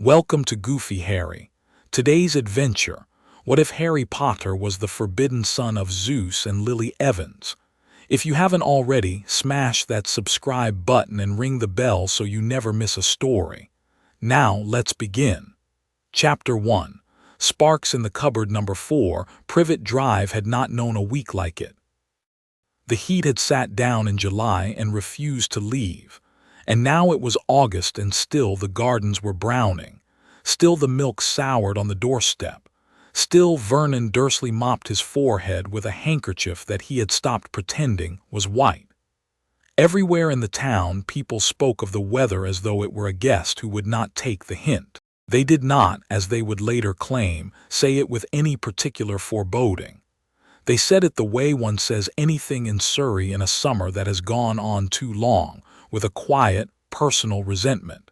Welcome to Goofy Harry. Today's adventure. What if Harry Potter was the forbidden son of Zeus and Lily Evans? If you haven't already, smash that subscribe button and ring the bell so you never miss a story. Now, let's begin. Chapter 1. Sparks in the Cupboard Number 4. Privet Drive had not known a week like it. The heat had sat down in July and refused to leave. And now it was August and still the gardens were browning. Still the milk soured on the doorstep. Still Vernon Dursley mopped his forehead with a handkerchief that he had stopped pretending was white. Everywhere in the town people spoke of the weather as though it were a guest who would not take the hint. They did not, as they would later claim, say it with any particular foreboding. They said it the way one says anything in Surrey in a summer that has gone on too long, with a quiet, personal resentment.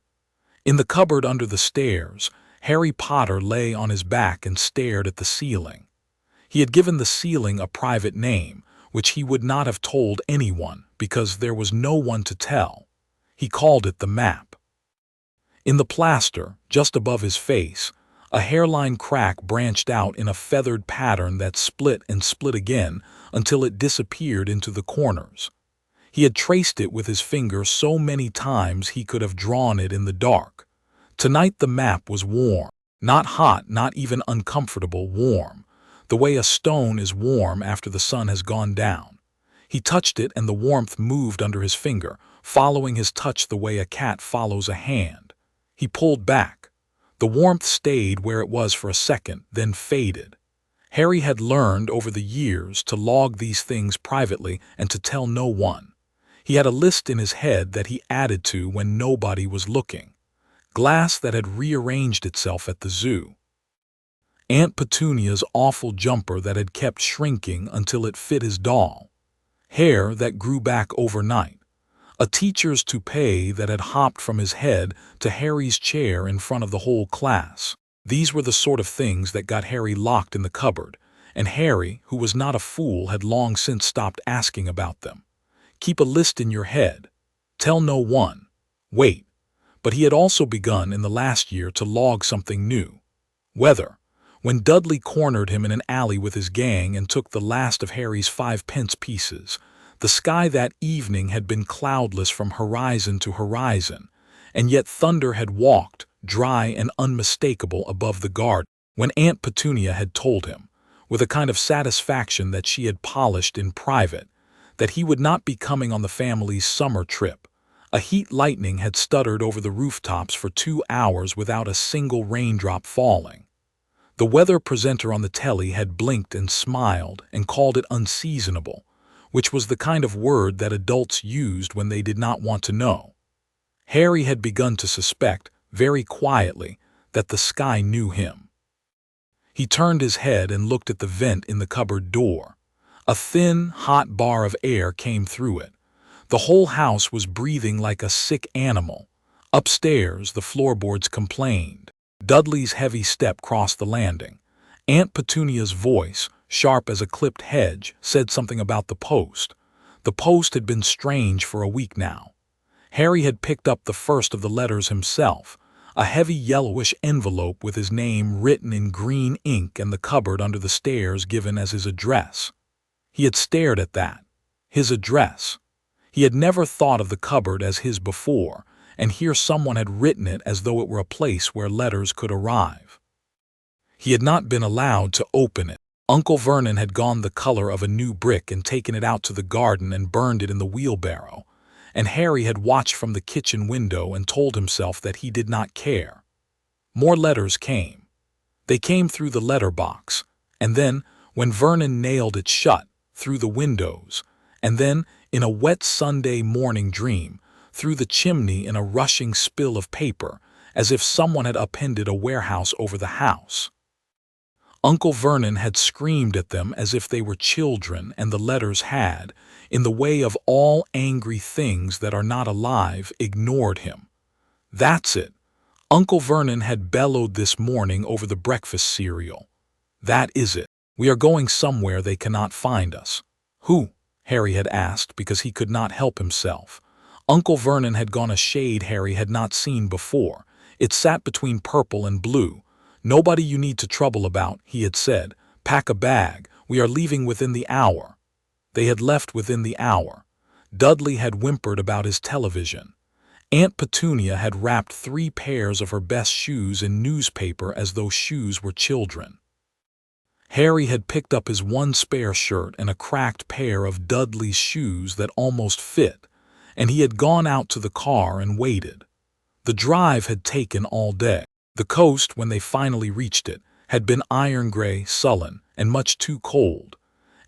In the cupboard under the stairs, Harry Potter lay on his back and stared at the ceiling. He had given the ceiling a private name, which he would not have told anyone because there was no one to tell. He called it the map. In the plaster, just above his face, a hairline crack branched out in a feathered pattern that split and split again until it disappeared into the corners. He had traced it with his finger so many times he could have drawn it in the dark. Tonight the map was warm. Not hot, not even uncomfortable, warm. The way a stone is warm after the sun has gone down. He touched it and the warmth moved under his finger, following his touch the way a cat follows a hand. He pulled back. The warmth stayed where it was for a second, then faded. Harry had learned over the years to log these things privately and to tell no one. He had a list in his head that he added to when nobody was looking. Glass that had rearranged itself at the zoo. Aunt Petunia's awful jumper that had kept shrinking until it fit his doll. Hair that grew back overnight. A teacher's toupee that had hopped from his head to Harry's chair in front of the whole class. These were the sort of things that got Harry locked in the cupboard, and Harry, who was not a fool, had long since stopped asking about them. Keep a list in your head. Tell no one. Wait. But he had also begun in the last year to log something new. Weather. When Dudley cornered him in an alley with his gang and took the last of Harry's 5-pence pieces, the sky that evening had been cloudless from horizon to horizon, and yet thunder had walked, dry and unmistakable, above the garden. When Aunt Petunia had told him, with a kind of satisfaction that she had polished in private, that he would not be coming on the family's summer trip, a heat lightning had stuttered over the rooftops for 2 hours without a single raindrop falling. The weather presenter on the telly had blinked and smiled and called it unseasonable, which was the kind of word that adults used when they did not want to know. Harry had begun to suspect, very quietly, that the sky knew him. He turned his head and looked at the vent in the cupboard door. A thin, hot bar of air came through it. The whole house was breathing like a sick animal. Upstairs, the floorboards complained. Dudley's heavy step crossed the landing. Aunt Petunia's voice, sharp as a clipped hedge, said something about the post. The post had been strange for a week now. Harry had picked up the first of the letters himself, a heavy yellowish envelope with his name written in green ink and the cupboard under the stairs given as his address. He had stared at that. His address. He had never thought of the cupboard as his before, and here someone had written it as though it were a place where letters could arrive. He had not been allowed to open it. Uncle Vernon had gone the color of a new brick and taken it out to the garden and burned it in the wheelbarrow, and Harry had watched from the kitchen window and told himself that he did not care. More letters came. They came through the letter box, and then, when Vernon nailed it shut, through the windows, and then, in a wet Sunday morning dream, through the chimney in a rushing spill of paper, as if someone had appended a warehouse over the house. Uncle Vernon had screamed at them as if they were children, and the letters had, in the way of all angry things that are not alive, ignored him. That's it. Uncle Vernon had bellowed this morning over the breakfast cereal. That is it. We are going somewhere they cannot find us. Who? Harry had asked because he could not help himself. Uncle Vernon had gone a shade Harry had not seen before. It sat between purple and blue. "Nobody you need to trouble about," he had said. "Pack a bag. We are leaving within the hour." They had left within the hour. Dudley had whimpered about his television. Aunt Petunia had wrapped 3 pairs of her best shoes in newspaper as though shoes were children. Harry had picked up his one spare shirt and a cracked pair of Dudley's shoes that almost fit, and he had gone out to the car and waited. The drive had taken all day. The coast, when they finally reached it, had been iron-gray, sullen, and much too cold,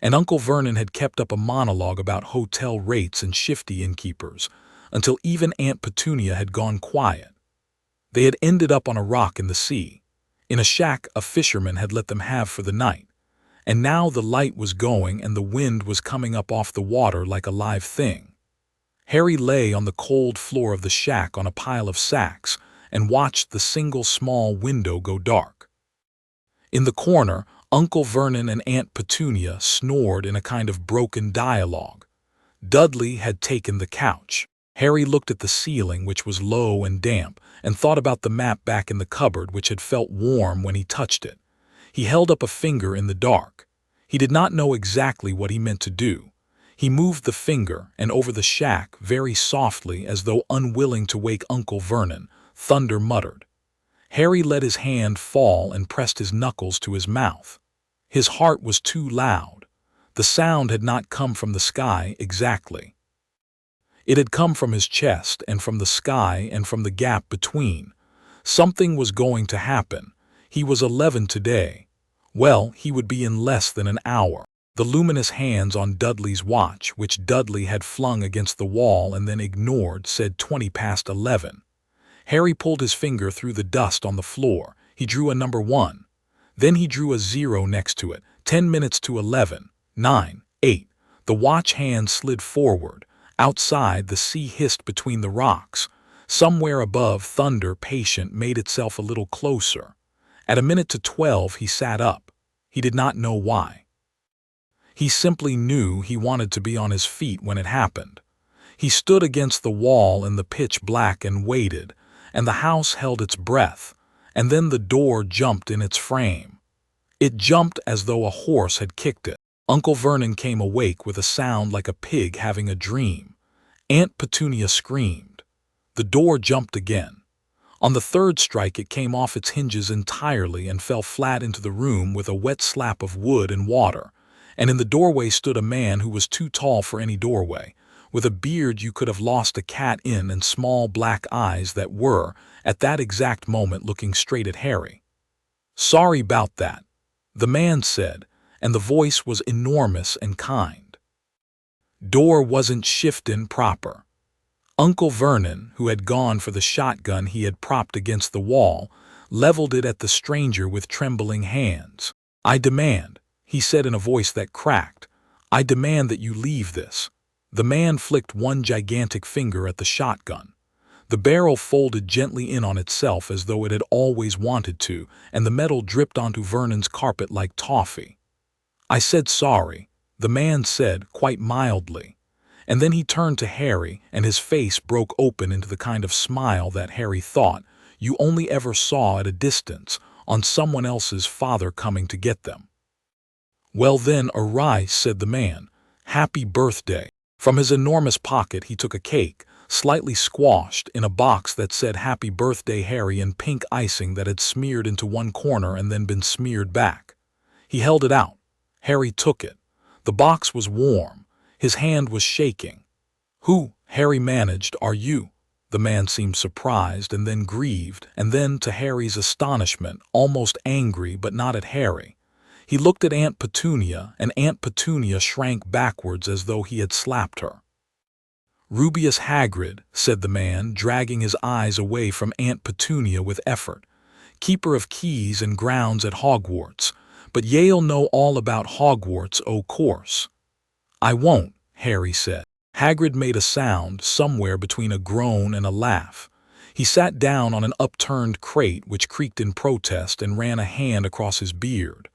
and Uncle Vernon had kept up a monologue about hotel rates and shifty innkeepers, until even Aunt Petunia had gone quiet. They had ended up on a rock in the sea, in a shack a fisherman had let them have for the night, and now the light was going and the wind was coming up off the water like a live thing. Harry lay on the cold floor of the shack on a pile of sacks and watched the single small window go dark. In the corner, Uncle Vernon and Aunt Petunia snored in a kind of broken dialogue. Dudley had taken the couch. Harry looked at the ceiling, which was low and damp, and thought about the map back in the cupboard, which had felt warm when he touched it. He held up a finger in the dark. He did not know exactly what he meant to do. He moved the finger, and over the shack, very softly, as though unwilling to wake Uncle Vernon, thunder muttered. Harry let his hand fall and pressed his knuckles to his mouth. His heart was too loud. The sound had not come from the sky exactly. It had come from his chest and from the sky and from the gap between. Something was going to happen. He was 11 today. Well, he would be in less than an hour. The luminous hands on Dudley's watch, which Dudley had flung against the wall and then ignored, said 20 past 11. Harry pulled his finger through the dust on the floor. He drew a number 1. Then he drew a 0 next to it. 10 minutes to 11. 9. 8. The watch hand slid forward. Outside, the sea hissed between the rocks. Somewhere above, thunder, patient, made itself a little closer. At a minute to 12, he sat up. He did not know why. He simply knew he wanted to be on his feet when it happened. He stood against the wall in the pitch black and waited, and the house held its breath, and then the door jumped in its frame. It jumped as though a horse had kicked it. Uncle Vernon came awake with a sound like a pig having a dream. Aunt Petunia screamed. The door jumped again. On the third strike it came off its hinges entirely and fell flat into the room with a wet slap of wood and water, and in the doorway stood a man who was too tall for any doorway, with a beard you could have lost a cat in and small black eyes that were, at that exact moment, looking straight at Harry. "Sorry about that," the man said, and the voice was enormous and kind. "Door wasn't shiftin' proper." Uncle Vernon, who had gone for the shotgun he had propped against the wall, leveled it at the stranger with trembling hands. "I demand," he said in a voice that cracked, "I demand that you leave this." The man flicked one gigantic finger at the shotgun. The barrel folded gently in on itself as though it had always wanted to, and the metal dripped onto Vernon's carpet like toffee. "I said sorry," the man said, quite mildly. And then he turned to Harry, and his face broke open into the kind of smile that Harry thought you only ever saw at a distance on someone else's father coming to get them. "Well then, arise," said the man. "Happy birthday." From his enormous pocket he took a cake, slightly squashed, in a box that said "Happy Birthday, Harry" in pink icing that had smeared into one corner and then been smeared back. He held it out. Harry took it. The box was warm. His hand was shaking. "Who," Harry managed, "are you?" The man seemed surprised and then grieved, and then, to Harry's astonishment, almost angry, but not at Harry. He looked at Aunt Petunia, and Aunt Petunia shrank backwards as though he had slapped her. "Rubeus Hagrid," said the man, dragging his eyes away from Aunt Petunia with effort. "Keeper of keys and grounds at Hogwarts. But ye'll know all about Hogwarts, o' course." "I won't," Harry said. Hagrid made a sound somewhere between a groan and a laugh. He sat down on an upturned crate which creaked in protest and ran a hand across his beard.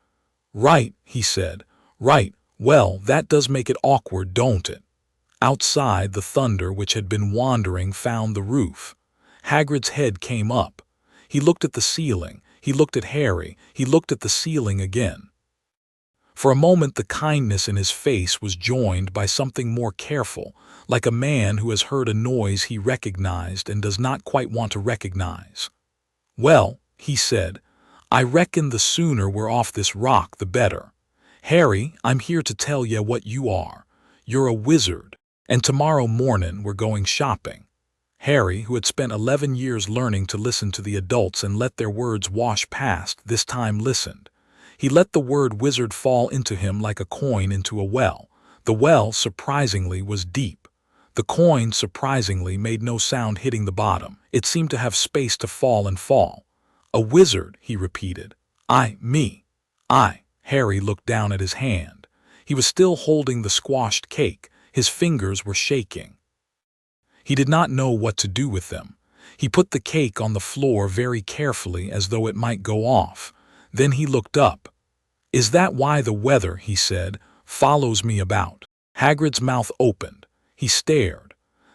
"Right," he said. "Right. Well, that does make it awkward, don't it?" Outside, the thunder, which had been wandering, found the roof. Hagrid's head came up. He looked at the ceiling, he looked at Harry, he looked at the ceiling again. For a moment the kindness in his face was joined by something more careful, like a man who has heard a noise he recognized and does not quite want to recognize. "Well," he said, "I reckon the sooner we're off this rock the better. Harry, I'm here to tell ye what you are. You're a wizard, and tomorrow mornin' we're going shopping." Harry, who had spent 11 years learning to listen to the adults and let their words wash past, this time listened. He let the word wizard fall into him like a coin into a well. The well, surprisingly, was deep. The coin, surprisingly, made no sound hitting the bottom. It seemed to have space to fall and fall. "A wizard," he repeated. Me. Harry looked down at his hand. He was still holding the squashed cake. His fingers were shaking. He did not know what to do with them. He put the cake on the floor very carefully as though it might go off. Then he looked up. "Is that why the weather," he said, "follows me about?" Hagrid's mouth opened. He stared.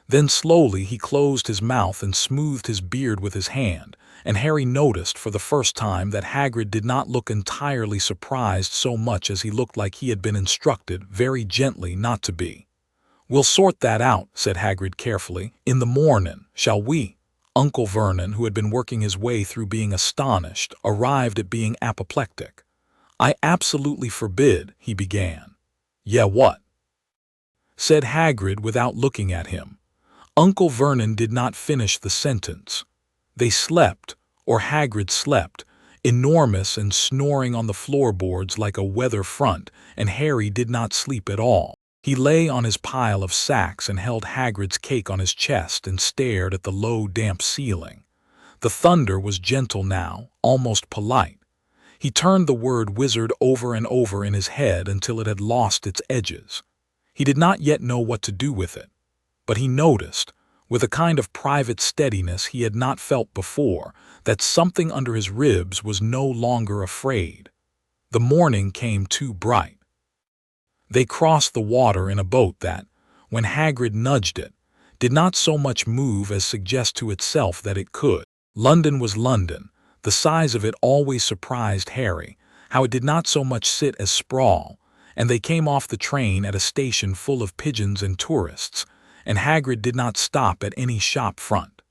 Then slowly he closed his mouth and smoothed his beard with his hand, and Harry noticed for the first time that Hagrid did not look entirely surprised so much as he looked like he had been instructed very gently not to be. "We'll sort that out," said Hagrid carefully, "in the mornin', shall we?" Uncle Vernon, who had been working his way through being astonished, arrived at being apoplectic. "I absolutely forbid," he began. "Yeah, what?" said Hagrid without looking at him. Uncle Vernon did not finish the sentence. They slept, or Hagrid slept, enormous and snoring on the floorboards like a weather front, and Harry did not sleep at all. He lay on his pile of sacks and held Hagrid's cake on his chest and stared at the low, damp ceiling. The thunder was gentle now, almost polite. He turned the word wizard over and over in his head until it had lost its edges. He did not yet know what to do with it, but he noticed, with a kind of private steadiness he had not felt before, that something under his ribs was no longer afraid. The morning came too bright. They crossed the water in a boat that, when Hagrid nudged it, did not so much move as suggest to itself that it could. London was London. The size of it always surprised Harry, how it did not so much sit as sprawl, and they came off the train at a station full of pigeons and tourists, and Hagrid did not stop at any shop front.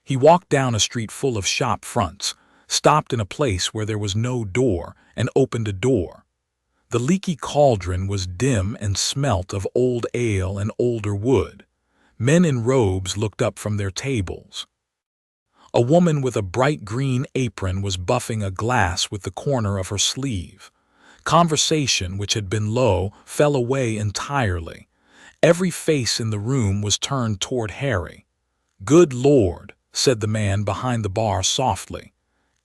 He walked down a street full of shop fronts, stopped in a place where there was no door, and opened a door. The leaky cauldron was dim and smelt of old ale and older wood. Men in robes looked up from their tables. A woman with a bright green apron was buffing a glass with the corner of her sleeve. Conversation, which had been low, fell away entirely. Every face in the room was turned toward Harry. "Good Lord," said the man behind the bar softly.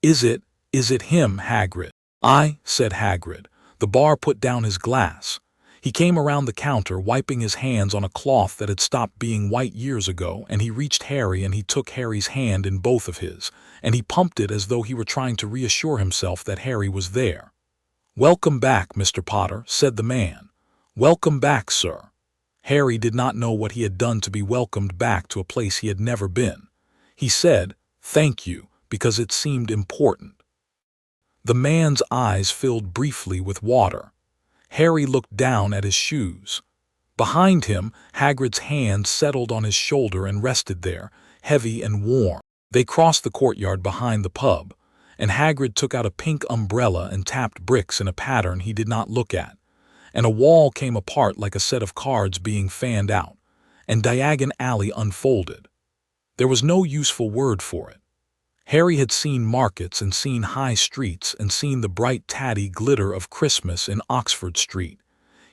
Is it him, Hagrid?" "Aye," said Hagrid. The bar put down his glass. He came around the counter, wiping his hands on a cloth that had stopped being white years ago, and he reached Harry and he took Harry's hand in both of his, and he pumped it as though he were trying to reassure himself that Harry was there. "Welcome back, Mr. Potter," said the man. "Welcome back, sir." Harry did not know what he had done to be welcomed back to a place he had never been. He said, "Thank you," because it seemed important. The man's eyes filled briefly with water. Harry looked down at his shoes. Behind him, Hagrid's hand settled on his shoulder and rested there, heavy and warm. They crossed the courtyard behind the pub, and Hagrid took out a pink umbrella and tapped bricks in a pattern he did not look at, and a wall came apart like a set of cards being fanned out, and Diagon Alley unfolded. There was no useful word for it. Harry had seen markets and seen high streets and seen the bright tatty glitter of Christmas in Oxford Street.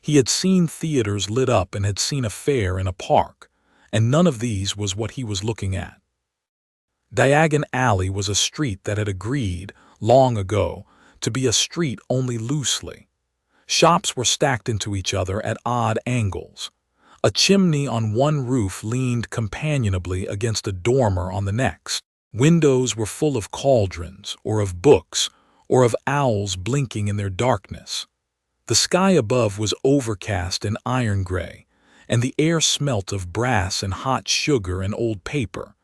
He had seen theaters lit up and had seen a fair in a park, and none of these was what he was looking at. Diagon Alley was a street that had agreed, long ago, to be a street only loosely. Shops were stacked into each other at odd angles. A chimney on one roof leaned companionably against a dormer on the next. Windows were full of cauldrons, or of books, or of owls blinking in their darkness. The sky above was overcast and iron gray, and the air smelt of brass and hot sugar and old paper,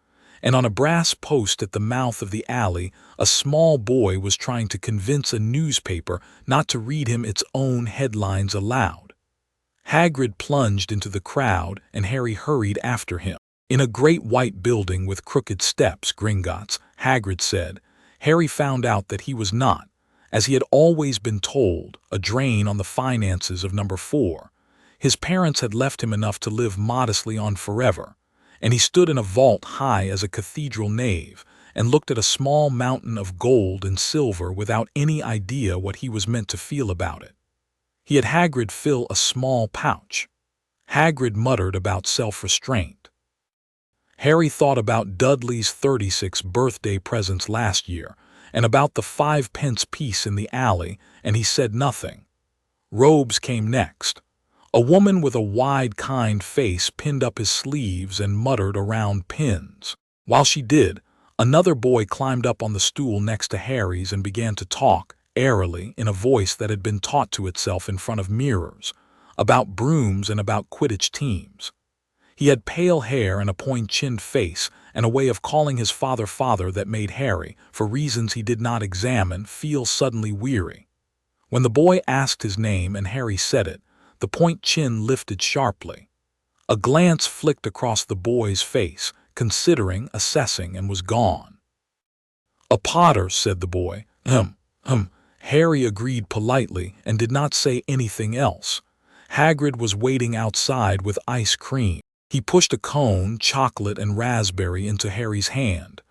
and on a brass post at the mouth of the alley, a small boy was trying to convince a newspaper not to read him its own headlines aloud. Hagrid plunged into the crowd, and Harry hurried after him. In a great white building with crooked steps, Gringotts, Hagrid said, Harry found out that he was not, as he had always been told, a drain on the finances of number 4. His parents had left him enough to live modestly on forever, and he stood in a vault high as a cathedral nave and looked at a small mountain of gold and silver without any idea what he was meant to feel about it. He had Hagrid fill a small pouch. Hagrid muttered about self-restraint. Harry thought about Dudley's 36 birthday presents last year and about the 5-pence piece in the alley, and he said nothing. Robes came next. A woman with a wide, kind face pinned up his sleeves and muttered around pins. While she did, another boy climbed up on the stool next to Harry's and began to talk, airily, in a voice that had been taught to itself in front of mirrors, about brooms and about Quidditch teams. He had pale hair and a point-chinned face, and a way of calling his father father that made Harry, for reasons he did not examine, feel suddenly weary. When the boy asked his name and Harry said it, the point chin lifted sharply. A glance flicked across the boy's face, considering, assessing, and was gone. "A Potter," said the boy. Harry agreed politely and did not say anything else. Hagrid was waiting outside with ice cream. He pushed a cone, chocolate and raspberry, into Harry's hand.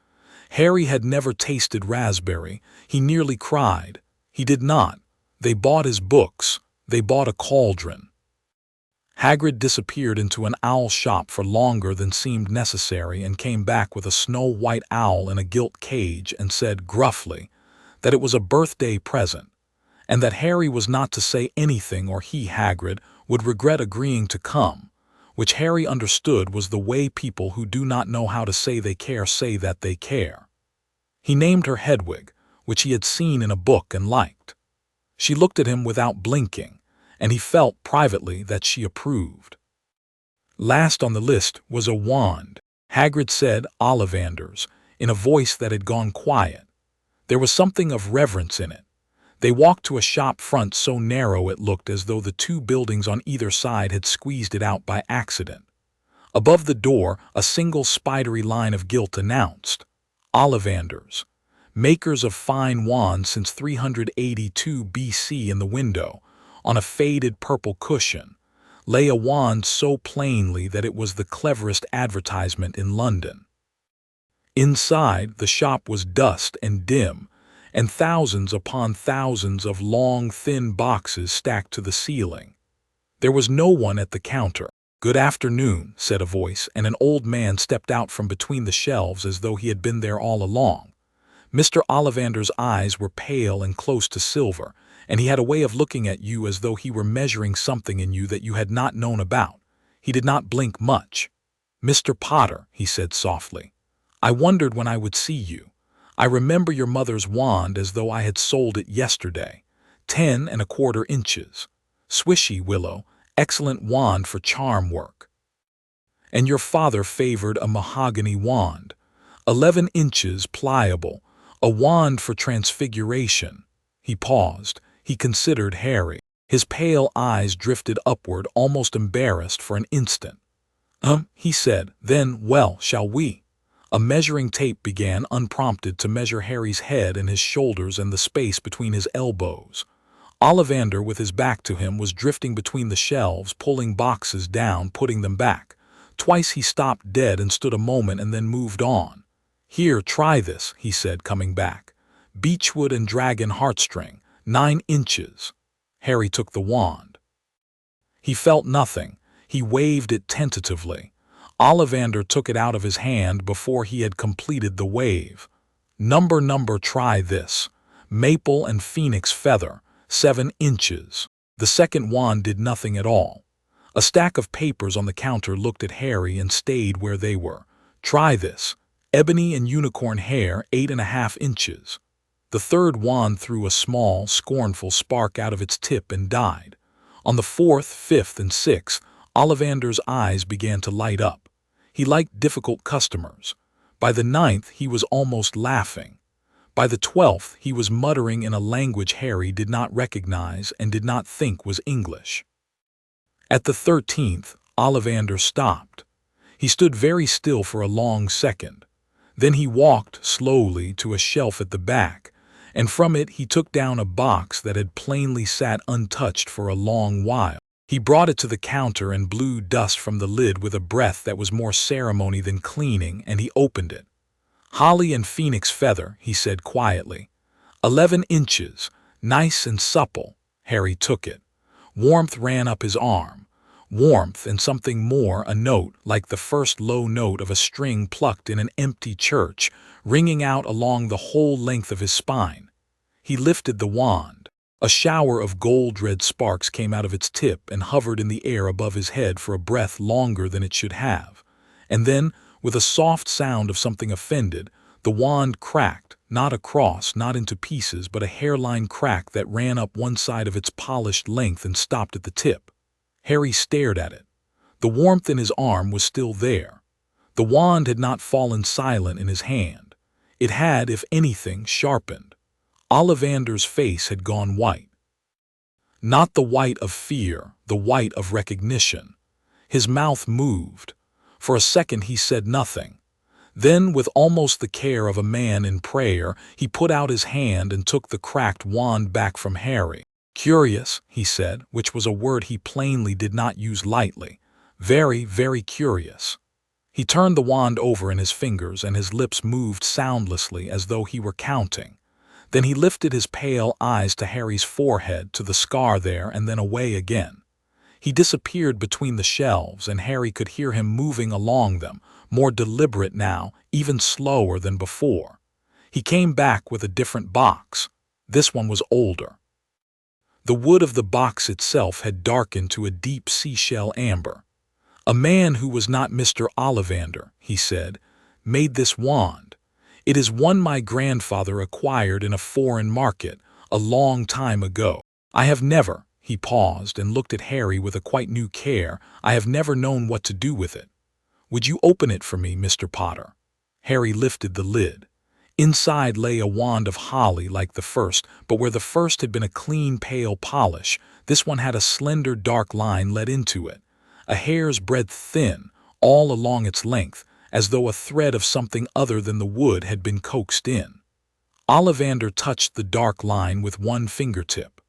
Harry had never tasted raspberry. He nearly cried. He did not. They bought his books. They bought a cauldron. Hagrid disappeared into an owl shop for longer than seemed necessary and came back with a snow-white owl in a gilt cage and said gruffly that it was a birthday present, and that Harry was not to say anything or he, Hagrid, would regret agreeing to come, which Harry understood was the way people who do not know how to say they care say that they care. He named her Hedwig, which he had seen in a book and liked. She looked at him without blinking, and he felt privately that she approved. Last on the list was a wand. Hagrid said Ollivanders, in a voice that had gone quiet. There was something of reverence in it. They walked to a shop front so narrow it looked as though the 2 buildings on either side had squeezed it out by accident. Above the door, a single spidery line of gilt announced, Ollivanders, makers of fine wands since 382 BC. In the window, on a faded purple cushion, lay a wand so plainly that it was the cleverest advertisement in London. Inside, the shop was dust and dim, and thousands upon thousands of long, thin boxes stacked to the ceiling. There was no one at the counter. "Good afternoon," said a voice, and an old man stepped out from between the shelves as though he had been there all along. Mr. Ollivander's eyes were pale and close to silver, and he had a way of looking at you as though he were measuring something in you that you had not known about. He did not blink much. "Mr. Potter," he said softly, "I wondered when I would see you. I remember your mother's wand as though I had sold it yesterday. 10¼ inches. Swishy willow, excellent wand for charm work. And your father favored a mahogany wand, 11 inches pliable, a wand for transfiguration." He paused. He considered Harry. His pale eyes drifted upward, almost embarrassed for an instant. He said, then, well, shall we? A measuring tape began unprompted to measure Harry's head and his shoulders and the space between his elbows. Ollivander, with his back to him, was drifting between the shelves, pulling boxes down, putting them back. Twice he stopped dead and stood a moment and then moved on. "Here, try this," he said, coming back. "Beechwood and dragon heartstring, 9 inches. Harry took the wand. He felt nothing. He waved it tentatively. Ollivander took it out of his hand before he had completed the wave. Number, try this. Maple and phoenix feather, 7 inches. The second wand did nothing at all. A stack of papers on the counter looked at Harry and stayed where they were. Try this. Ebony and unicorn hair, 8½ inches. The third wand threw a small, scornful spark out of its tip and died. On the 4th, 5th, and 6th, Ollivander's eyes began to light up. He liked difficult customers. By the 9th, he was almost laughing. By the 12th, he was muttering in a language Harry did not recognize and did not think was English. At the 13th, Ollivander stopped. He stood very still for a long second. Then he walked slowly to a shelf at the back, and from it he took down a box that had plainly sat untouched for a long while. He brought it to the counter and blew dust from the lid with a breath that was more ceremony than cleaning, and he opened it. "Holly and phoenix feather," he said quietly. 11 inches, nice and supple. Harry took it. Warmth ran up his arm. Warmth and something more, a note, like the first low note of a string plucked in an empty church, ringing out along the whole length of his spine. He lifted the wand. A shower of gold-red sparks came out of its tip and hovered in the air above his head for a breath longer than it should have. And then, with a soft sound of something offended, the wand cracked, not across, not into pieces, but a hairline crack that ran up one side of its polished length and stopped at the tip. Harry stared at it. The warmth in his arm was still there. The wand had not fallen silent in his hand. It had, if anything, sharpened. Ollivander's face had gone white. Not the white of fear, the white of recognition. His mouth moved. For a second he said nothing. Then, with almost the care of a man in prayer, he put out his hand and took the cracked wand back from Harry. "Curious," he said, which was a word he plainly did not use lightly. "Very, very curious." He turned the wand over in his fingers and his lips moved soundlessly as though he were counting. Then he lifted his pale eyes to Harry's forehead, to the scar there, and then away again. He disappeared between the shelves, and Harry could hear him moving along them, more deliberate now, even slower than before. He came back with a different box. This one was older. The wood of the box itself had darkened to a deep seashell amber. "A man who was not Mr. Ollivander," he said, "made this wand. It is one my grandfather acquired in a foreign market, a long time ago. I have never," he paused and looked at Harry with a quite new care, "I have never known what to do with it. Would you open it for me, Mr. Potter?" Harry lifted the lid. Inside lay a wand of holly like the first, but where the first had been a clean pale polish, this one had a slender dark line let into it, a hair's breadth thin, all along its length, as though a thread of something other than the wood had been coaxed in. Ollivander touched the dark line with one fingertip.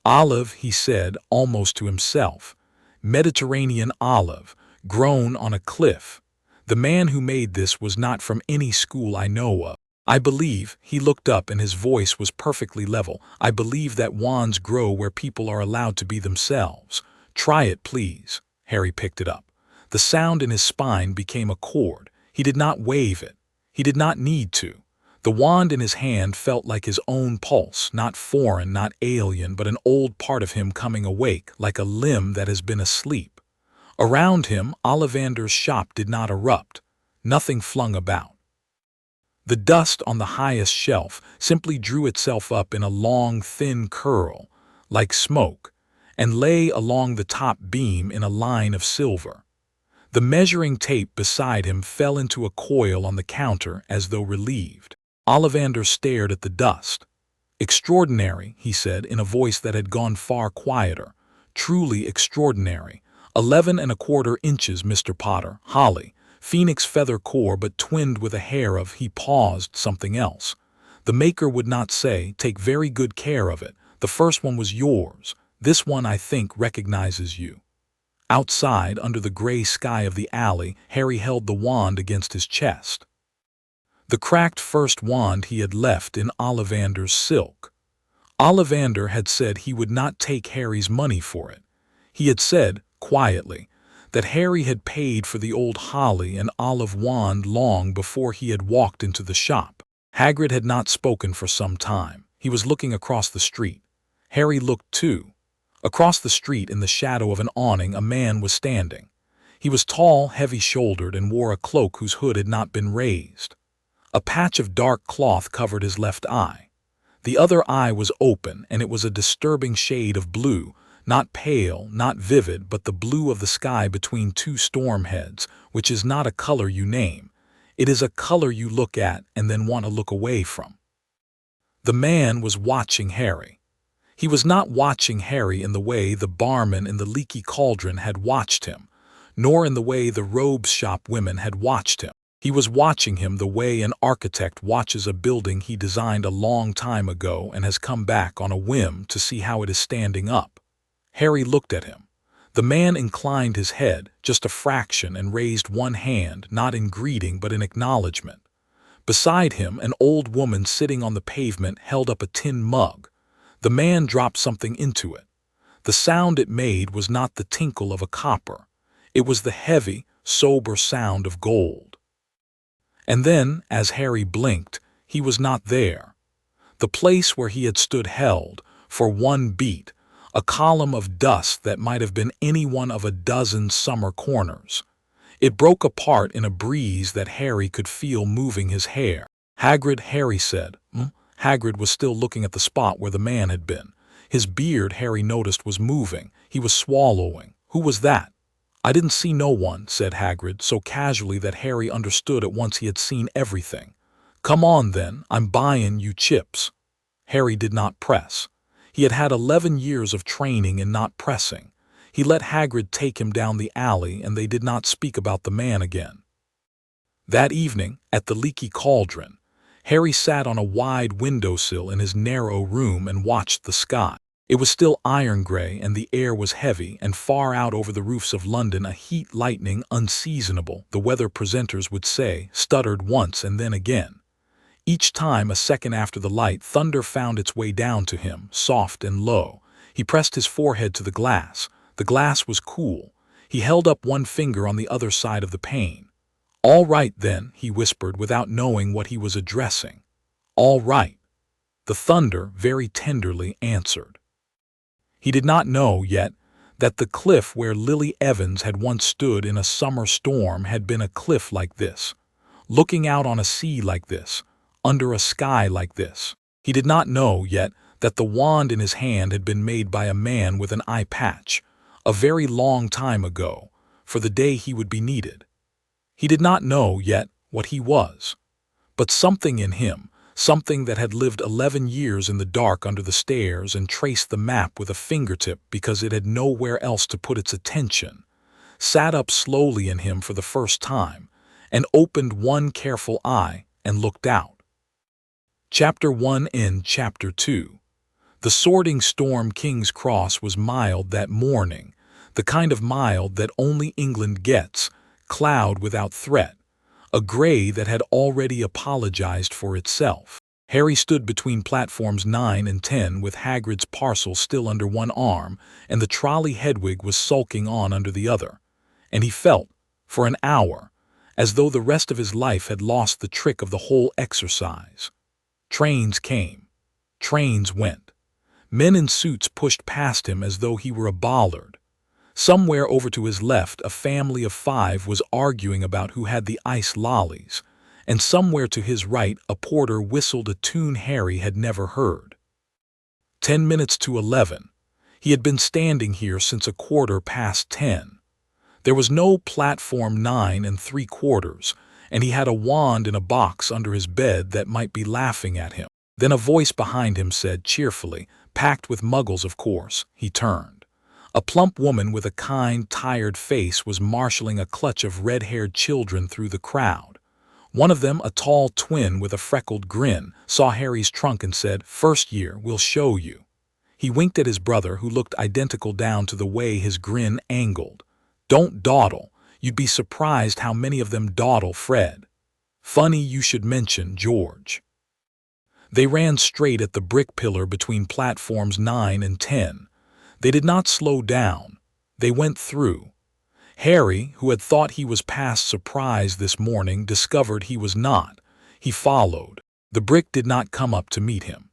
"Olive," he said, almost to himself. "Mediterranean olive, grown on a cliff. The man who made this was not from any school I know of. I believe," he looked up and his voice was perfectly level, "I believe that wands grow where people are allowed to be themselves. Try it, please." Harry picked it up. The sound in his spine became a chord. He did not wave it. He did not need to. The wand in his hand felt like his own pulse, not foreign, not alien, but an old part of him coming awake, like a limb that has been asleep. Around him, Ollivander's shop did not erupt. Nothing flung about. The dust on the highest shelf simply drew itself up in a long, thin curl, like smoke, and lay along the top beam in a line of silver. The measuring tape beside him fell into a coil on the counter as though relieved. Ollivander stared at the dust. "Extraordinary," he said in a voice that had gone far quieter. "Truly extraordinary. 11¼ inches, Mr. Potter, holly, phoenix feather core but twinned with a hair of," he paused, "something else. The maker would not say, take very good care of it. The first one was yours. This one, I think, recognizes you." Outside, under the gray sky of the alley, Harry held the wand against his chest. The cracked first wand he had left in Ollivander's silk. Ollivander had said he would not take Harry's money for it. He had said, quietly, that Harry had paid for the old holly and olive wand long before he had walked into the shop. Hagrid had not spoken for some time. He was looking across the street. Harry looked too. Across the street, in the shadow of an awning, a man was standing. He was tall, heavy-shouldered, and wore a cloak whose hood had not been raised. A patch of dark cloth covered his left eye. The other eye was open, and it was a disturbing shade of blue, not pale, not vivid, but the blue of the sky between two storm heads, which is not a color you name. It is a color you look at and then want to look away from. The man was watching Harry. He was not watching Harry in the way the barman in the leaky cauldron had watched him, nor in the way the robes shop women had watched him. He was watching him the way an architect watches a building he designed a long time ago and has come back on a whim to see how it is standing up. Harry looked at him. The man inclined his head just a fraction and raised one hand, not in greeting but in acknowledgement. Beside him, an old woman sitting on the pavement held up a tin mug. The man dropped something into it. The sound it made was not the tinkle of a copper. It was the heavy, sober sound of gold. And then, as Harry blinked, he was not there. The place where he had stood held, for one beat, a column of dust that might have been any one of a dozen summer corners. It broke apart in a breeze that Harry could feel moving his hair. "Hagrid," Harry said. Hagrid was still looking at the spot where the man had been. His beard, Harry noticed, was moving. He was swallowing. "Who was that?" "I didn't see no one," said Hagrid, so casually that Harry understood at once he had seen everything. "Come on then, I'm buying you chips." Harry did not press. He had had 11 years of training in not pressing. He let Hagrid take him down the alley, and they did not speak about the man again. That evening, at the leaky cauldron, Harry sat on a wide windowsill in his narrow room and watched the sky. It was still iron-gray, and the air was heavy, and far out over the roofs of London a heat lightning unseasonable, the weather presenters would say, stuttered once and then again. Each time, a second after the light, thunder found its way down to him, soft and low. He pressed his forehead to the glass. The glass was cool. He held up one finger on the other side of the pane. "All right, then," he whispered without knowing what he was addressing. "All right." The thunder very tenderly answered. He did not know yet that the cliff where Lily Evans had once stood in a summer storm had been a cliff like this, looking out on a sea like this, under a sky like this. He did not know yet that the wand in his hand had been made by a man with an eye patch, a very long time ago, for the day he would be needed. He did not know yet what he was, but something in him, something that had lived 11 years in the dark under the stairs and traced the map with a fingertip because it had nowhere else to put its attention, sat up slowly in him for the first time, and opened one careful eye and looked out. Chapter 1 in Chapter 2. The sorting storm King's Cross was mild that morning, the kind of mild that only England gets, cloud without threat, a gray that had already apologized for itself. Harry stood between platforms 9 and 10 with Hagrid's parcel still under one arm, and the trolley Hedwig was sulking on under the other. And he felt, for an hour, as though the rest of his life had lost the trick of the whole exercise. Trains came. Trains went. Men in suits pushed past him as though he were a bollard. Somewhere over to his left, a family of 5 was arguing about who had the ice lollies, and somewhere to his right, a porter whistled a tune Harry had never heard. 10 minutes to 11. He had been standing here since 10:15. There was no platform 9 3/4, and he had a wand in a box under his bed that might be laughing at him. Then a voice behind him said cheerfully, "Packed with muggles, of course." He turned. A plump woman with a kind, tired face was marshalling a clutch of red-haired children through the crowd. One of them, a tall twin with a freckled grin, saw Harry's trunk and said, "First year, we'll show you." He winked at his brother, who looked identical down to the way his grin angled. "Don't dawdle. You'd be surprised how many of them dawdle, Fred." "Funny you should mention George." They ran straight at the brick pillar between platforms 9 and 10. They did not slow down. They went through. Harry, who had thought he was past surprise this morning, discovered he was not. He followed. The brick did not come up to meet him.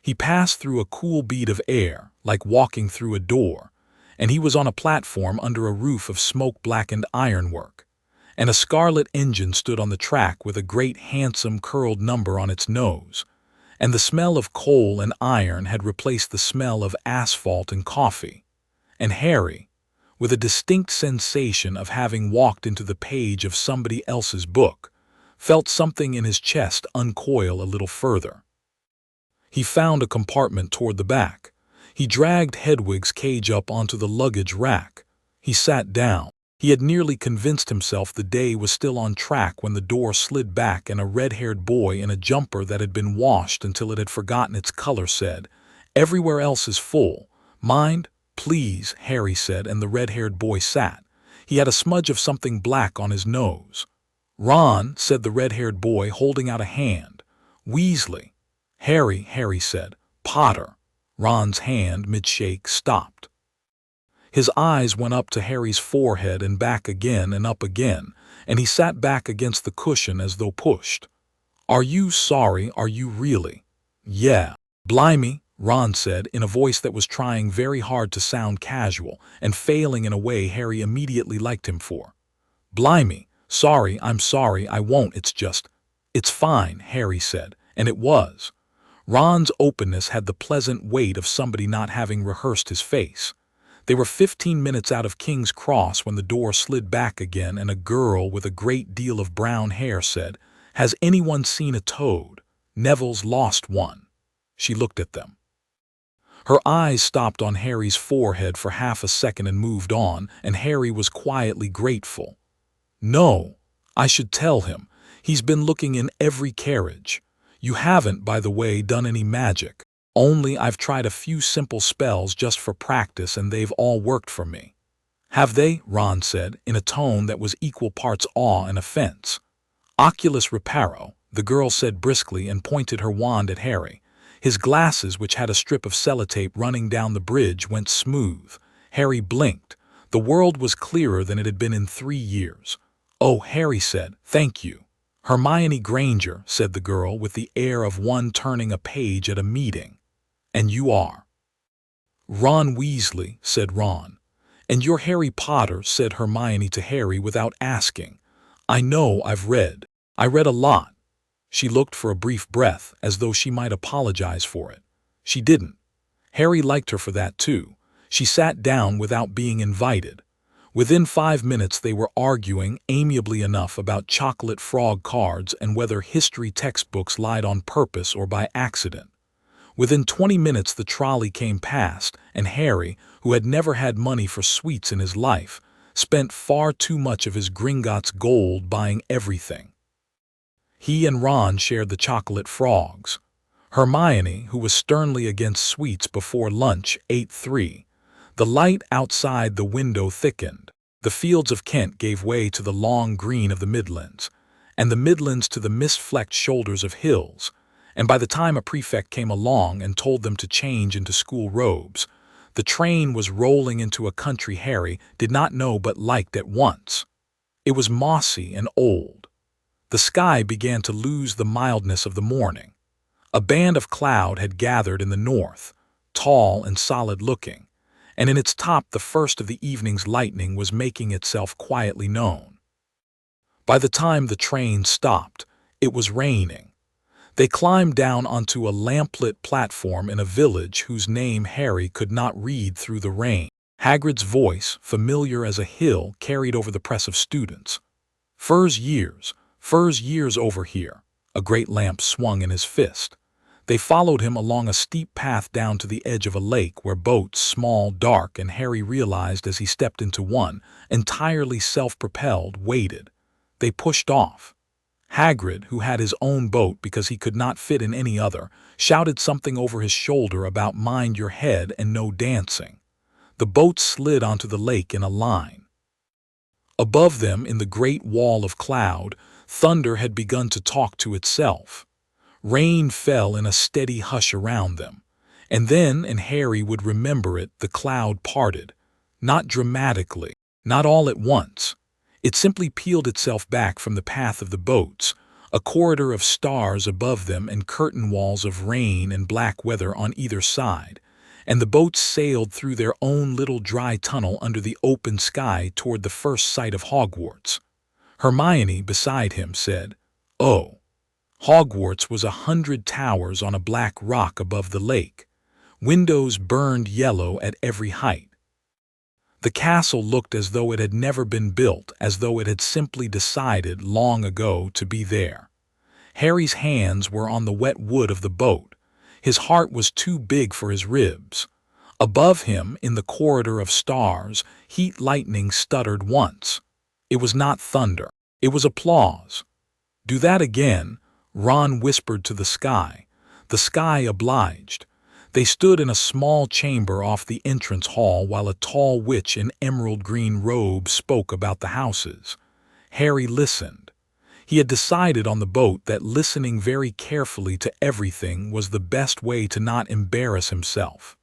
He passed through a cool bead of air, like walking through a door, and he was on a platform under a roof of smoke-blackened ironwork. And a scarlet engine stood on the track with a great handsome curled number on its nose. And the smell of coal and iron had replaced the smell of asphalt and coffee. And Harry, with a distinct sensation of having walked into the page of somebody else's book, felt something in his chest uncoil a little further. He found a compartment toward the back. He dragged Hedwig's cage up onto the luggage rack. He sat down. He had nearly convinced himself the day was still on track when the door slid back and a red-haired boy in a jumper that had been washed until it had forgotten its color said, "Everywhere else is full. Mind, please," Harry said, and the red-haired boy sat. He had a smudge of something black on his nose. "Ron," said the red-haired boy, holding out a hand. "Weasley." Harry said. "Potter." Ron's hand, mid-shake, stopped. His eyes went up to Harry's forehead and back again and up again, and he sat back against the cushion as though pushed. "Are you sorry? Are you really?" "Yeah." "Blimey," Ron said, in a voice that was trying very hard to sound casual and failing in a way Harry immediately liked him for. "Blimey, sorry, I'm sorry, I won't, it's just—" "It's fine," Harry said, and it was. Ron's openness had the pleasant weight of somebody not having rehearsed his face. They were 15 minutes out of King's Cross when the door slid back again and a girl with a great deal of brown hair said, "Has anyone seen a toad? Neville's lost one." She looked at them. Her eyes stopped on Harry's forehead for half a second and moved on, and Harry was quietly grateful. "No, I should tell him. He's been looking in every carriage. You haven't, by the way, done any magic. Only I've tried a few simple spells just for practice and they've all worked for me." "Have they?" Ron said, in a tone that was equal parts awe and offense. "Oculus reparo," the girl said briskly and pointed her wand at Harry. His glasses, which had a strip of sellotape running down the bridge, went smooth. Harry blinked. The world was clearer than it had been in 3 years. "Oh," Harry said, "thank you." "Hermione Granger," said the girl with the air of one turning a page at a meeting. "And you are?" "Ron Weasley," said Ron. "And you're Harry Potter," said Hermione to Harry without asking. "I know, I read a lot." She looked for a brief breath, as though she might apologize for it. She didn't. Harry liked her for that too. She sat down without being invited. Within 5 minutes they were arguing, amiably enough, about chocolate frog cards and whether history textbooks lied on purpose or by accident. Within 20 minutes the trolley came past, and Harry, who had never had money for sweets in his life, spent far too much of his Gringotts gold buying everything. He and Ron shared the chocolate frogs. Hermione, who was sternly against sweets before lunch, ate 3. The light outside the window thickened. The fields of Kent gave way to the long green of the Midlands, and the Midlands to the mist-flecked shoulders of hills, and by the time a prefect came along and told them to change into school robes, the train was rolling into a country Harry did not know but liked at once. It was mossy and old. The sky began to lose the mildness of the morning. A band of cloud had gathered in the north, tall and solid-looking, and in its top the first of the evening's lightning was making itself quietly known. By the time the train stopped, it was raining. They climbed down onto a lamplit platform in a village whose name Harry could not read through the rain. Hagrid's voice, familiar as a hill, carried over the press of students. Fur's years over here." A great lamp swung in his fist. They followed him along a steep path down to the edge of a lake where boats, small, dark, and Harry realized as he stepped into one, entirely self-propelled, waited. They pushed off. Hagrid, who had his own boat because he could not fit in any other, shouted something over his shoulder about mind your head and no dancing. The boats slid onto the lake in a line. Above them, in the great wall of cloud, thunder had begun to talk to itself. Rain fell in a steady hush around them, and then, and Harry would remember it, the cloud parted. Not dramatically, not all at once. It simply peeled itself back from the path of the boats, a corridor of stars above them and curtain walls of rain and black weather on either side, and the boats sailed through their own little dry tunnel under the open sky toward the first sight of Hogwarts. Hermione, beside him, said, "Oh." Hogwarts was 100 towers on a black rock above the lake. Windows burned yellow at every height. The castle looked as though it had never been built, as though it had simply decided long ago to be there. Harry's hands were on the wet wood of the boat. His heart was too big for his ribs. Above him, in the corridor of stars, heat lightning stuttered once. It was not thunder. It was applause. "Do that again," Ron whispered to the sky. The sky obliged. They stood in a small chamber off the entrance hall while a tall witch in emerald green robes spoke about the houses. Harry listened. He had decided on the boat that listening very carefully to everything was the best way to not embarrass himself.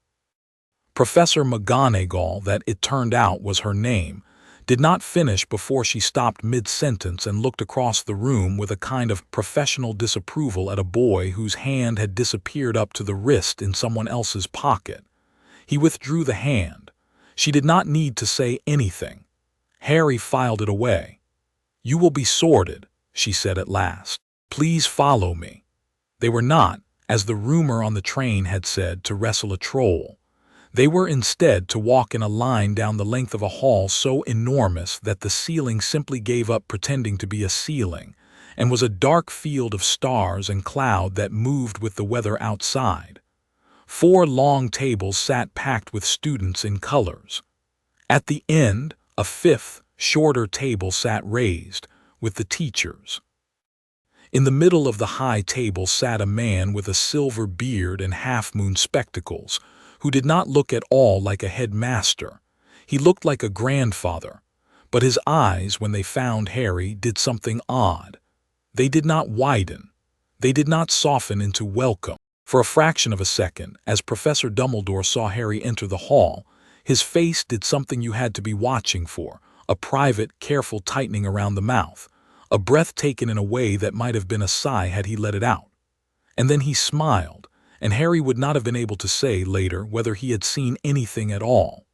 Professor McGonagall, that it turned out was her name, did not finish before she stopped mid-sentence and looked across the room with a kind of professional disapproval at a boy whose hand had disappeared up to the wrist in someone else's pocket. He withdrew the hand. She did not need to say anything. Harry filed it away. "You will be sorted," she said at last. "Please follow me." They were not, as the rumor on the train had said, to wrestle a troll. They were instead to walk in a line down the length of a hall so enormous that the ceiling simply gave up pretending to be a ceiling, and was a dark field of stars and cloud that moved with the weather outside. 4 long tables sat packed with students in colors. At the end, a 5th, shorter table sat raised, with the teachers. In the middle of the high table sat a man with a silver beard and half-moon spectacles, who did not look at all like a headmaster. He looked like a grandfather, but his eyes, when they found Harry, did something odd. They did not widen. They did not soften into welcome. For a fraction of a second, as Professor Dumbledore saw Harry enter the hall, his face did something you had to be watching for, a private, careful tightening around the mouth, a breath taken in a way that might have been a sigh had he let it out. And then he smiled, and Harry would not have been able to say later whether he had seen anything at all.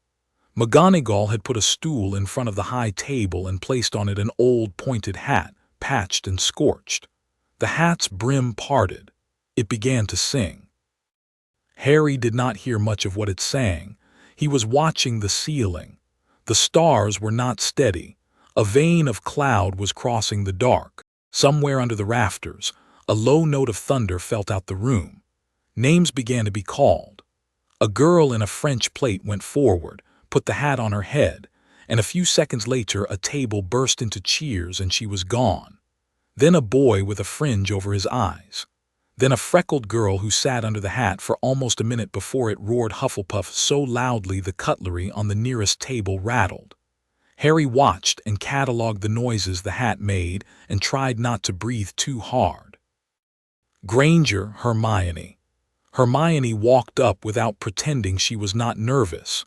McGonagall had put a stool in front of the high table and placed on it an old pointed hat, patched and scorched. The hat's brim parted. It began to sing. Harry did not hear much of what it sang. He was watching the ceiling. The stars were not steady. A vein of cloud was crossing the dark. Somewhere under the rafters, a low note of thunder felt out the room. Names began to be called. A girl in a French plate went forward, put the hat on her head, and a few seconds later a table burst into cheers and she was gone. Then a boy with a fringe over his eyes. Then a freckled girl who sat under the hat for almost a minute before it roared Hufflepuff so loudly the cutlery on the nearest table rattled. Harry watched and catalogued the noises the hat made and tried not to breathe too hard. Granger, Hermione. Hermione walked up without pretending she was not nervous.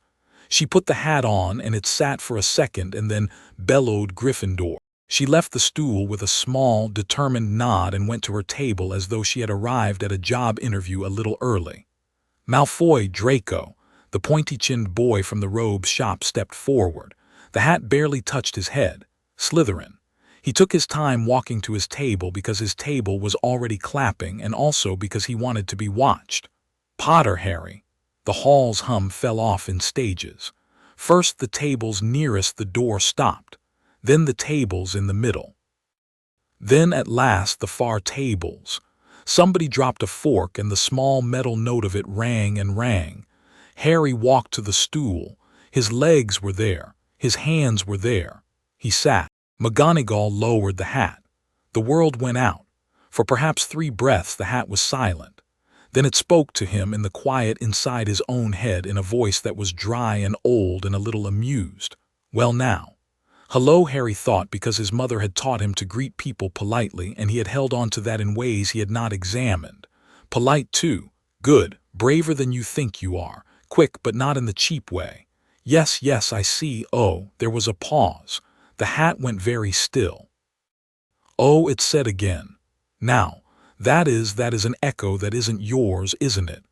She put the hat on and it sat for a second and then bellowed Gryffindor. She left the stool with a small, determined nod and went to her table as though she had arrived at a job interview a little early. Malfoy Draco, the pointy-chinned boy from the robes shop, stepped forward. The hat barely touched his head. Slytherin. He took his time walking to his table because his table was already clapping and also because he wanted to be watched. Potter Harry. The hall's hum fell off in stages. First the tables nearest the door stopped, then the tables in the middle. Then at last the far tables. Somebody dropped a fork and the small metal note of it rang and rang. Harry walked to the stool. His legs were there. His hands were there. He sat. McGonagall lowered the hat. The world went out. For perhaps 3 breaths the hat was silent. Then it spoke to him in the quiet inside his own head in a voice that was dry and old and a little amused. Well now. Hello, Harry thought, because his mother had taught him to greet people politely and he had held on to that in ways he had not examined. Polite too. Good. Braver than you think you are. Quick, but not in the cheap way. Yes, yes, I see. Oh, there was a pause. The hat went very still. Oh, it said again. Now, that is an echo that isn't yours, isn't it?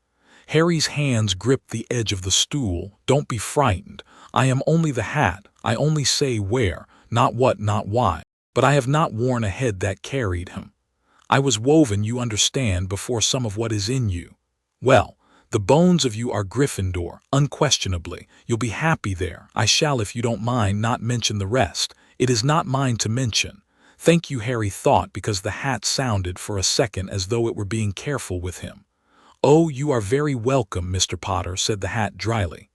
Harry's hands gripped the edge of the stool. Don't be frightened. I am only the hat. I only say where, not what, not why. But I have not worn a head that carried him. I was woven, you understand, before some of what is in you. Well, The bones of you are Gryffindor, unquestionably. You'll be happy there. I shall, if you don't mind, not mention the rest. It is not mine to mention. Thank you, Harry thought, because the hat sounded for a second as though it were being careful with him. Oh, you are very welcome, Mr. Potter, said the hat dryly.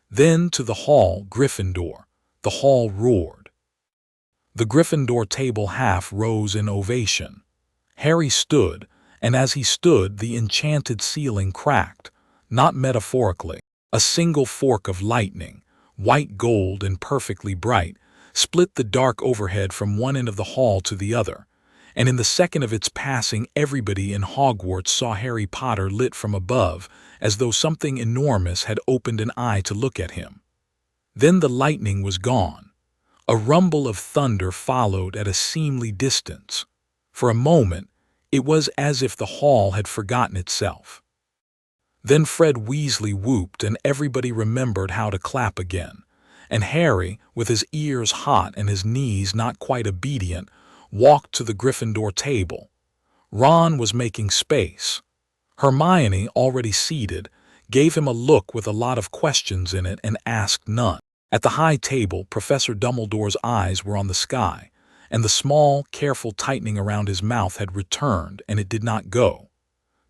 Then to the hall, Gryffindor. The hall roared. The Gryffindor table half rose in ovation. Harry stood, and as he stood, the enchanted ceiling cracked, not metaphorically. A single fork of lightning, white gold and perfectly bright, split the dark overhead from one end of the hall to the other, and in the second of its passing everybody in Hogwarts saw Harry Potter lit from above, as though something enormous had opened an eye to look at him. Then the lightning was gone. A rumble of thunder followed at a seemly distance. For a moment, it was as if the hall had forgotten itself. Then Fred Weasley whooped, and everybody remembered how to clap again, and Harry, with his ears hot and his knees not quite obedient, walked to the Gryffindor table. Ron was making space. Hermione, already seated, gave him a look with a lot of questions in it and asked none. At the high table, Professor Dumbledore's eyes were on the sky, and the small, careful tightening around his mouth had returned, and it did not go.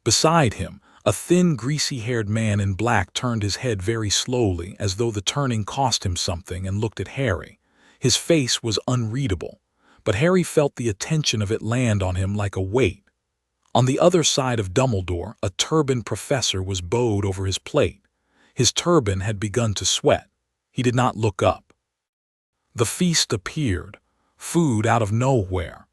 Beside him, a thin, greasy-haired man in black turned his head very slowly, as though the turning cost him something, and looked at Harry. His face was unreadable, but Harry felt the attention of it land on him like a weight. On the other side of Dumbledore, a turbaned professor was bowed over his plate. His turban had begun to sweat. He did not look up. The feast appeared, food out of nowhere.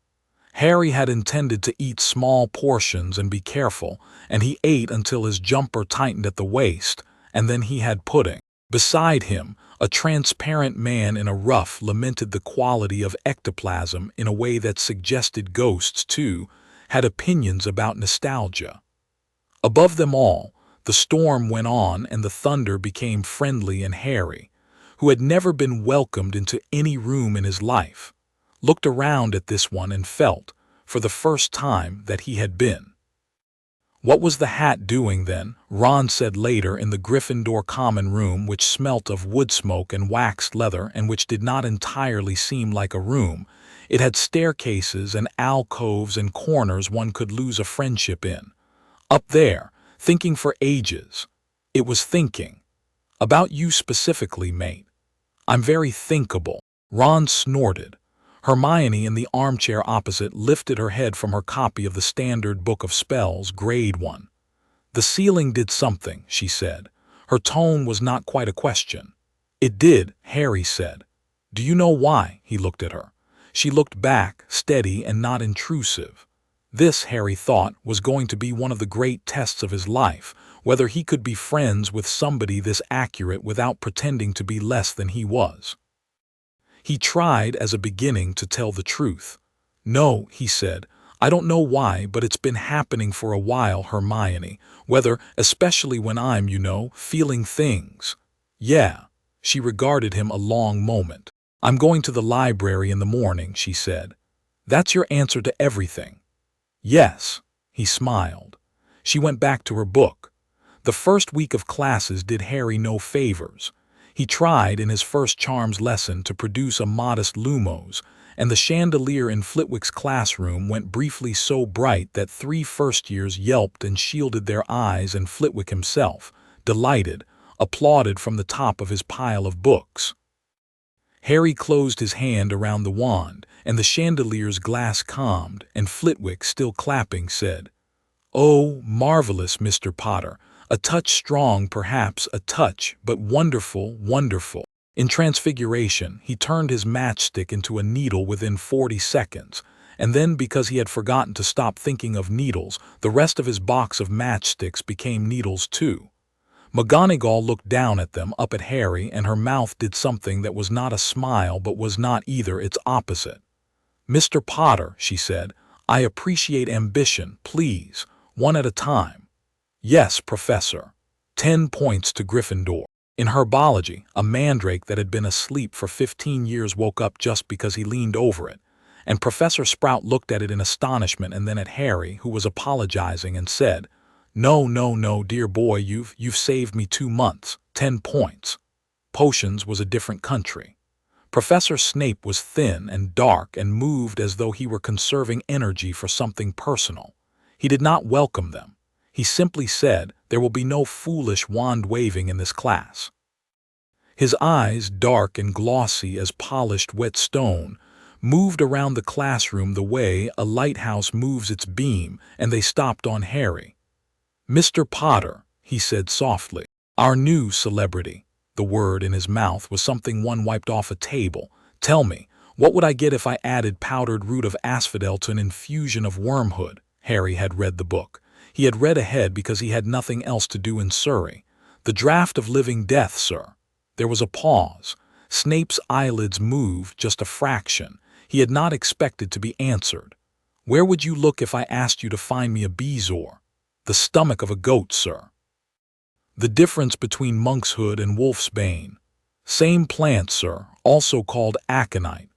Harry had intended to eat small portions and be careful, and he ate until his jumper tightened at the waist, and then he had pudding. Beside him, a transparent man in a ruff lamented the quality of ectoplasm in a way that suggested ghosts, too, had opinions about nostalgia. Above them all, the storm went on and the thunder became friendly, and Harry, who had never been welcomed into any room in his life, looked around at this one and felt, for the first time, that he had been. What was the hat doing then? Ron said later in the Gryffindor common room, which smelt of wood smoke and waxed leather and which did not entirely seem like a room. It had staircases and alcoves and corners one could lose a friendship in. Up there, thinking for ages. It was thinking. About you specifically, mate. I'm very thinkable. Ron snorted. Hermione in the armchair opposite lifted her head from her copy of the Standard Book of Spells, Grade 1. The ceiling did something, she said. Her tone was not quite a question. It did, Harry said. Do you know why? He looked at her. She looked back, steady and not intrusive. This, Harry thought, was going to be one of the great tests of his life, whether he could be friends with somebody this accurate without pretending to be less than he was. He tried, as a beginning, to tell the truth. No, he said, I don't know why, but it's been happening for a while, Hermione. Whether, especially when I'm, feeling things. Yeah. She regarded him a long moment. I'm going to the library in the morning, she said. That's your answer to everything. Yes. He smiled. She went back to her book. The first week of classes did Harry no favors. He tried in his first charms lesson to produce a modest Lumos, and the chandelier in Flitwick's classroom went briefly so bright that 3 first-years yelped and shielded their eyes, and Flitwick himself, delighted, applauded from the top of his pile of books. Harry closed his hand around the wand, and the chandelier's glass calmed, and Flitwick, still clapping, said, "Oh, marvelous, Mr. Potter. A touch strong, perhaps, a touch, but wonderful, wonderful." In Transfiguration, he turned his matchstick into a needle within 40 seconds, and then, because he had forgotten to stop thinking of needles, the rest of his box of matchsticks became needles too. McGonagall looked down at them, up at Harry, and her mouth did something that was not a smile but was not either its opposite. "Mr. Potter," she said, "I appreciate ambition, please, one at a time." "Yes, Professor." 10 points to Gryffindor. In herbology, a mandrake that had been asleep for 15 years woke up just because he leaned over it, and Professor Sprout looked at it in astonishment and then at Harry, who was apologizing, and said, No, no, no, dear boy, you've saved me 2 months, 10 points. Potions was a different country. Professor Snape was thin and dark and moved as though he were conserving energy for something personal. He did not welcome them. He simply said, "There will be no foolish wand-waving in this class." His eyes, dark and glossy as polished wet stone, moved around the classroom the way a lighthouse moves its beam, and they stopped on Harry. "Mr. Potter," he said softly, "our new celebrity." The word in his mouth was something one wiped off a table. "Tell me, what would I get if I added powdered root of asphodel to an infusion of wormwood?" Harry had read the book. He had read ahead because he had nothing else to do in Surrey. "The draught of living death, sir." There was a pause. Snape's eyelids moved just a fraction. He had not expected to be answered. "Where would you look if I asked you to find me a bezoar?" "The stomach of a goat, sir." "The difference between monkshood and wolfsbane." "Same plant, sir, also called aconite."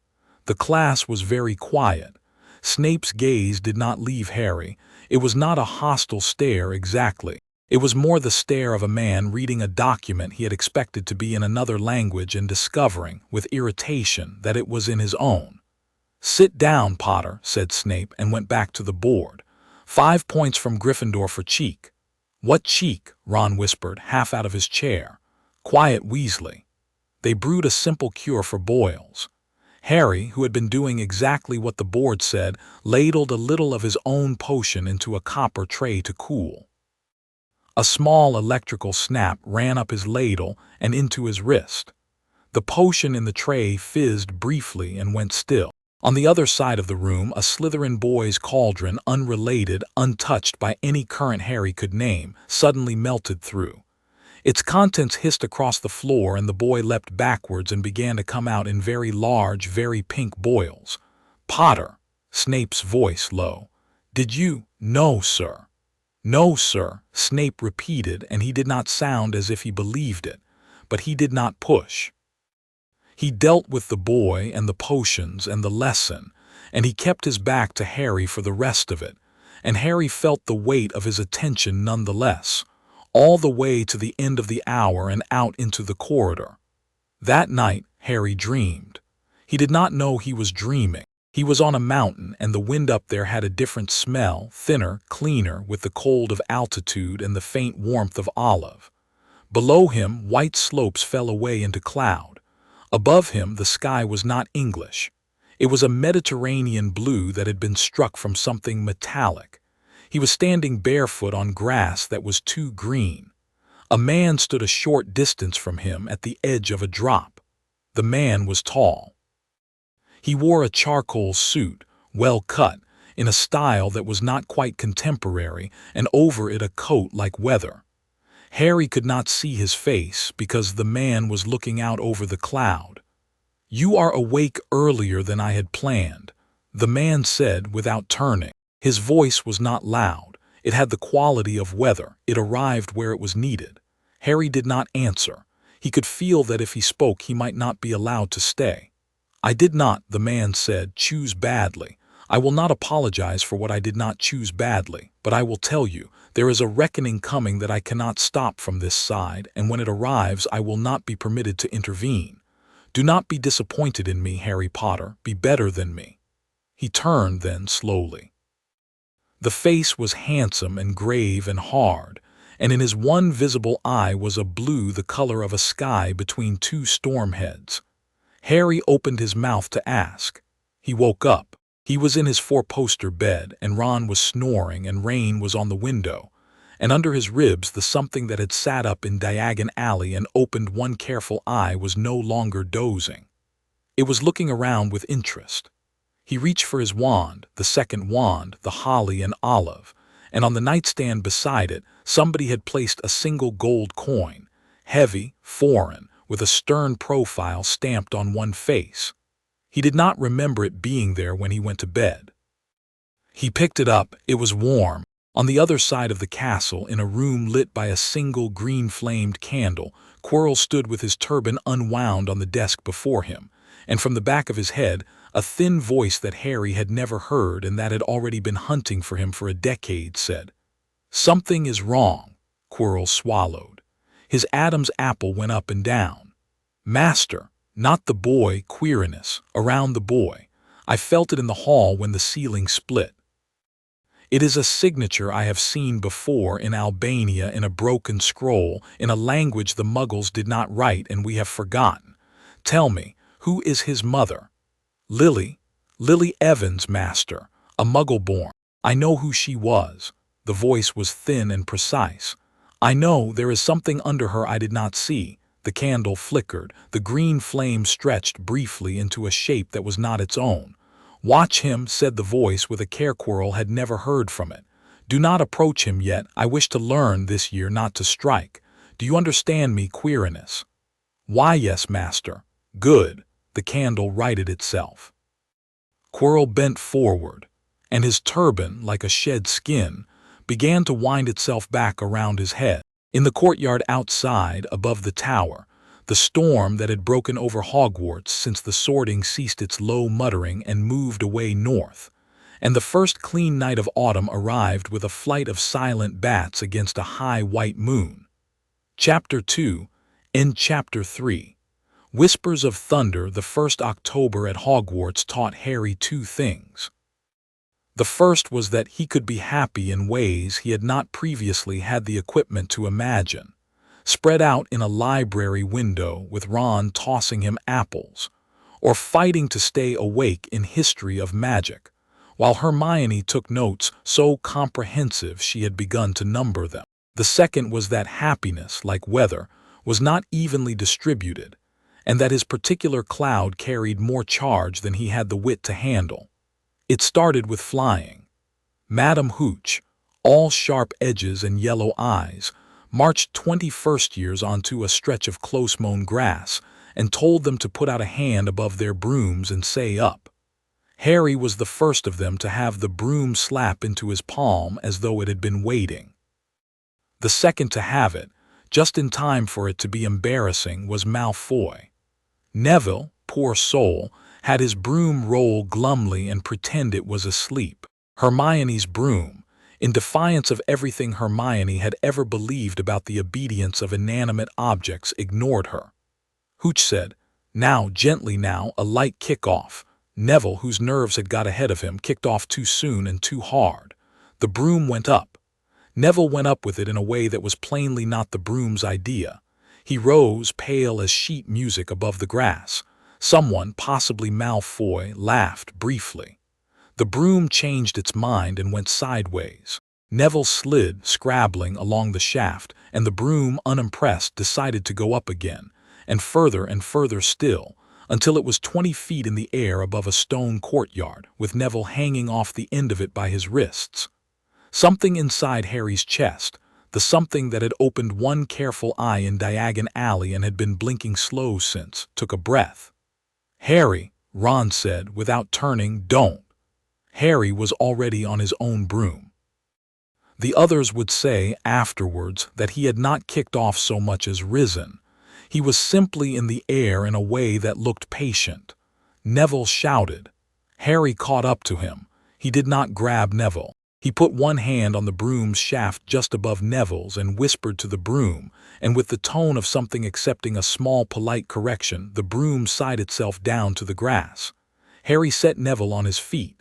The class was very quiet. Snape's gaze did not leave Harry. It was not a hostile stare exactly. It was more the stare of a man reading a document he had expected to be in another language and discovering, with irritation, that it was in his own. "Sit down, Potter," said Snape, and went back to the board. 5 points from Gryffindor for cheek. "What cheek?" Ron whispered, half out of his chair. "Quiet, Weasley." They brewed a simple cure for boils. Harry, who had been doing exactly what the board said, ladled a little of his own potion into a copper tray to cool. A small electrical snap ran up his ladle and into his wrist. The potion in the tray fizzed briefly and went still. On the other side of the room, a Slytherin boy's cauldron, unrelated, untouched by any current Harry could name, suddenly melted through. Its contents hissed across the floor, and the boy leapt backwards and began to come out in very large, very pink boils. "Potter," Snape's voice low. "Did you—" "No, sir." "No, sir," Snape repeated, and he did not sound as if he believed it, but he did not push. He dealt with the boy and the potions and the lesson, and he kept his back to Harry for the rest of it, and Harry felt the weight of his attention nonetheless, all the way to the end of the hour and out into the corridor. That night, Harry dreamed. He did not know he was dreaming. He was on a mountain, and the wind up there had a different smell, thinner, cleaner, with the cold of altitude and the faint warmth of olive. Below him, white slopes fell away into cloud. Above him, the sky was not English. It was a Mediterranean blue that had been struck from something metallic. He was standing barefoot on grass that was too green. A man stood a short distance from him at the edge of a drop. The man was tall. He wore a charcoal suit, well cut, in a style that was not quite contemporary, and over it a coat like weather. Harry could not see his face because the man was looking out over the cloud. "You are awake earlier than I had planned," the man said without turning. His voice was not loud. It had the quality of weather. It arrived where it was needed. Harry did not answer. He could feel that if he spoke he might not be allowed to stay. "I did not," the man said, "choose badly. I will not apologize for what I did not choose badly, but I will tell you, there is a reckoning coming that I cannot stop from this side, and when it arrives I will not be permitted to intervene. Do not be disappointed in me, Harry Potter. Be better than me." He turned then slowly. The face was handsome and grave and hard, and in his one visible eye was a blue the color of a sky between two storm heads. Harry opened his mouth to ask. He woke up. He was in his four-poster bed, and Ron was snoring, and rain was on the window, and under his ribs the something that had sat up in Diagon Alley and opened one careful eye was no longer dozing. It was looking around with interest. He reached for his wand, the second wand, the holly and olive, and on the nightstand beside it somebody had placed a single gold coin, heavy, foreign, with a stern profile stamped on one face. He did not remember it being there when he went to bed. He picked it up. It was warm. On the other side of the castle, in a room lit by a single green-flamed candle, Quirrell stood with his turban unwound on the desk before him, and from the back of his head, a thin voice that Harry had never heard and that had already been hunting for him for a decade said, Something is wrong, Quirrell swallowed. His Adam's apple went up and down. Master, not the boy, queerness, around the boy. I felt it in the hall when the ceiling split. It is a signature I have seen before in Albania in a broken scroll, in a language the Muggles did not write and we have forgotten. Tell me, who is his mother? Lily Evans, master, a Muggle-born. I know who she was. The voice was thin and precise. I know there is something under her I did not see. The candle flickered. The green flame stretched briefly into a shape that was not its own. Watch him, said the voice with a care Quirrell had never heard from it. Do not approach him yet. I wish to learn this year not to strike. Do you understand me, queerness? Why, yes, master. Good. The candle righted itself. Quirrell bent forward, and his turban, like a shed skin, began to wind itself back around his head. In the courtyard outside, above the tower, the storm that had broken over Hogwarts since the sorting ceased its low muttering and moved away north, and the first clean night of autumn arrived with a flight of silent bats against a high white moon. Chapter 2. In Chapter 3. Whispers of Thunder. The first October at Hogwarts taught Harry two things. The first was that he could be happy in ways he had not previously had the equipment to imagine. Spread out in a library window with Ron tossing him apples, or fighting to stay awake in History of Magic, while Hermione took notes so comprehensive she had begun to number them. The second was that happiness, like weather, was not evenly distributed, and that his particular cloud carried more charge than he had the wit to handle. It started with flying. Madam Hooch, all sharp edges and yellow eyes, marched 21st years onto a stretch of close-mown grass and told them to put out a hand above their brooms and say up. Harry was the first of them to have the broom slap into his palm as though it had been waiting. The second to have it, just in time for it to be embarrassing, was Malfoy. Neville, poor soul, had his broom roll glumly and pretend it was asleep. Hermione's broom, in defiance of everything Hermione had ever believed about the obedience of inanimate objects, ignored her. Hooch said, "Now, gently now, a light kick-off." Neville, whose nerves had got ahead of him, kicked off too soon and too hard. The broom went up. Neville went up with it in a way that was plainly not the broom's idea. He rose, pale as sheet music above the grass. Someone, possibly Malfoy, laughed briefly. The broom changed its mind and went sideways. Neville slid, scrabbling, along the shaft, and the broom, unimpressed, decided to go up again, and further still, until it was 20 feet in the air above a stone courtyard, with Neville hanging off the end of it by his wrists. Something inside Harry's chest, the something that had opened one careful eye in Diagon Alley and had been blinking slow since, took a breath. "Harry," Ron said, without turning, "don't." Harry was already on his own broom. The others would say afterwards that he had not kicked off so much as risen. He was simply in the air in a way that looked patient. Neville shouted. Harry caught up to him. He did not grab Neville. He put one hand on the broom's shaft just above Neville's and whispered to the broom, and with the tone of something accepting a small polite correction, the broom sighed itself down to the grass. Harry set Neville on his feet.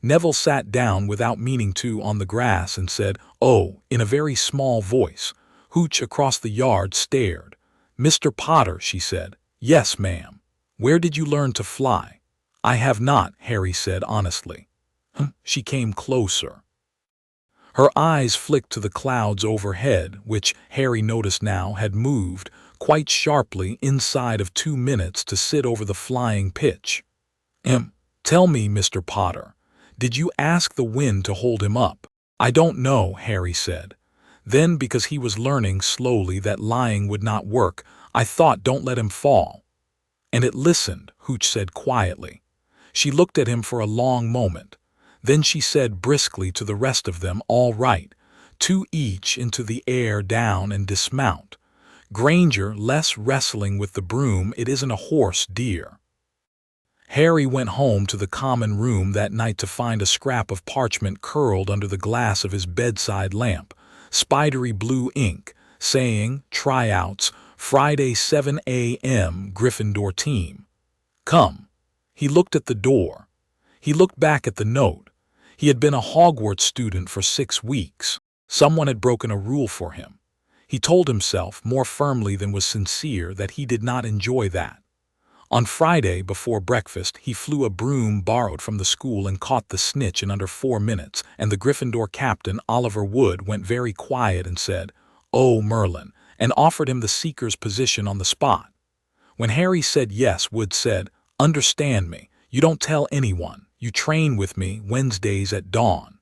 Neville sat down without meaning to on the grass and said, "Oh," in a very small voice. Hooch across the yard stared. "Mr. Potter," she said. "Yes, ma'am." "Where did you learn to fly?" "I have not," Harry said honestly. She came closer. Her eyes flicked to the clouds overhead, which, Harry noticed now, had moved, quite sharply, inside of 2 minutes to sit over the flying pitch. Tell me, Mr. Potter, did you ask the wind to hold him up?" "I don't know," Harry said. Then, because he was learning slowly that lying would not work, "I thought, don't let him fall." "And it listened," Hooch said quietly. She looked at him for a long moment. Then she said briskly to the rest of them, "All right, 2 each into the air, down, and dismount. Granger, less wrestling with the broom, it isn't a horse, dear." Harry went home to the common room that night to find a scrap of parchment curled under the glass of his bedside lamp. spidery blue ink, saying, "Tryouts, Friday 7 a.m. Gryffindor team. Come." He looked at the door. He looked back at the note. He had been a Hogwarts student for 6 weeks. Someone had broken a rule for him. He told himself, more firmly than was sincere, that he did not enjoy that. On Friday, before breakfast, he flew a broom borrowed from the school and caught the snitch in under 4 minutes, and the Gryffindor captain, Oliver Wood, went very quiet and said, "Oh, Merlin," and offered him the seeker's position on the spot. When Harry said yes, Wood said, "Understand me, you don't tell anyone. You train with me Wednesdays at dawn.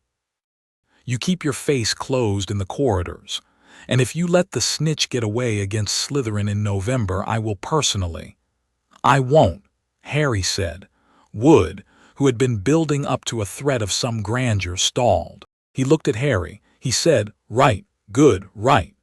You keep your face closed in the corridors. And if you let the snitch get away against Slytherin in November, I will personally—" "I won't," Harry said. Wood, who had been building up to a threat of some grandeur, stalled. He looked at Harry. He said, "Right, good, right."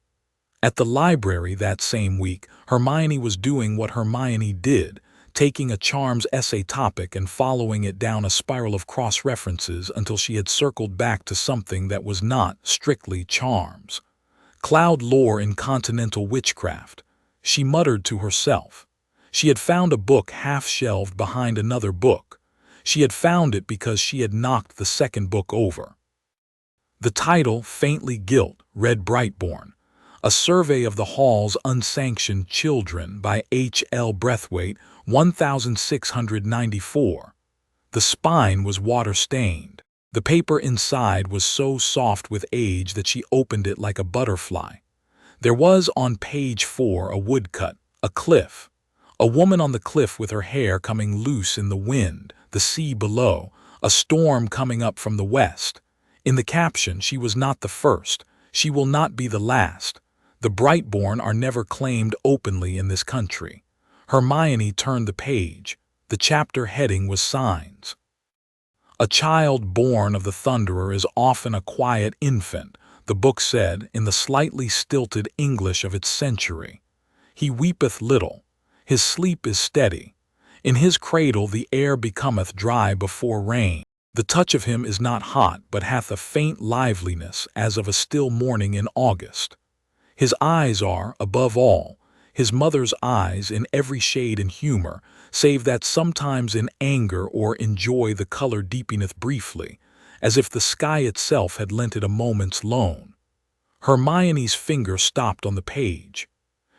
At the library that same week, Hermione was doing what Hermione did, taking a charms essay topic and following it down a spiral of cross-references until she had circled back to something that was not strictly charms. Cloud lore in continental witchcraft. She muttered to herself. She had found a book half-shelved behind another book. She had found it because she had knocked the second book over. The title, faintly gilt, read Brightborn, A Survey of the Hall's Unsanctioned Children by H. L. Breathwaite, 1694. The spine was water-stained. The paper inside was so soft with age that she opened it like a butterfly. There was on page 4 a woodcut, a cliff. A woman on the cliff with her hair coming loose in the wind, the sea below, a storm coming up from the west. In the caption, she was not the first. She will not be the last. The Brightborn are never claimed openly in this country. Hermione turned the page. The chapter heading was Signs. A child born of the Thunderer is often a quiet infant, the book said in the slightly stilted English of its century. He weepeth little. His sleep is steady. In his cradle the air becometh dry before rain. The touch of him is not hot, but hath a faint liveliness as of a still morning in August. His eyes are, above all, his mother's eyes in every shade and humor, save that sometimes in anger or in joy the color deepeneth briefly, as if the sky itself had lent it a moment's loan. Hermione's finger stopped on the page.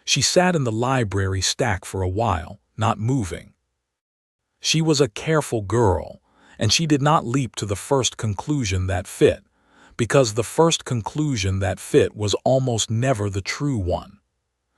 She sat in the library stack for a while, not moving. She was a careful girl, and she did not leap to the first conclusion that fit, because the first conclusion that fit was almost never the true one.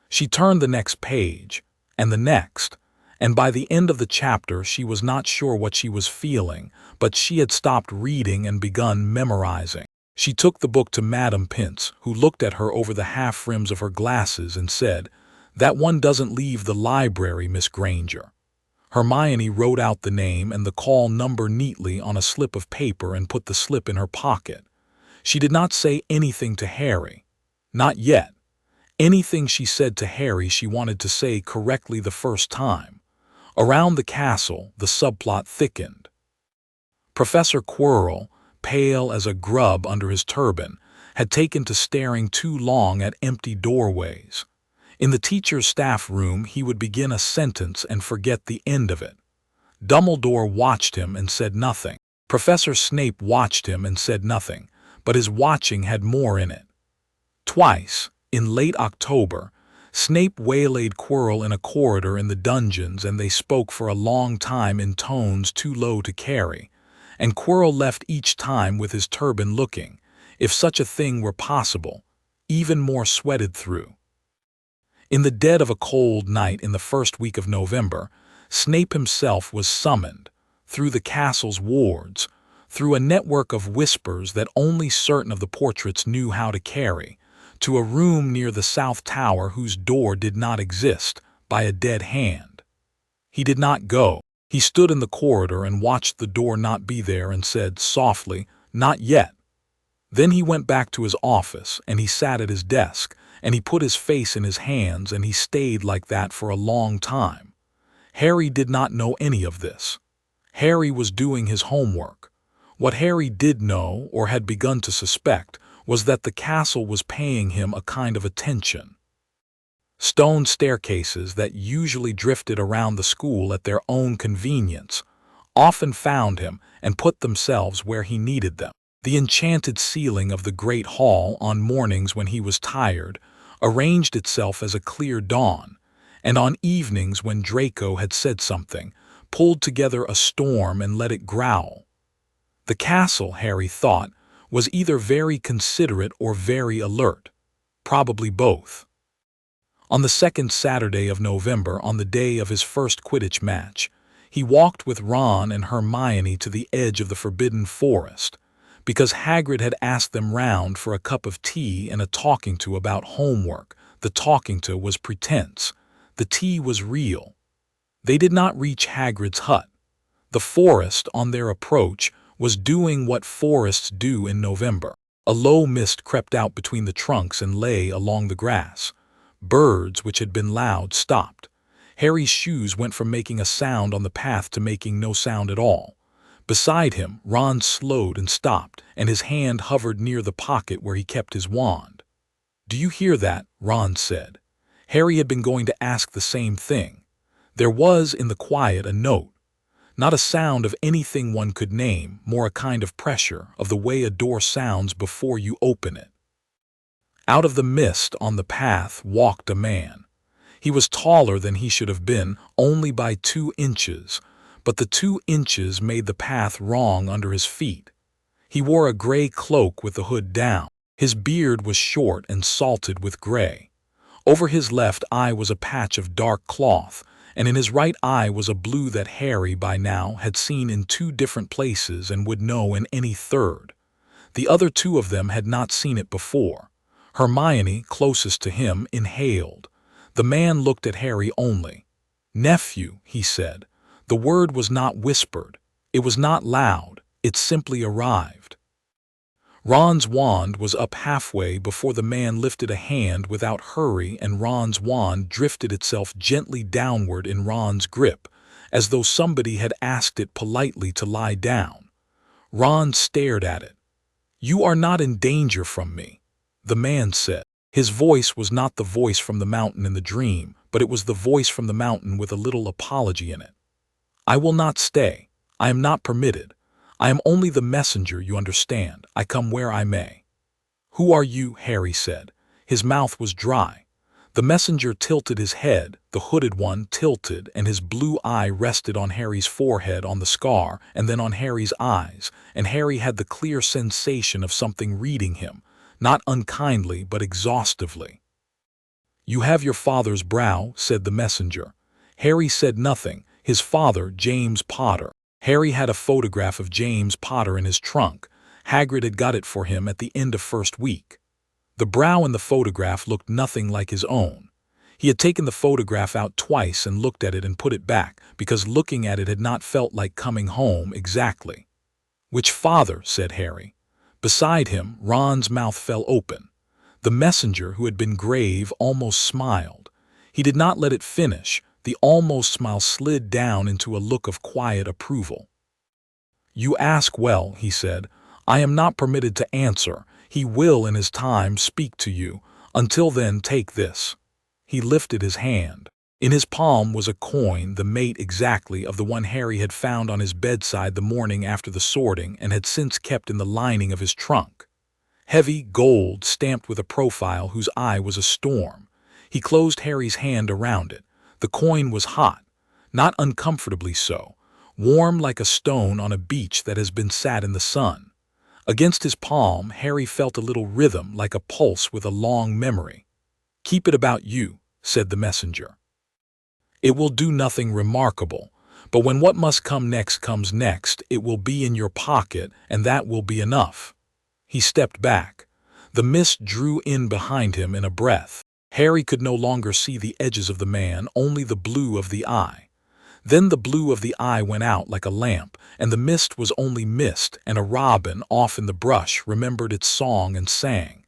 She turned the next page, and the next, and by the end of the chapter she was not sure what she was feeling, but she had stopped reading and begun memorizing. She took the book to Madame Pince, who looked at her over the half-rims of her glasses and said, "That one doesn't leave the library, Miss Granger." Hermione wrote out the name and the call number neatly on a slip of paper and put the slip in her pocket. She did not say anything to Harry. Not yet. Anything she said to Harry she wanted to say correctly the first time. Around the castle, the subplot thickened. Professor Quirrell, pale as a grub under his turban, had taken to staring too long at empty doorways. In the teacher's staff room he would begin a sentence and forget the end of it. Dumbledore watched him and said nothing. Professor Snape watched him and said nothing, but his watching had more in it. Twice, in late October, Snape waylaid Quirrell in a corridor in the dungeons and they spoke for a long time in tones too low to carry, and Quirrell left each time with his turban looking, if such a thing were possible, even more sweated through. In the dead of a cold night in the first week of November, Snape himself was summoned, through the castle's wards, through a network of whispers that only certain of the portraits knew how to carry, to a room near the South Tower whose door did not exist, by a dead hand. He did not go. He stood in the corridor and watched the door not be there and said softly, "Not yet." Then he went back to his office and he sat at his desk and he put his face in his hands and he stayed like that for a long time. Harry did not know any of this. Harry was doing his homework. What Harry did know, or had begun to suspect, was that the castle was paying him a kind of attention. Stone staircases that usually drifted around the school at their own convenience often found him and put themselves where he needed them. The enchanted ceiling of the great hall on mornings when he was tired arranged itself as a clear dawn, and on evenings when Draco had said something, pulled together a storm and let it growl. The castle, Harry thought, was either very considerate or very alert, probably both. On the second Saturday of November, on the day of his first Quidditch match, he walked with Ron and Hermione to the edge of the Forbidden Forest, because Hagrid had asked them round for a cup of tea and a talking-to about homework. The talking-to was pretense. The tea was real. They did not reach Hagrid's hut. The forest, on their approach, was doing what forests do in November. A low mist crept out between the trunks and lay along the grass. Birds, which had been loud, stopped. Harry's shoes went from making a sound on the path to making no sound at all. Beside him, Ron slowed and stopped, and his hand hovered near the pocket where he kept his wand. "Do you hear that?" Ron said. Harry had been going to ask the same thing. There was, in the quiet, a note. Not a sound of anything one could name, more a kind of pressure, of the way a door sounds before you open it. Out of the mist on the path walked a man. He was taller than he should have been, only by 2 inches, but the 2 inches made the path wrong under his feet. He wore a gray cloak with the hood down. His beard was short and salted with gray. Over his left eye was a patch of dark cloth, and in his right eye was a blue that Harry by now had seen in 2 different places and would know in any third. The other 2 of them had not seen it before. Hermione, closest to him, inhaled. The man looked at Harry only. "Nephew," he said. The word was not whispered. It was not loud. It simply arrived. Ron's wand was up halfway before the man lifted a hand without hurry, and Ron's wand drifted itself gently downward in Ron's grip, as though somebody had asked it politely to lie down. Ron stared at it. "You are not in danger from me," the man said. His voice was not the voice from the mountain in the dream, but it was the voice from the mountain with a little apology in it. "I will not stay. I am not permitted. I am only the messenger, you understand. I come where I may." "Who are you?" Harry said. His mouth was dry. The messenger tilted his head, the hooded one tilted, and his blue eye rested on Harry's forehead, on the scar, and then on Harry's eyes, and Harry had the clear sensation of something reading him, not unkindly but exhaustively. "You have your father's brow," said the messenger. Harry said nothing. His father, James Potter. Harry had a photograph of James Potter in his trunk. Hagrid had got it for him at the end of first week. The brow in the photograph looked nothing like his own. He had taken the photograph out twice and looked at it and put it back, because looking at it had not felt like coming home exactly. "Which father?" said Harry. Beside him, Ron's mouth fell open. The messenger, who had been grave, almost smiled. He did not let it finish. The almost smile slid down into a look of quiet approval. "You ask well," he said. "I am not permitted to answer. He will in his time speak to you. Until then, take this." He lifted his hand. In his palm was a coin, the mate exactly of the one Harry had found on his bedside the morning after the sorting and had since kept in the lining of his trunk. Heavy gold, stamped with a profile whose eye was a storm. He closed Harry's hand around it. The coin was hot, not uncomfortably so, warm like a stone on a beach that has been sat in the sun. Against his palm, Harry felt a little rhythm like a pulse with a long memory. "Keep it about you," said the messenger. "It will do nothing remarkable, but when what must come next comes next, it will be in your pocket, and that will be enough." He stepped back. The mist drew in behind him in a breath. Harry could no longer see the edges of the man, only the blue of the eye. Then the blue of the eye went out like a lamp, and the mist was only mist, and a robin off in the brush remembered its song and sang.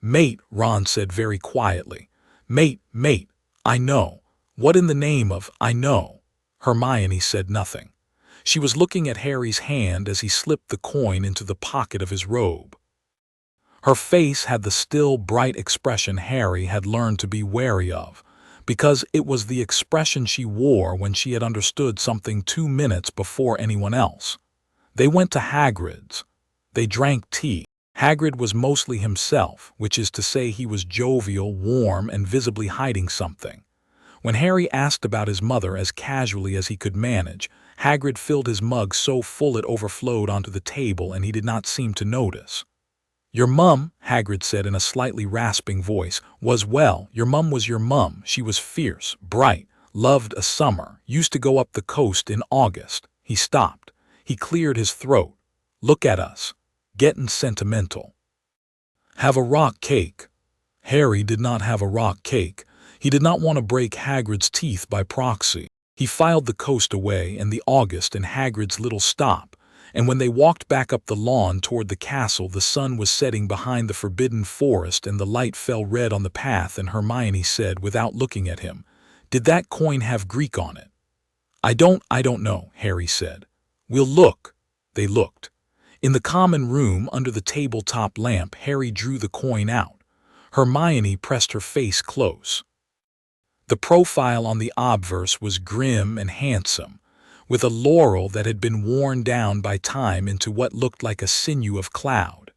"Mate," Ron said very quietly. "Mate, mate, I know. What in the name of I know?" Hermione said nothing. She was looking at Harry's hand as he slipped the coin into the pocket of his robe. Her face had the still, bright expression Harry had learned to be wary of, because it was the expression she wore when she had understood something 2 minutes before anyone else. They went to Hagrid's. They drank tea. Hagrid was mostly himself, which is to say he was jovial, warm, and visibly hiding something. When Harry asked about his mother as casually as he could manage, Hagrid filled his mug so full it overflowed onto the table and he did not seem to notice. "Your mum," Hagrid said in a slightly rasping voice, your mum was your mum. She was fierce, bright, loved a summer, used to go up the coast in August." He stopped. He cleared his throat. "Look at us. Gettin' sentimental. Have a rock cake." Harry did not have a rock cake. He did not want to break Hagrid's teeth by proxy. He filed the coast away and the August in Hagrid's little stop, and when they walked back up the lawn toward the castle, the sun was setting behind the forbidden forest and the light fell red on the path, and Hermione said, without looking at him, "Did that coin have Greek on it?" I don't know," Harry said. "We'll look." They looked. In the common room, under the tabletop lamp, Harry drew the coin out. Hermione pressed her face close. The profile on the obverse was grim and handsome, with a laurel that had been worn down by time into what looked like a sinew of cloud.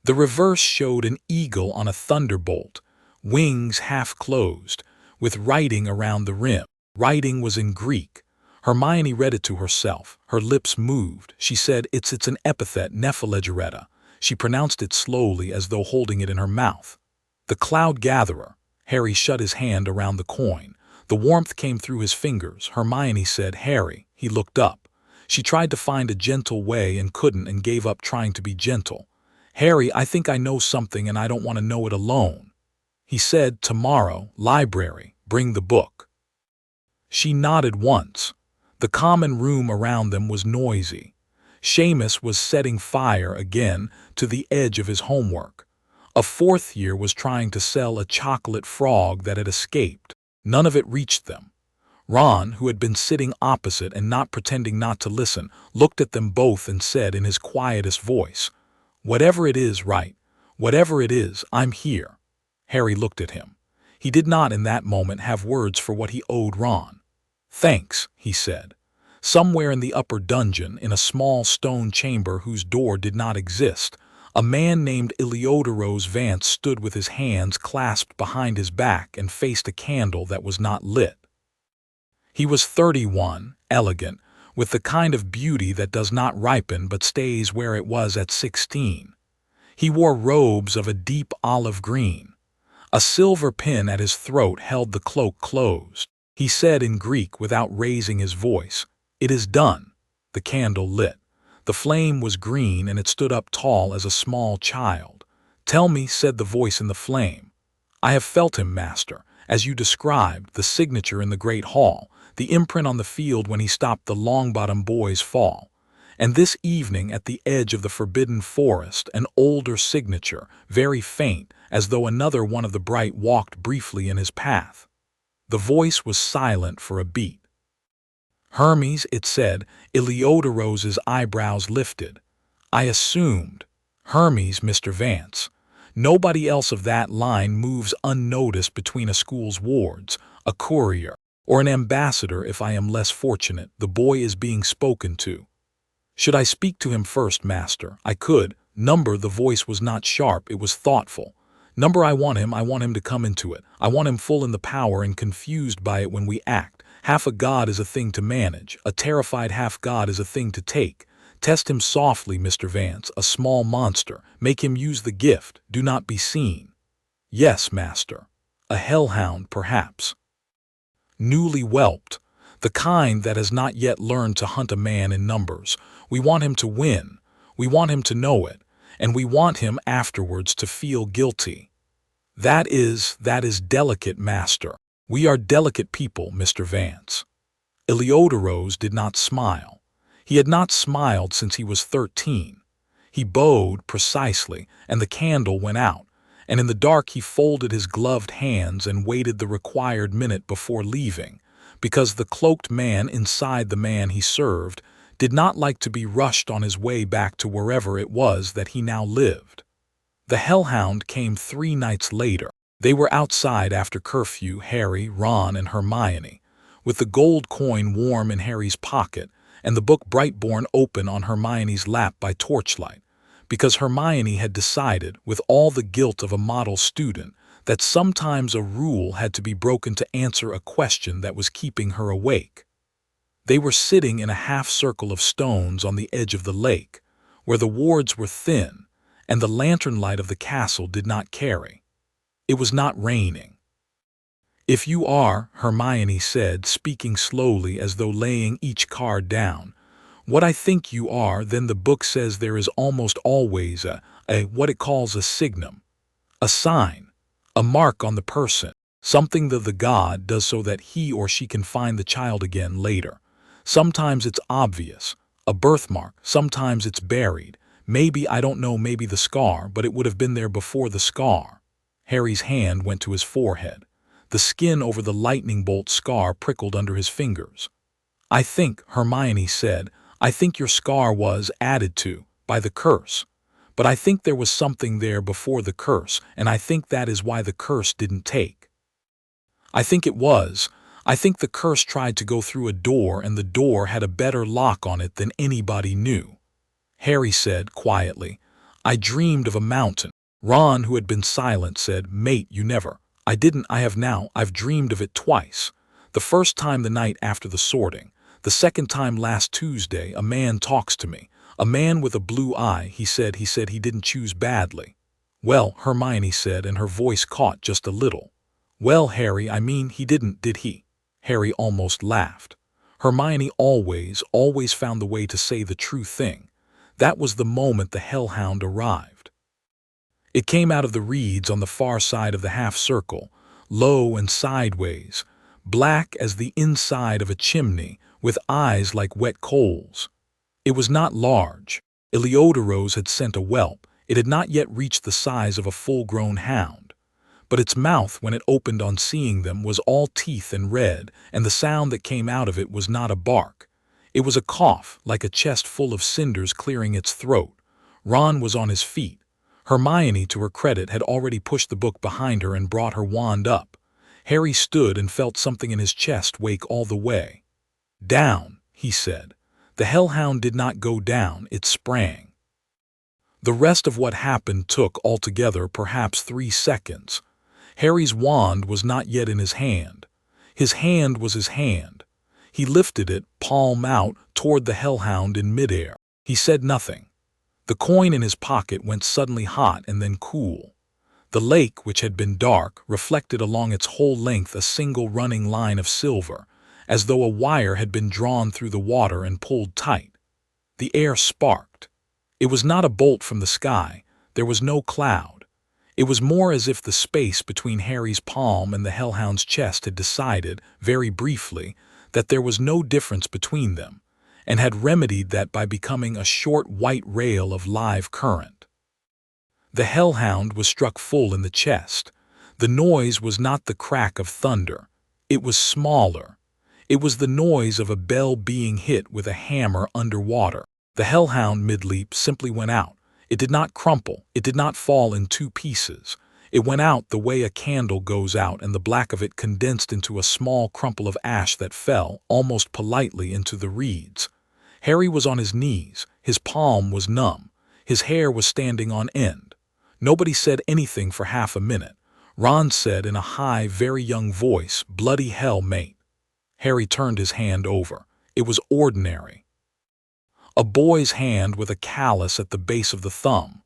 The reverse showed an eagle on a thunderbolt, wings half closed, with writing around the rim. Writing was in Greek. Hermione read it to herself. Her lips moved. She said, It's an epithet, Nephelegereta." She pronounced it slowly as though holding it in her mouth. "The Cloud Gatherer." Harry shut his hand around the coin. The warmth came through his fingers. Hermione said, "Harry." He looked up. She tried to find a gentle way and couldn't and gave up trying to be gentle. "Harry, I think I know something and I don't want to know it alone." He said, "Tomorrow, library, bring the book." She nodded once. The common room around them was noisy. Seamus was setting fire again to the edge of his homework. A fourth year was trying to sell a chocolate frog that had escaped. None of it reached them. Ron, who had been sitting opposite and not pretending not to listen, looked at them both and said in his quietest voice, "Whatever it is, right? Whatever it is, I'm here." Harry looked at him. He did not in that moment have words for what he owed Ron. "Thanks," he said. Somewhere in the upper dungeon, in a small stone chamber whose door did not exist, a man named Eleodoros Vance stood with his hands clasped behind his back and faced a candle that was not lit. He was 31, elegant, with the kind of beauty that does not ripen but stays where it was at 16. He wore robes of a deep olive green. A silver pin at his throat held the cloak closed. He said in Greek without raising his voice, "It is done." The candle lit. The flame was green and it stood up tall as a small child. "Tell me," said the voice in the flame. "I have felt him, Master, as you described, the signature in the great hall, the imprint on the field when he stopped the Longbottom boys' fall. And this evening at the edge of the forbidden forest, an older signature, very faint, as though another one of the bright walked briefly in his path." The voice was silent for a beat. "Hermes," it said. Eleodoros's eyebrows lifted. "I assumed. Hermes, Mr. Vance. Nobody else of that line moves unnoticed between a school's wards, a courier, or an ambassador if I am less fortunate. The boy is being spoken to." "Should I speak to him first, Master?" "I could." "Number," the voice was not sharp, it was thoughtful. "Number, I want him to come into it. I want him full in the power and confused by it when we act. Half a god is a thing to manage, a terrified half-god is a thing to take. Test him softly, Mr. Vance, a small monster. Make him use the gift, do not be seen." "Yes, Master. A hellhound, perhaps. Newly whelped, the kind that has not yet learned to hunt a man in numbers. We want him to win. We want him to know it. And we want him afterwards to feel guilty. That is delicate, Master. We are delicate people, Mr. Vance." Eleodoros did not smile. He had not smiled since he was 13. He bowed precisely, and the candle went out, and in the dark he folded his gloved hands and waited the required minute before leaving, because the cloaked man inside the man he served did not like to be rushed on his way back to wherever it was that he now lived. The hellhound came 3 nights later. They were outside after curfew, Harry, Ron, and Hermione, with the gold coin warm in Harry's pocket and the book Brightborn open on Hermione's lap by torchlight, because Hermione had decided, with all the guilt of a model student, that sometimes a rule had to be broken to answer a question that was keeping her awake. They were sitting in a half-circle of stones on the edge of the lake, where the wards were thin and the lantern light of the castle did not carry. It was not raining. "If you are," Hermione said, speaking slowly as though laying each card down, "what I think you are, then the book says there is almost always what it calls a signum, a sign, a mark on the person, something that the god does so that he or she can find the child again later. Sometimes it's obvious, a birthmark, sometimes it's buried. Maybe, I don't know, maybe the scar, but it would have been there before the scar." Harry's hand went to his forehead. The skin over the lightning bolt scar prickled under his fingers. "I think," Hermione said, "I think your scar was added to by the curse. But I think there was something there before the curse, and I think that is why the curse didn't take. I think it was. I think the curse tried to go through a door and the door had a better lock on it than anybody knew." Harry said quietly, "I dreamed of a mountain." Ron, who had been silent, said, "Mate, you never." "I didn't. I have now. I've dreamed of it twice. The first time the night after the sorting. The second time last Tuesday. A man talks to me. A man with a blue eye. He said he didn't choose badly." "Well," Hermione said, and her voice caught just a little. "Well, Harry, I mean, he didn't, did he?" Harry almost laughed. Hermione always found the way to say the true thing. That was the moment the hellhound arrived. It came out of the reeds on the far side of the half-circle, low and sideways, black as the inside of a chimney, with eyes like wet coals. It was not large. Eleodoros had sent a whelp. It had not yet reached the size of a full-grown hound. But its mouth, when it opened on seeing them, was all teeth and red, and the sound that came out of it was not a bark. It was a cough, like a chest full of cinders clearing its throat. Ron was on his feet. Hermione, to her credit, had already pushed the book behind her and brought her wand up. Harry stood and felt something in his chest wake all the way. "Down," he said. The hellhound did not go down, it sprang. The rest of what happened took, altogether, perhaps 3 seconds. Harry's wand was not yet in his hand. His hand was his hand. He lifted it, palm out, toward the hellhound in midair. He said nothing. The coin in his pocket went suddenly hot and then cool. The lake, which had been dark, reflected along its whole length a single running line of silver, as though a wire had been drawn through the water and pulled tight. The air sparked. It was not a bolt from the sky. There was no cloud. It was more as if the space between Harry's palm and the hellhound's chest had decided, very briefly, that there was no difference between them, and had remedied that by becoming a short white rail of live current. The hellhound was struck full in the chest. The noise was not the crack of thunder. It was smaller. It was the noise of a bell being hit with a hammer underwater. The hellhound, mid-leap, simply went out. It did not crumple. It did not fall in 2 pieces. It went out the way a candle goes out, and the black of it condensed into a small crumple of ash that fell, almost politely, into the reeds. Harry was on his knees. His palm was numb. His hair was standing on end. Nobody said anything for half a minute. Ron said in a high, very young voice, "Bloody hell, mate." Harry turned his hand over. It was ordinary. A boy's hand with a callus at the base of the thumb.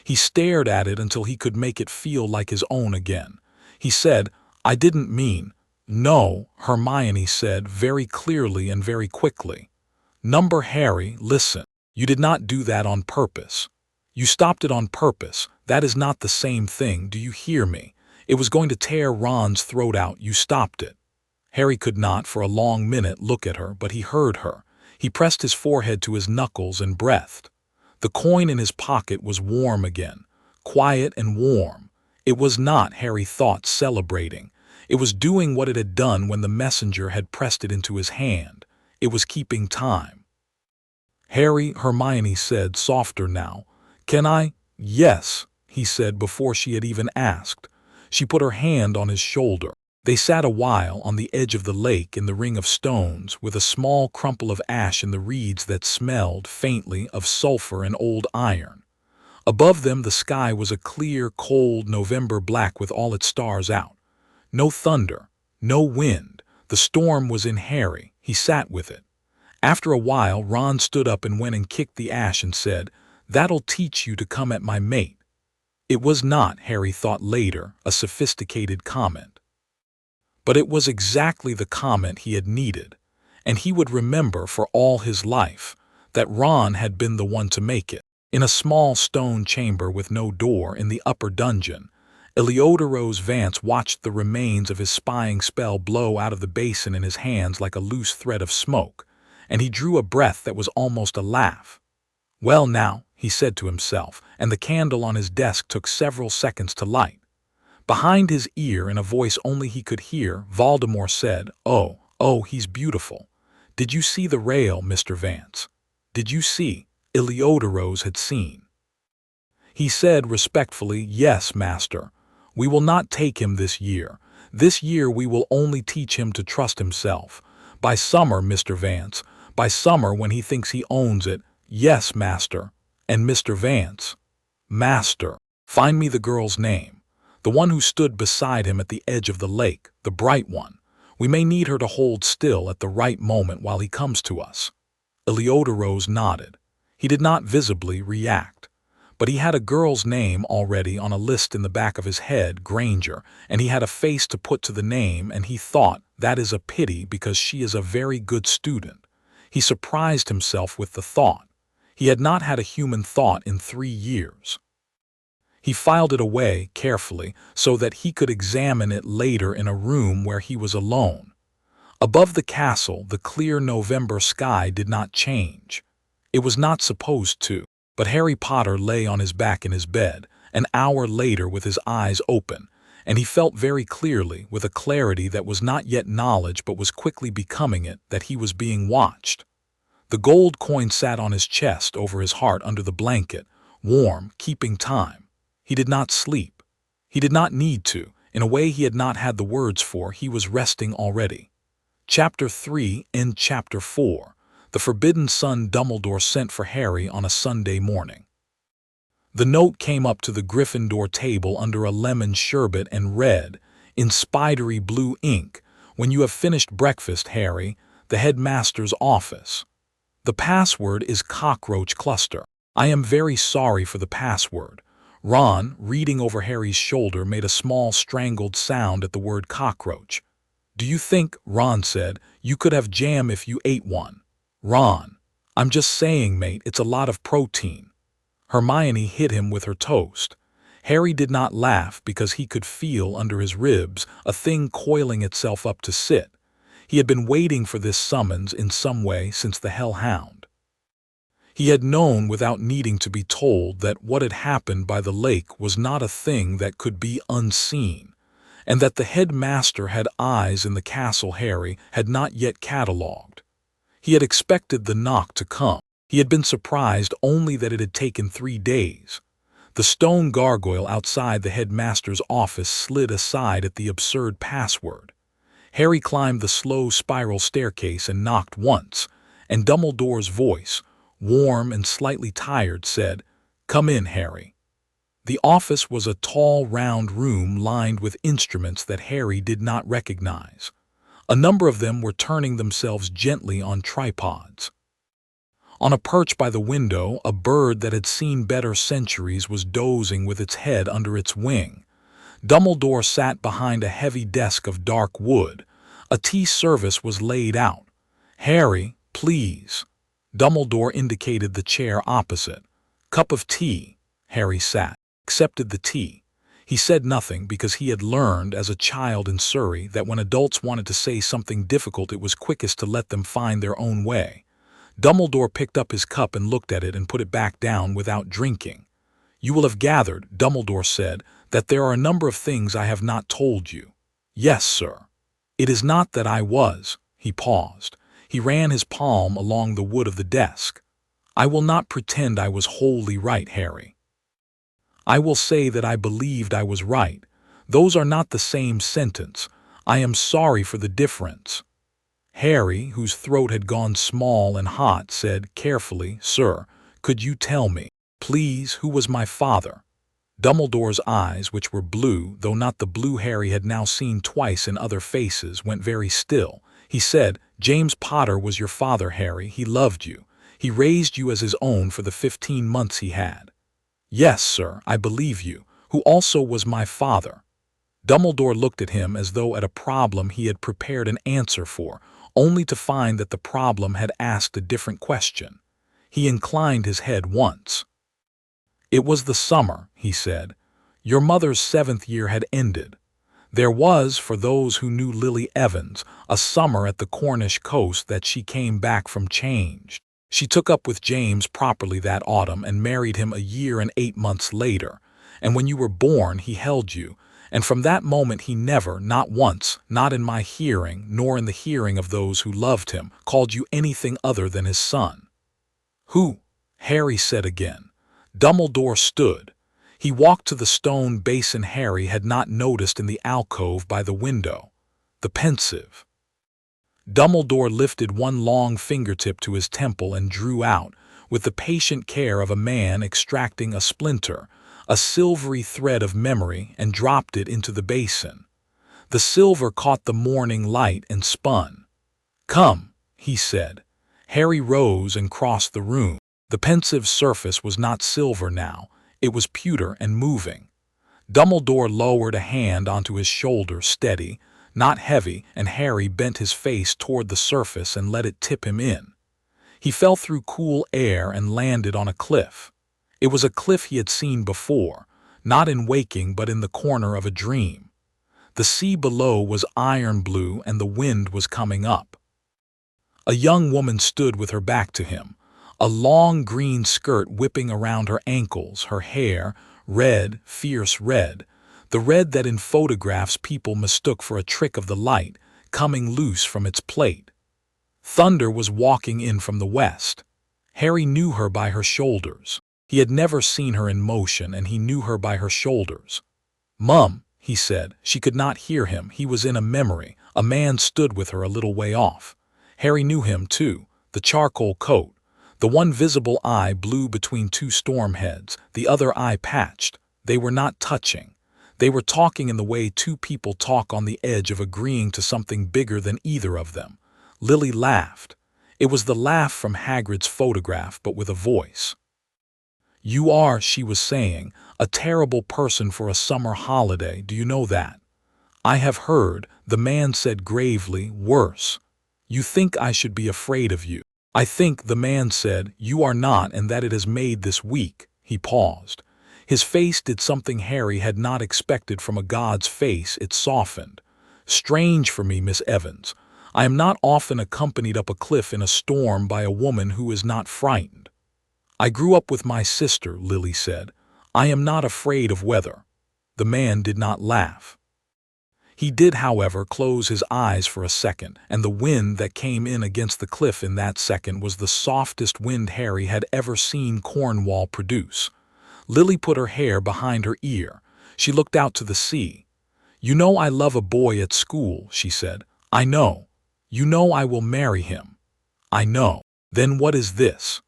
He stared at it until he could make it feel like his own again. He said, "I didn't mean—" "No," Hermione said, very clearly and very quickly. "Number Harry, listen. You did not do that on purpose. You stopped it on purpose. That is not the same thing, do you hear me? It was going to tear Ron's throat out. You stopped it." Harry could not, for a long minute, look at her, but he heard her. He pressed his forehead to his knuckles and breathed. The coin in his pocket was warm again, quiet and warm. It was not, Harry thought, celebrating. It was doing what it had done when the messenger had pressed it into his hand. It was keeping time. "Harry," Hermione said, softer now. "Can I?" "Yes," he said before she had even asked. She put her hand on his shoulder. They sat a while on the edge of the lake in the ring of stones, with a small crumple of ash in the reeds that smelled faintly of sulfur and old iron. Above them the sky was a clear, cold November black with all its stars out. No thunder, no wind. The storm was in Harry. He sat with it. After a while, Ron stood up and went and kicked the ash and said, "That'll teach you to come at my mate." It was not, Harry thought later, a sophisticated comment. But it was exactly the comment he had needed, and he would remember for all his life that Ron had been the one to make it. In a small stone chamber with no door in the upper dungeon, Eleodoros Vance watched the remains of his spying spell blow out of the basin in his hands like a loose thread of smoke, and he drew a breath that was almost a laugh. "Well now," he said to himself, and the candle on his desk took several seconds to light. Behind his ear, in a voice only he could hear, Voldemort said, "Oh, he's beautiful. Did you see the rail, Mr. Vance? Did you see?" Eleodoros had seen. He said respectfully, "Yes, master. We will not take him this year. This year we will only teach him to trust himself. By summer, Mr. Vance, by summer when he thinks he owns it, yes, master. And Mr. Vance, master, find me the girl's name. The one who stood beside him at the edge of the lake, the bright one. We may need her to hold still at the right moment while he comes to us." Eleodoros nodded. He did not visibly react. But he had a girl's name already on a list in the back of his head, Granger, and he had a face to put to the name, and he thought, that is a pity because she is a very good student. He surprised himself with the thought. He had not had a human thought in 3 years. He filed it away carefully so that he could examine it later in a room where he was alone. Above the castle, the clear November sky did not change. It was not supposed to. But Harry Potter lay on his back in his bed, an hour later with his eyes open, and he felt very clearly, with a clarity that was not yet knowledge but was quickly becoming it, that he was being watched. The gold coin sat on his chest over his heart under the blanket, warm, keeping time. He did not sleep. He did not need to. In a way he had not had the words for, he was resting already. Chapter 3 and Chapter 4. The Forbidden Son Dumbledore sent for Harry on a Sunday morning. The note came up to the Gryffindor table under a lemon sherbet and read, in spidery blue ink, "When you have finished breakfast, Harry, the headmaster's office. The password is cockroach cluster. I am very sorry for the password." Ron, reading over Harry's shoulder, made a small strangled sound at the word cockroach. "Do you think," Ron said, "you could have jam if you ate one?" "Ron, I'm just saying, mate, it's a lot of protein." Hermione hit him with her toast. Harry did not laugh because he could feel under his ribs a thing coiling itself up to sit. He had been waiting for this summons in some way since the hellhound. He had known without needing to be told that what had happened by the lake was not a thing that could be unseen, and that the headmaster had eyes in the castle Harry had not yet catalogued. He had expected the knock to come. He had been surprised only that it had taken 3 days. The stone gargoyle outside the headmaster's office slid aside at the absurd password. Harry climbed the slow spiral staircase and knocked once, and Dumbledore's voice, warm and slightly tired, said, "Come in, Harry." The office was a tall, round room lined with instruments that Harry did not recognize. A number of them were turning themselves gently on tripods. On a perch by the window, a bird that had seen better centuries was dozing with its head under its wing. Dumbledore sat behind a heavy desk of dark wood. A tea service was laid out. "Harry, please." Dumbledore indicated the chair opposite. "Cup of tea." Harry sat, accepted the tea. He said nothing because he had learned as a child in Surrey that when adults wanted to say something difficult it was quickest to let them find their own way. Dumbledore picked up his cup and looked at it and put it back down without drinking. "You will have gathered," Dumbledore said, "that there are a number of things I have not told you." "Yes, sir." "It is not that I was." He paused. He ran his palm along the wood of the desk. "I will not pretend I was wholly right, Harry. I will say that I believed I was right. Those are not the same sentence. I am sorry for the difference. Harry, whose throat had gone small and hot, said carefully, Sir, could you tell me, please, who was my father? Dumbledore's eyes, which were blue, though not the blue Harry had now seen twice in other faces, went very still. He said, James Potter was your father, Harry. He loved you. He raised you as his own for the 15 months he had. Yes, sir, I believe you, who also was my father. Dumbledore looked at him as though at a problem he had prepared an answer for, only to find that the problem had asked a different question. He inclined his head once. It was the summer, he said. Your mother's 7th year had ended. There was, for those who knew Lily Evans, a summer at the Cornish coast that she came back from changed. She took up with James properly that autumn and married him a year and 8 months later, and when you were born he held you, and from that moment he never, not once, not in my hearing, nor in the hearing of those who loved him, called you anything other than his son. Who? Harry said again. Dumbledore stood. He walked to the stone basin Harry had not noticed in the alcove by the window. The pensive. Dumbledore lifted one long fingertip to his temple and drew out, with the patient care of a man extracting a splinter, a silvery thread of memory, and dropped it into the basin. The silver caught the morning light and spun. Come, he said. Harry rose and crossed the room. The pensive surface was not silver now. It was pewter and moving. Dumbledore lowered a hand onto his shoulder, steady, not heavy, and Harry bent his face toward the surface and let it tip him in. He fell through cool air and landed on a cliff. It was a cliff he had seen before, not in waking but in the corner of a dream. The sea below was iron blue and the wind was coming up. A young woman stood with her back to him, a long green skirt whipping around her ankles, her hair, red, fierce red, the red that in photographs people mistook for a trick of the light, coming loose from its plate. Thunder was walking in from the west. Harry knew her by her shoulders. He had never seen her in motion, and he knew her by her shoulders. Mum, he said. She could not hear him. He was in a memory. A man stood with her a little way off. Harry knew him, too. The charcoal coat. The one visible eye blue between two storm heads, the other eye patched. They were not touching. They were talking in the way two people talk on the edge of agreeing to something bigger than either of them. Lily laughed. It was the laugh from Hagrid's photograph, but with a voice. You are, she was saying, a terrible person for a summer holiday, do you know that? I have heard, the man said gravely, worse. You think I should be afraid of you. I think, the man said, you are not, and that it has made this week. He paused. His face did something Harry had not expected from a god's face. It softened. Strange for me, Miss Evans. I am not often accompanied up a cliff in a storm by a woman who is not frightened. I grew up with my sister, Lily said. I am not afraid of weather. The man did not laugh. He did, however, close his eyes for a second, and the wind that came in against the cliff in that second was the softest wind Harry had ever seen Cornwall produce. Lily put her hair behind her ear. She looked out to the sea. You know I love a boy at school, she said. I know. You know I will marry him. I know. Then what is this?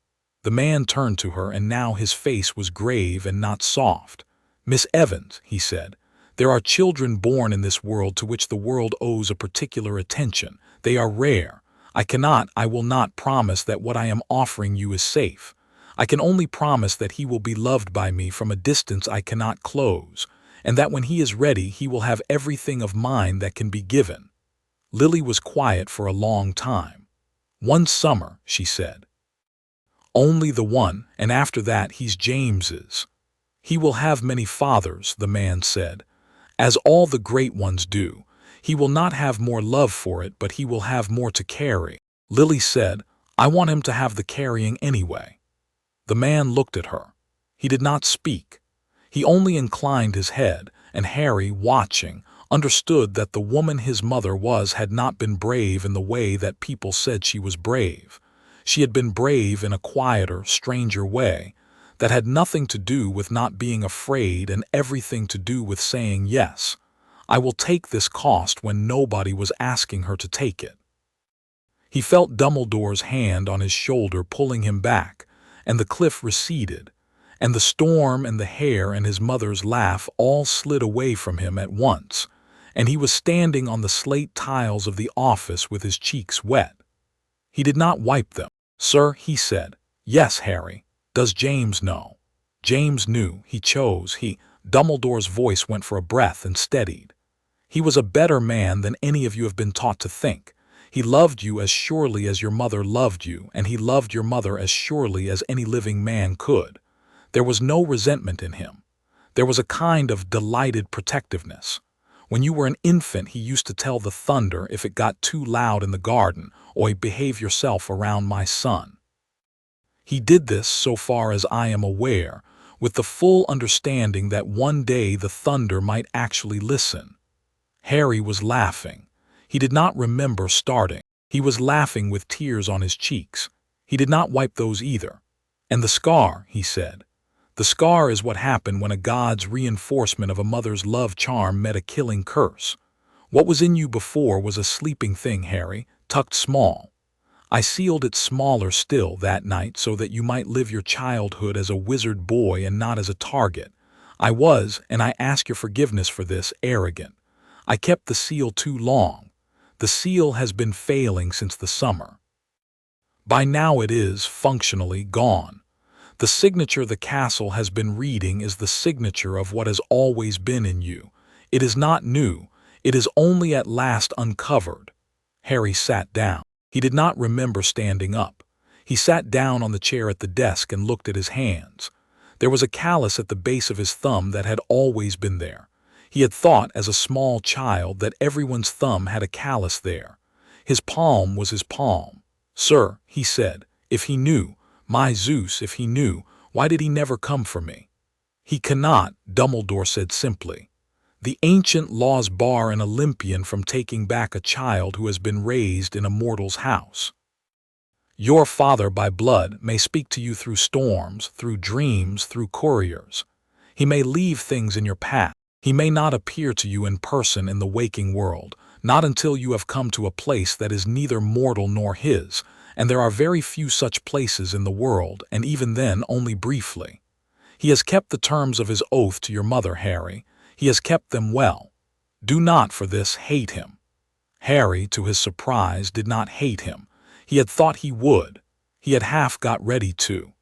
The man turned to her, and now his face was grave and not soft. Miss Evans, he said, there are children born in this world to which the world owes a particular attention. They are rare. I will not promise that what I am offering you is safe. I can only promise that he will be loved by me from a distance I cannot close, and that when he is ready he will have everything of mine that can be given. Lily was quiet for a long time. One summer, she said. Only the one, and after that he's James's. He will have many fathers, the man said, as all the great ones do. He will not have more love for it, but he will have more to carry. Lily said, I want him to have the carrying anyway. The man looked at her. He did not speak. He only inclined his head, and Harry, watching, understood that the woman his mother was had not been brave in the way that people said she was brave. She had been brave in a quieter, stranger way. that had nothing to do with not being afraid and everything to do with saying yes. I will take this cost when nobody was asking her to take it. He felt Dumbledore's hand on his shoulder pulling him back, and the cliff receded, and the storm and the heir and his mother's laugh all slid away from him at once, and he was standing on the slate tiles of the office with his cheeks wet. He did not wipe them. "Sir," he said. "Yes, Harry. Does James know?" James knew. He chose. Dumbledore's voice went for a breath and steadied. "He was a better man than any of you have been taught to think. He loved you as surely as your mother loved you, and he loved your mother as surely as any living man could. There was no resentment in him. There was a kind of delighted protectiveness. When you were an infant, he used to tell the thunder if it got too loud in the garden, "Oi, behave yourself around my son." He did this, so far as I am aware, with the full understanding that one day the thunder might actually listen. Harry was laughing. He did not remember starting. He was laughing with tears on his cheeks. He did not wipe those either. "And the scar," he said. "The scar is what happened when a god's reinforcement of a mother's love charm met a killing curse. What was in you before was a sleeping thing, Harry, tucked small. I sealed it smaller still that night so that you might live your childhood as a wizard boy and not as a target. I was, and I ask your forgiveness for this, arrogant. I kept the seal too long. The seal has been failing since the summer. By now it is, functionally, gone. The signature the castle has been reading is the signature of what has always been in you. It is not new. It is only at last uncovered." Harry sat down. He did not remember standing up. He sat down on the chair at the desk and looked at his hands. There was a callus at the base of his thumb that had always been there. He had thought as a small child that everyone's thumb had a callus there. His palm was his palm. "Sir," he said, "if he knew, my Zeus, if he knew, why did he never come for me?" "He cannot," Dumbledore said simply. "The ancient laws bar an Olympian from taking back a child who has been raised in a mortal's house. Your father by blood may speak to you through storms, through dreams, through couriers. He may leave things in your path. He may not appear to you in person in the waking world, not until you have come to a place that is neither mortal nor his, and there are very few such places in the world, and even then only briefly. He has kept the terms of his oath to your mother, Harry. He has kept them well. Do not, for this, hate him." Harry, to his surprise, did not hate him. He had thought he would. He had half got ready to.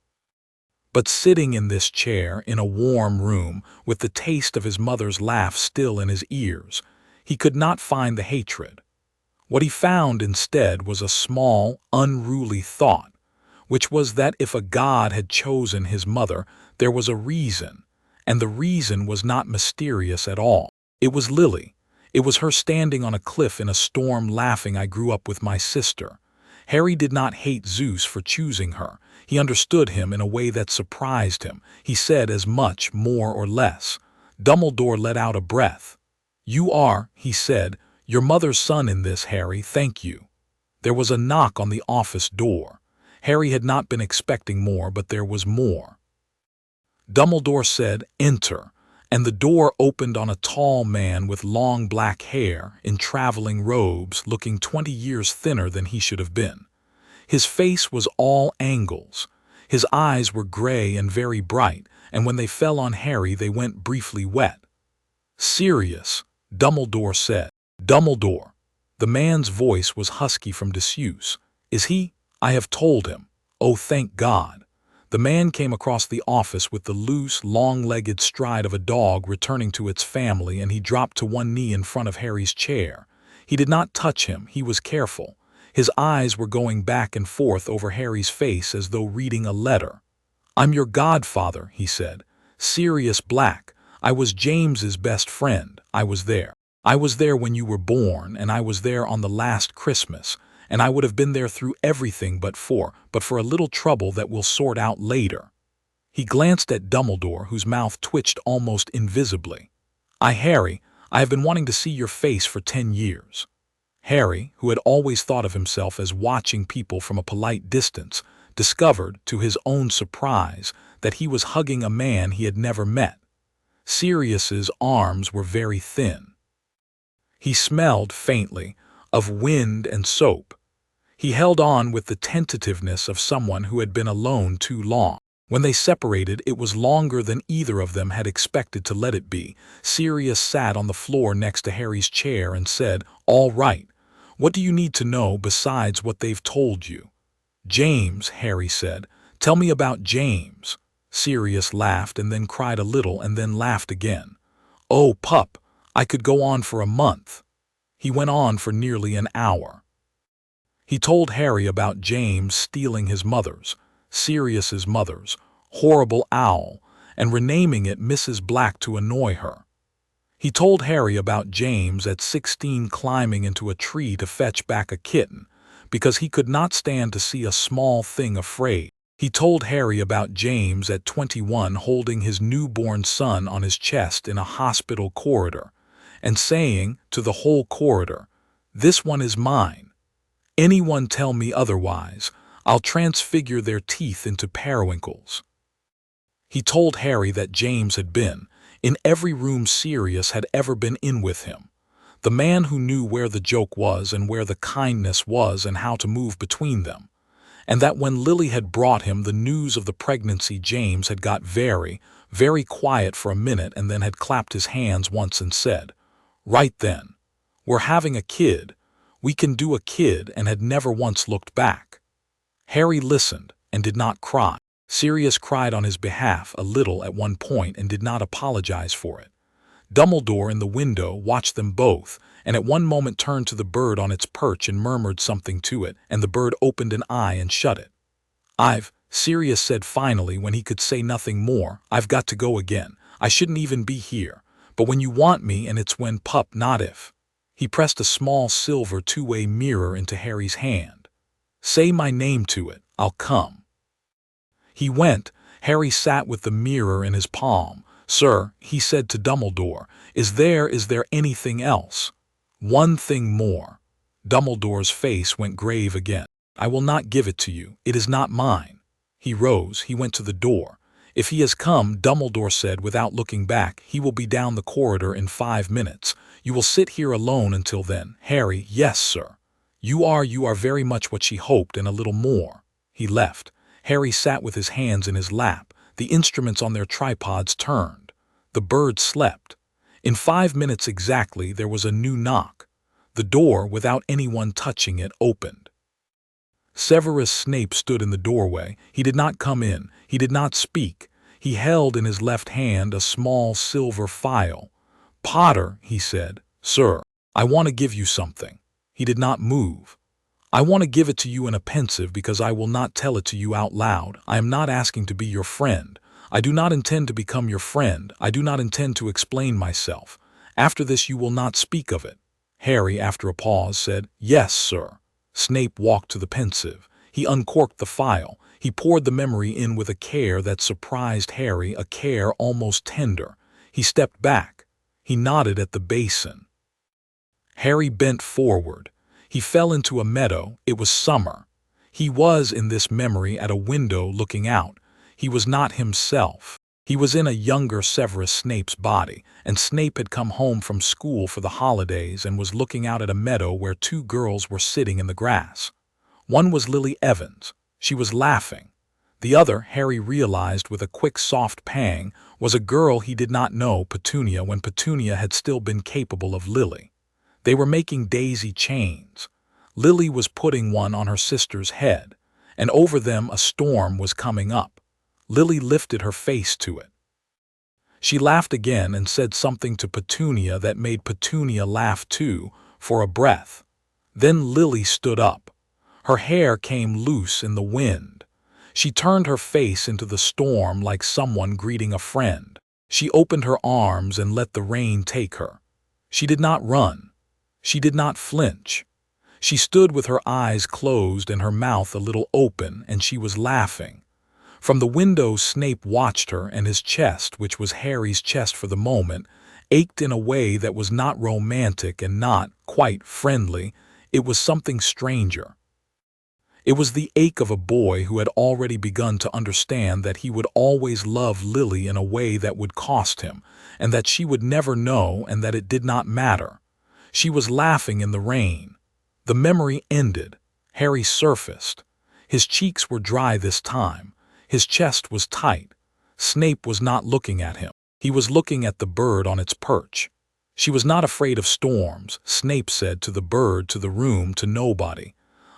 But sitting in this chair, in a warm room, with the taste of his mother's laugh still in his ears, he could not find the hatred. What he found instead was a small, unruly thought, which was that if a god had chosen his mother, there was a reason, and the reason was not mysterious at all. It was Lily. It was her standing on a cliff in a storm laughing, "I grew up with my sister." Harry did not hate Zeus for choosing her. He understood him in a way that surprised him. He said as much, more or less. Dumbledore let out a breath. "You are," he said, "your mother's son in this, Harry, thank you." There was a knock on the office door. Harry had not been expecting more, but there was more. Dumbledore said, "Enter," and the door opened on a tall man with long black hair, in traveling robes, looking 20 years thinner than he should have been. His face was all angles. His eyes were gray and very bright, and when they fell on Harry they went briefly wet. "Sirius," Dumbledore said. "Dumbledore." The man's voice was husky from disuse. "Is he?" "I have told him." "Oh, thank God." The man came across the office with the loose, long-legged stride of a dog returning to its family, and he dropped to one knee in front of Harry's chair. He did not touch him. He was careful. His eyes were going back and forth over Harry's face as though reading a letter. "I'm your godfather," he said. "Sirius Black. I was James's best friend. I was there. I was there when you were born, and I was there on the last Christmas, and I would have been there through everything but for a little trouble that we'll sort out later." He glanced at Dumbledore, whose mouth twitched almost invisibly. Harry, I have been wanting to see your face for 10 years." Harry, who had always thought of himself as watching people from a polite distance, discovered, to his own surprise, that he was hugging a man he had never met. Sirius's arms were very thin. He smelled, faintly, of wind and soap. He held on with the tentativeness of someone who had been alone too long. When they separated, it was longer than either of them had expected to let it be. Sirius sat on the floor next to Harry's chair and said, "All right. What do you need to know besides what they've told you?" "James," Harry said. "Tell me about James." Sirius laughed and then cried a little and then laughed again. "Oh, pup, I could go on for a month." He went on for nearly an hour. He told Harry about James stealing his mother's, Sirius's mother's, horrible owl, and renaming it Mrs. Black to annoy her. He told Harry about James at 16 climbing into a tree to fetch back a kitten, because he could not stand to see a small thing afraid. He told Harry about James at 21 holding his newborn son on his chest in a hospital corridor, and saying to the whole corridor, "This one is mine. Anyone tell me otherwise, I'll transfigure their teeth into periwinkles." He told Harry that James had been in every room Sirius had ever been in with him, the man who knew where the joke was and where the kindness was and how to move between them, and that when Lily had brought him the news of the pregnancy, James had got very, very quiet for a minute and then had clapped his hands once and said, "Right then, we're having a kid, we can do a kid," and had never once looked back. Harry listened and did not cry. Sirius cried on his behalf a little at one point and did not apologize for it. Dumbledore in the window watched them both, and at one moment turned to the bird on its perch and murmured something to it, and the bird opened an eye and shut it. Sirius said finally when he could say nothing more, "I've got to go again. I shouldn't even be here. But when you want me, and it's when, pup, not if." He pressed a small silver two-way mirror into Harry's hand. "Say my name to it, I'll come." He went. Harry sat with the mirror in his palm. "Sir," he said to Dumbledore, is there anything else?" "One thing more." Dumbledore's face went grave again. "I will not give it to you. It is not mine." He rose. He went to the door. "If he has come," Dumbledore said without looking back, "he will be down the corridor in 5 minutes. You will sit here alone until then." Harry, "Yes, sir." You are very much what she hoped and a little more." He left. Harry sat with his hands in his lap. The instruments on their tripods turned. The bird slept. In 5 minutes exactly there was a new knock. The door, without anyone touching it, opened. Severus Snape stood in the doorway. He did not come in. He did not speak. He held in his left hand a small silver phial. "Potter," he said. "Sir, I want to give you something." He did not move. "I want to give it to you in a pensive because I will not tell it to you out loud. I am not asking to be your friend. I do not intend to become your friend. I do not intend to explain myself. After this you will not speak of it." Harry, after a pause, said, "Yes, sir." Snape walked to the pensive. He uncorked the phial. He poured the memory in with a care that surprised Harry, a care almost tender. He stepped back. He nodded at the basin. Harry bent forward. He fell into a meadow. It was summer. He was, in this memory, at a window looking out. He was not himself. He was in a younger Severus Snape's body, and Snape had come home from school for the holidays and was looking out at a meadow where 2 girls were sitting in the grass. One was Lily Evans. She was laughing. The other, Harry realized with a quick soft pang, was a girl he did not know, Petunia, when Petunia had still been capable of Lily. They were making daisy chains. Lily was putting one on her sister's head, and over them a storm was coming up. Lily lifted her face to it. She laughed again and said something to Petunia that made Petunia laugh too, for a breath. Then Lily stood up. Her hair came loose in the wind. She turned her face into the storm like someone greeting a friend. She opened her arms and let the rain take her. She did not run. She did not flinch. She stood with her eyes closed and her mouth a little open, and she was laughing. From the window Snape watched her, and his chest, which was Harry's chest for the moment, ached in a way that was not romantic and not quite friendly. It was something stranger. It was the ache of a boy who had already begun to understand that he would always love Lily in a way that would cost him, and that she would never know, and that it did not matter. She was laughing in the rain. The memory ended. Harry surfaced. His cheeks were dry this time. His chest was tight. Snape was not looking at him. He was looking at the bird on its perch. She was not afraid of storms, Snape said to the bird, to the room, to nobody.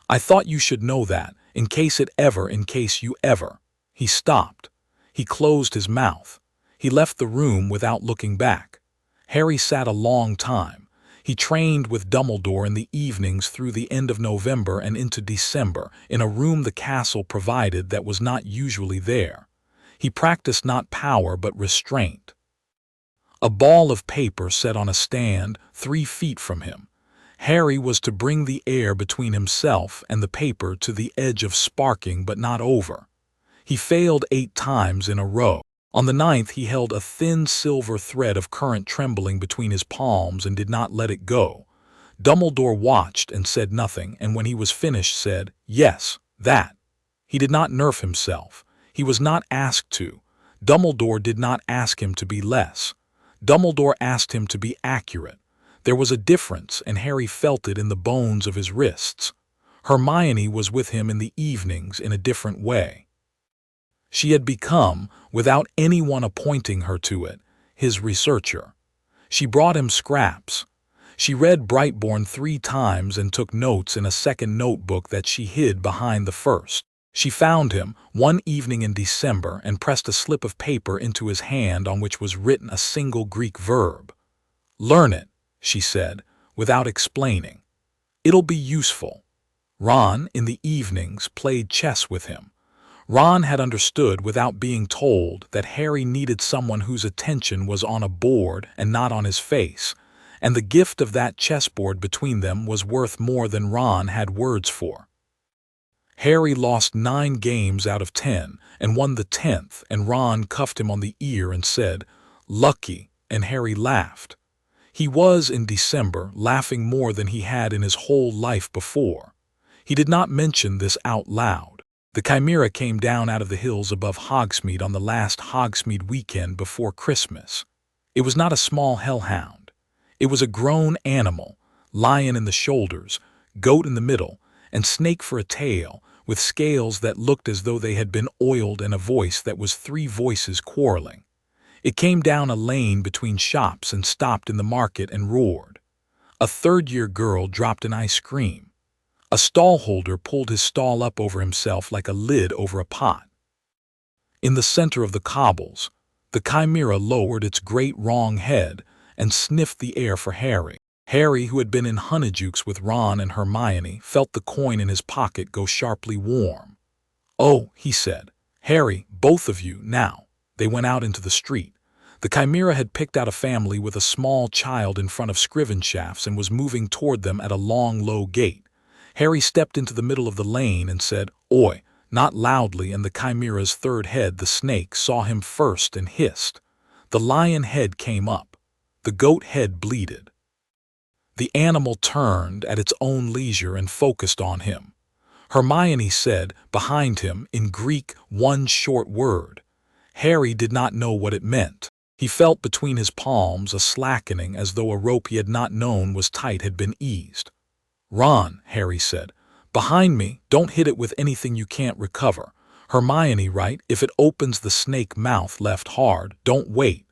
I thought you should know that, in case you ever. He stopped. He closed his mouth. He left the room without looking back. Harry sat a long time. He trained with Dumbledore in the evenings through the end of November and into December, in a room the castle provided that was not usually there. He practiced not power but restraint. A ball of paper set on a stand 3 feet from him. Harry was to bring the air between himself and the paper to the edge of sparking but not over. He failed 8 times in a row. On the 9th he held a thin silver thread of current trembling between his palms and did not let it go. Dumbledore watched and said nothing, and when he was finished said, "Yes, that." He did not nerf himself. He was not asked to. Dumbledore did not ask him to be less. Dumbledore asked him to be accurate. There was a difference, and Harry felt it in the bones of his wrists. Hermione was with him in the evenings in a different way. She had become, without anyone appointing her to it, his researcher. She brought him scraps. She read Brightborn 3 times and took notes in a second notebook that she hid behind the first. She found him one evening in December and pressed a slip of paper into his hand on which was written a single Greek verb. "Learn it," she said, without explaining. "It'll be useful." Ron, in the evenings, played chess with him. Ron had understood without being told that Harry needed someone whose attention was on a board and not on his face, and the gift of that chessboard between them was worth more than Ron had words for. Harry lost 9 games out of 10 and won the 10th, and Ron cuffed him on the ear and said, "Lucky," and Harry laughed. He was, in December, laughing more than he had in his whole life before. He did not mention this out loud. The Chimera came down out of the hills above Hogsmeade on the last Hogsmeade weekend before Christmas. It was not a small hellhound. It was a grown animal, lion in the shoulders, goat in the middle, and snake for a tail, with scales that looked as though they had been oiled and a voice that was 3 voices quarreling. It came down a lane between shops and stopped in the market and roared. A third-year girl dropped an ice cream. A stallholder pulled his stall up over himself like a lid over a pot. In the center of the cobbles, the Chimera lowered its great wrong head and sniffed the air for Harry. Harry, who had been in Honeydukes with Ron and Hermione, felt the coin in his pocket go sharply warm. "Oh," he said. "Harry, both of you, now." They went out into the street. The Chimera had picked out a family with a small child in front of Scrivenshafts and was moving toward them at a long, low gait. Harry stepped into the middle of the lane and said, "Oi," not loudly, and the Chimera's third head, the snake, saw him first and hissed. The lion head came up. The goat head bleated. The animal turned at its own leisure and focused on him. Hermione said, behind him, in Greek, one short word. Harry did not know what it meant. He felt between his palms a slackening, as though a rope he had not known was tight had been eased. "Ron," Harry said, "behind me, don't hit it with anything you can't recover. Hermione, right, if it opens the snake mouth left hard, don't wait."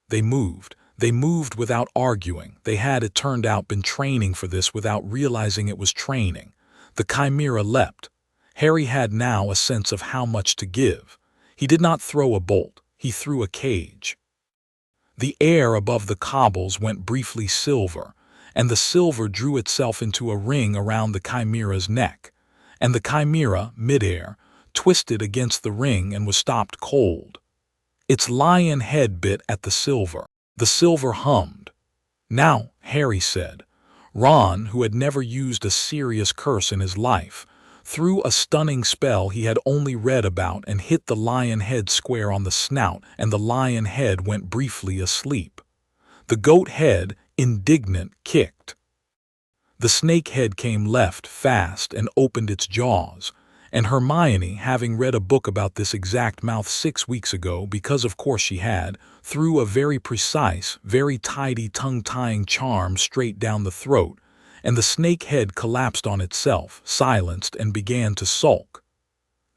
They moved. They moved without arguing. They had, it turned out, been training for this without realizing it was training. The Chimera leapt. Harry had now a sense of how much to give. He did not throw a bolt. He threw a cage. The air above the cobbles went briefly silver, and the silver drew itself into a ring around the Chimera's neck, and the Chimera, midair, twisted against the ring and was stopped cold. Its lion head bit at the silver. The silver hummed. "Now," Harry said. Ron, who had never used a serious curse in his life, threw a stunning spell he had only read about and hit the lion head square on the snout, and the lion head went briefly asleep. The goat head, indignant, kicked. The snake head came left fast and opened its jaws. And Hermione, having read a book about this exact mouth 6 weeks ago, because of course she had, threw a very precise, very tidy tongue-tying charm straight down the throat, and the snake head collapsed on itself, silenced, and began to sulk.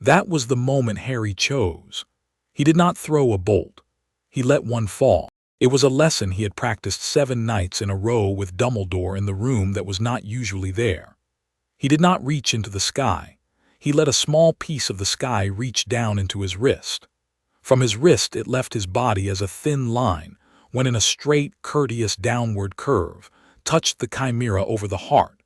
That was the moment Harry chose. He did not throw a bolt. He let one fall. It was a lesson he had practiced 7 nights in a row with Dumbledore in the room that was not usually there. He did not reach into the sky. He let a small piece of the sky reach down into his wrist. From his wrist it left his body as a thin line, went in a straight, courteous downward curve, touched the chimera over the heart,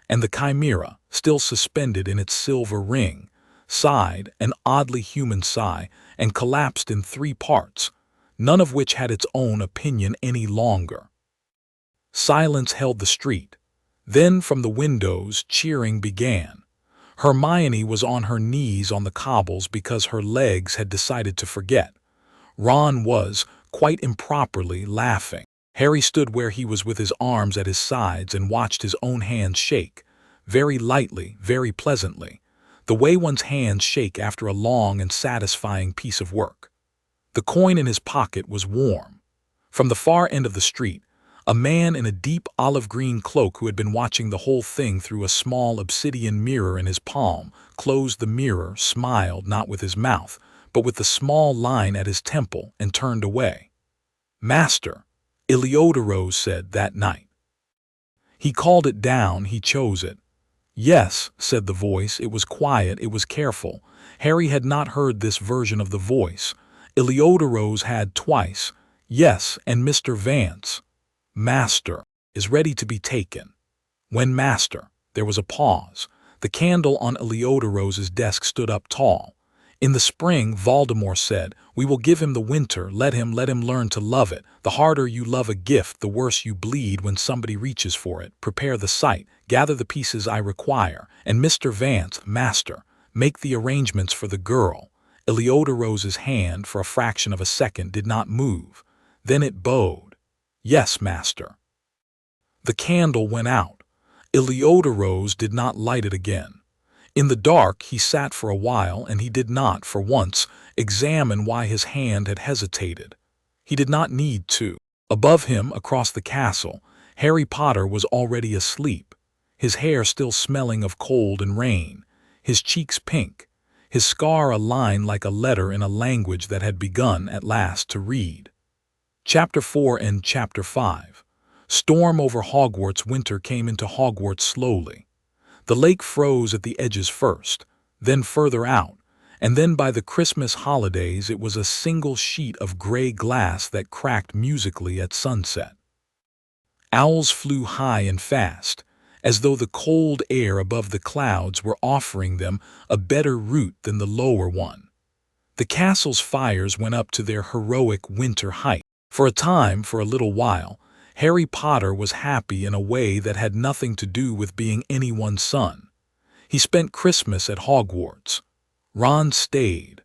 and the chimera, still suspended in its silver ring, sighed an oddly human sigh and collapsed in 3 parts, none of which had its own opinion any longer. Silence held the street. Then from the windows cheering began. Hermione was on her knees on the cobbles because her legs had decided to forget. Ron was, quite improperly, laughing. Harry stood where he was with his arms at his sides and watched his own hands shake, very lightly, very pleasantly, the way one's hands shake after a long and satisfying piece of work. The coin in his pocket was warm. From the far end of the street, a man in a deep olive-green cloak who had been watching the whole thing through a small obsidian mirror in his palm, closed the mirror, smiled not with his mouth, but with the small line at his temple, and turned away. "Master," Iliodaros said that night. He called it down, he chose it. "Yes," said the voice, it was quiet, it was careful. Harry had not heard this version of the voice. Iliodaros had twice. "Yes, and Mr. Vance, Master, is ready to be taken." When Master, there was a pause. The candle on Iliodaros's desk stood up tall. In the spring, Voldemort said, "We will give him the winter, let him learn to love it. The harder you love a gift, the worse you bleed when somebody reaches for it. Prepare the site, gather the pieces I require, and Mr. Vance, Master, make the arrangements for the girl." Iliodaros's hand, for a fraction of a second, did not move. Then it bowed. "Yes, Master." The candle went out. Iliodaros did not light it again. In the dark he sat for a while, and he did not, for once, examine why his hand had hesitated. He did not need to. Above him, across the castle, Harry Potter was already asleep, his hair still smelling of cold and rain, his cheeks pink, his scar a line like a letter in a language that had begun at last to read. Chapter 4 and Chapter 5. Storm over Hogwarts. Winter came into Hogwarts slowly. The lake froze at the edges first, then further out, and then by the Christmas holidays it was a single sheet of gray glass that cracked musically at sunset. Owls flew high and fast, as though the cold air above the clouds were offering them a better route than the lower one. The castle's fires went up to their heroic winter height. For a time, for a little while, Harry Potter was happy in a way that had nothing to do with being anyone's son. He spent Christmas at Hogwarts. Ron stayed.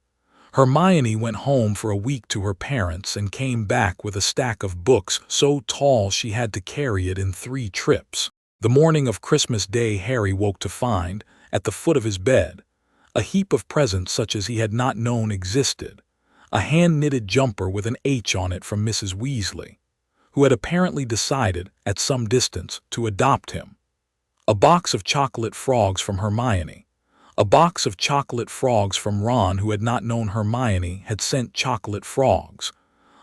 Hermione went home for a week to her parents and came back with a stack of books so tall she had to carry it in 3 trips. The morning of Christmas Day, Harry woke to find, at the foot of his bed, a heap of presents such as he had not known existed. A hand-knitted jumper with an H on it from Mrs. Weasley, who had apparently decided, at some distance, to adopt him. A box of chocolate frogs from Hermione. A box of chocolate frogs from Ron, who had not known Hermione had sent chocolate frogs.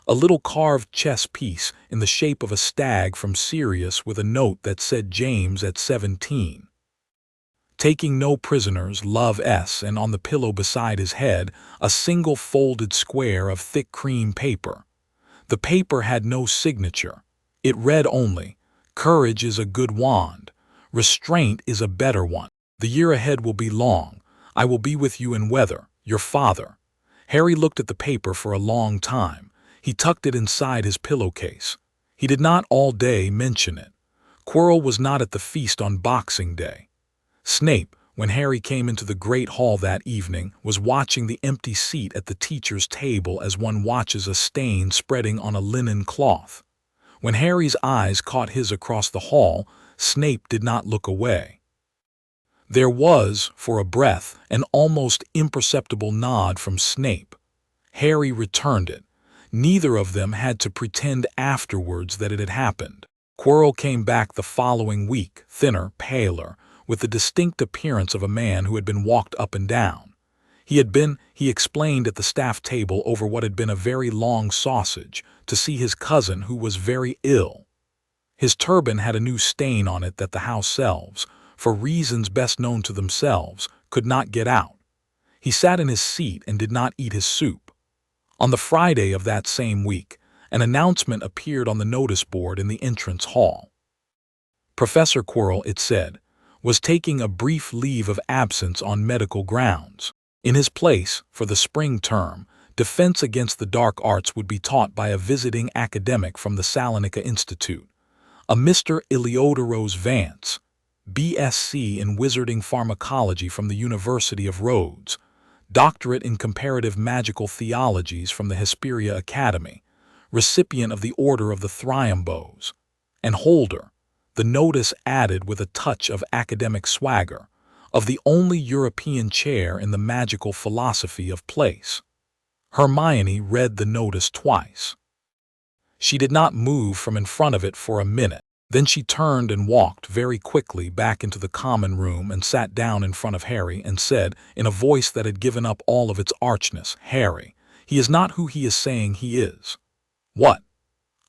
A little carved chess piece in the shape of a stag from Sirius with a note that said James at 17. Taking no prisoners, Love S, and on the pillow beside his head, a single folded square of thick cream paper. The paper had no signature. It read only, "Courage is a good wand. Restraint is a better one. The year ahead will be long. I will be with you in weather, your father." Harry looked at the paper for a long time. He tucked it inside his pillowcase. He did not all day mention it. Quirrell was not at the feast on Boxing Day. Snape, when Harry came into the great hall that evening, was watching the empty seat at the teacher's table as one watches a stain spreading on a linen cloth. When Harry's eyes caught his across the hall, Snape did not look away. There was, for a breath, an almost imperceptible nod from Snape. Harry returned it. Neither of them had to pretend afterwards that it had happened. Quirrell came back the following week, thinner, paler, with the distinct appearance of a man who had been walked up and down. He explained at the staff table over what had been a very long sausage, to see his cousin who was very ill. His turban had a new stain on it that the house elves, for reasons best known to themselves, could not get out. He sat in his seat and did not eat his soup. On the Friday of that same week, an announcement appeared on the notice board in the entrance hall. Professor Quirrell, it said, was taking a brief leave of absence on medical grounds. In his place, for the spring term, defense against the dark arts would be taught by a visiting academic from the Salonika Institute, a Mr. Eleodoros Vance, BSc in Wizarding Pharmacology from the University of Rhodes, Doctorate in Comparative Magical Theologies from the Hesperia Academy, recipient of the Order of the Thriambos, and holder, the notice added with a touch of academic swagger, of the only European chair in the magical philosophy of place. Hermione read the notice twice. She did not move from in front of it for a minute. Then she turned and walked very quickly back into the common room and sat down in front of Harry and said, in a voice that had given up all of its archness, "Harry, he is not who he is saying he is." "What?"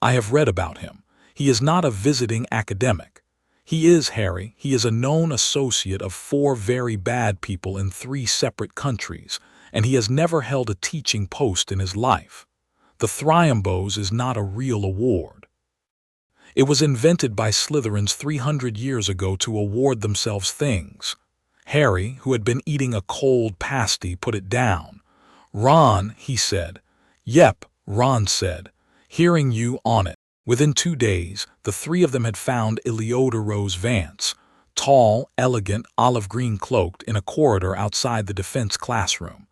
"I have read about him. He is not a visiting academic. He is, Harry, he is a known associate of 4 very bad people in 3 separate countries, and he has never held a teaching post in his life. The Thriambos is not a real award. It was invented by Slytherins 300 years ago to award themselves things." Harry, who had been eating a cold pasty, put it down. "Ron," he said. "Yep," Ron said, "hearing you on it." Within 2 days, the 3 of them had found Eleodoros Vance, tall, elegant, olive-green cloaked, in a corridor outside the defense classroom,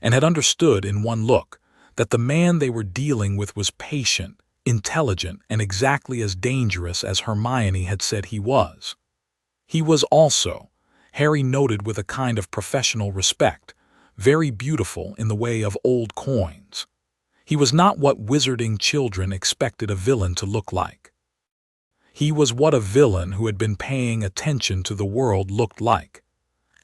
and had understood in one look that the man they were dealing with was patient, intelligent, and exactly as dangerous as Hermione had said he was. He was also, Harry noted with a kind of professional respect, very beautiful in the way of old coins. He was not what wizarding children expected a villain to look like. He was what a villain who had been paying attention to the world looked like.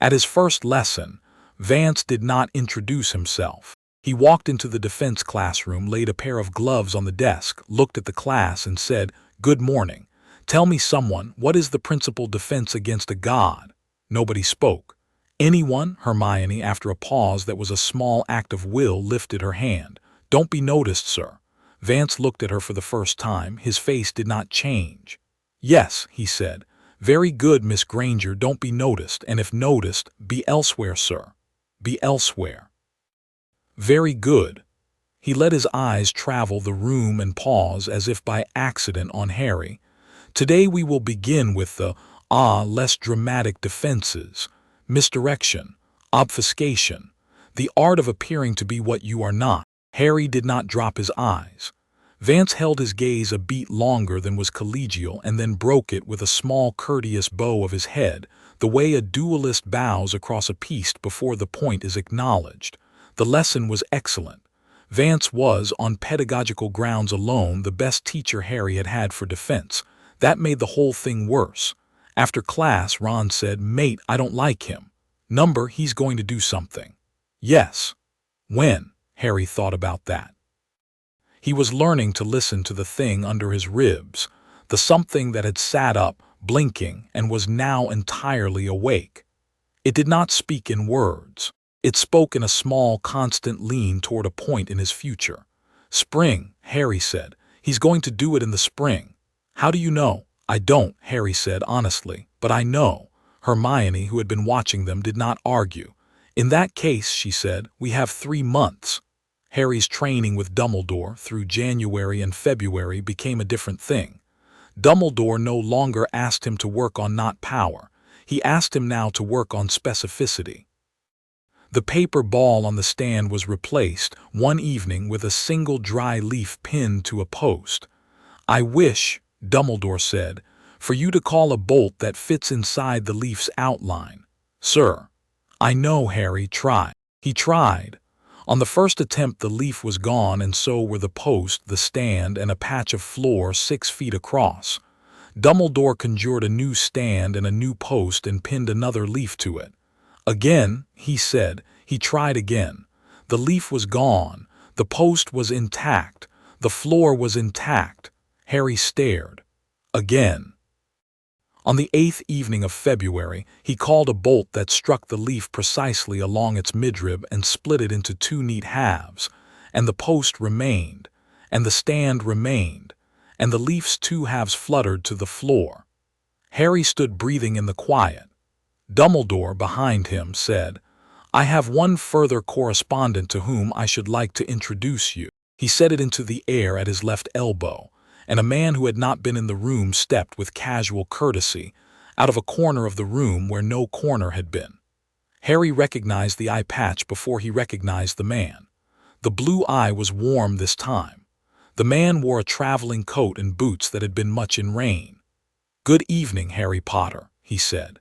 At his first lesson, Vance did not introduce himself. He walked into the defense classroom, laid a pair of gloves on the desk, looked at the class, and said, "Good morning. Tell me, someone, what is the principal defense against a god?" Nobody spoke. "Anyone?" Hermione, after a pause that was a small act of will, lifted her hand. "Don't be noticed, sir." Vance looked at her for the first time. His face did not change. "Yes," he said. "Very good, Miss Granger. Don't be noticed, and if noticed, be elsewhere, sir. Be elsewhere." "Very good." He let his eyes travel the room and pause as if by accident on Harry. "Today we will begin with the, less dramatic defenses, misdirection, obfuscation, the art of appearing to be what you are not." Harry did not drop his eyes. Vance held his gaze a beat longer than was collegial and then broke it with a small courteous bow of his head, the way a duelist bows across a piece before the point is acknowledged. The lesson was excellent. Vance was, on pedagogical grounds alone, the best teacher Harry had had for defense. That made the whole thing worse. After class, Ron said, "Mate, I don't like him. Number, he's going to do something." "Yes." "When?" Harry thought about that. He was learning to listen to the thing under his ribs, the something that had sat up, blinking, and was now entirely awake. It did not speak in words. It spoke in a small, constant lean toward a point in his future. "Spring," Harry said. "He's going to do it in the spring." "How do you know?" "I don't," Harry said honestly, "but I know." Hermione, who had been watching them, did not argue. "In that case," she said, "we have 3 months. Harry's training with Dumbledore through January and February became a different thing. Dumbledore no longer asked him to work on not power. He asked him now to work on specificity. The paper ball on the stand was replaced one evening with a single dry leaf pinned to a post. "I wish," Dumbledore said, "for you to call a bolt that fits inside the leaf's outline." Sir, I know Harry tried. He tried. On the first attempt the leaf was gone, and so were the post, the stand, and a patch of floor 6 feet across. Dumbledore conjured a new stand and a new post and pinned another leaf to it. Again, he said, he tried again. The leaf was gone, the post was intact, the floor was intact. Harry stared. Again. On the 8th evening of February, he called a bolt that struck the leaf precisely along its midrib and split it into 2 neat halves, and the post remained, and the stand remained, and the leaf's 2 halves fluttered to the floor. Harry stood breathing in the quiet. Dumbledore, behind him, said, "I have one further correspondent to whom I should like to introduce you." He said it into the air at his left elbow, and a man who had not been in the room stepped with casual courtesy out of a corner of the room where no corner had been. Harry recognized the eye patch before he recognized the man. The blue eye was warm this time. The man wore a traveling coat and boots that had been much in rain. "Good evening, Harry Potter," he said.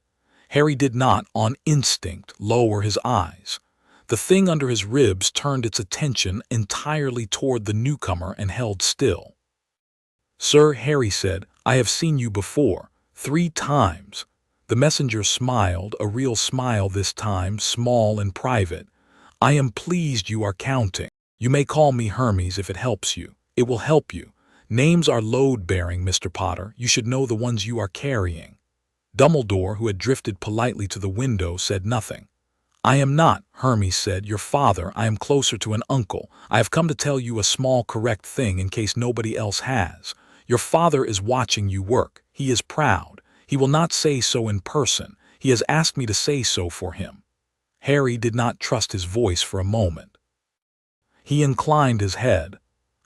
Harry did not, on instinct, lower his eyes. The thing under his ribs turned its attention entirely toward the newcomer and held still. "Sir," Harry said, "I have seen you before, 3 times. The messenger smiled, a real smile this time, small and private. "I am pleased you are counting. You may call me Hermes if it helps you. It will help you. Names are load-bearing, Mr. Potter. You should know the ones you are carrying." Dumbledore, who had drifted politely to the window, said nothing. "I am not," Hermes said, "your father. I am closer to an uncle. I have come to tell you a small correct thing in case nobody else has. Your father is watching you work. He is proud. He will not say so in person. He has asked me to say so for him." Harry did not trust his voice for a moment. He inclined his head.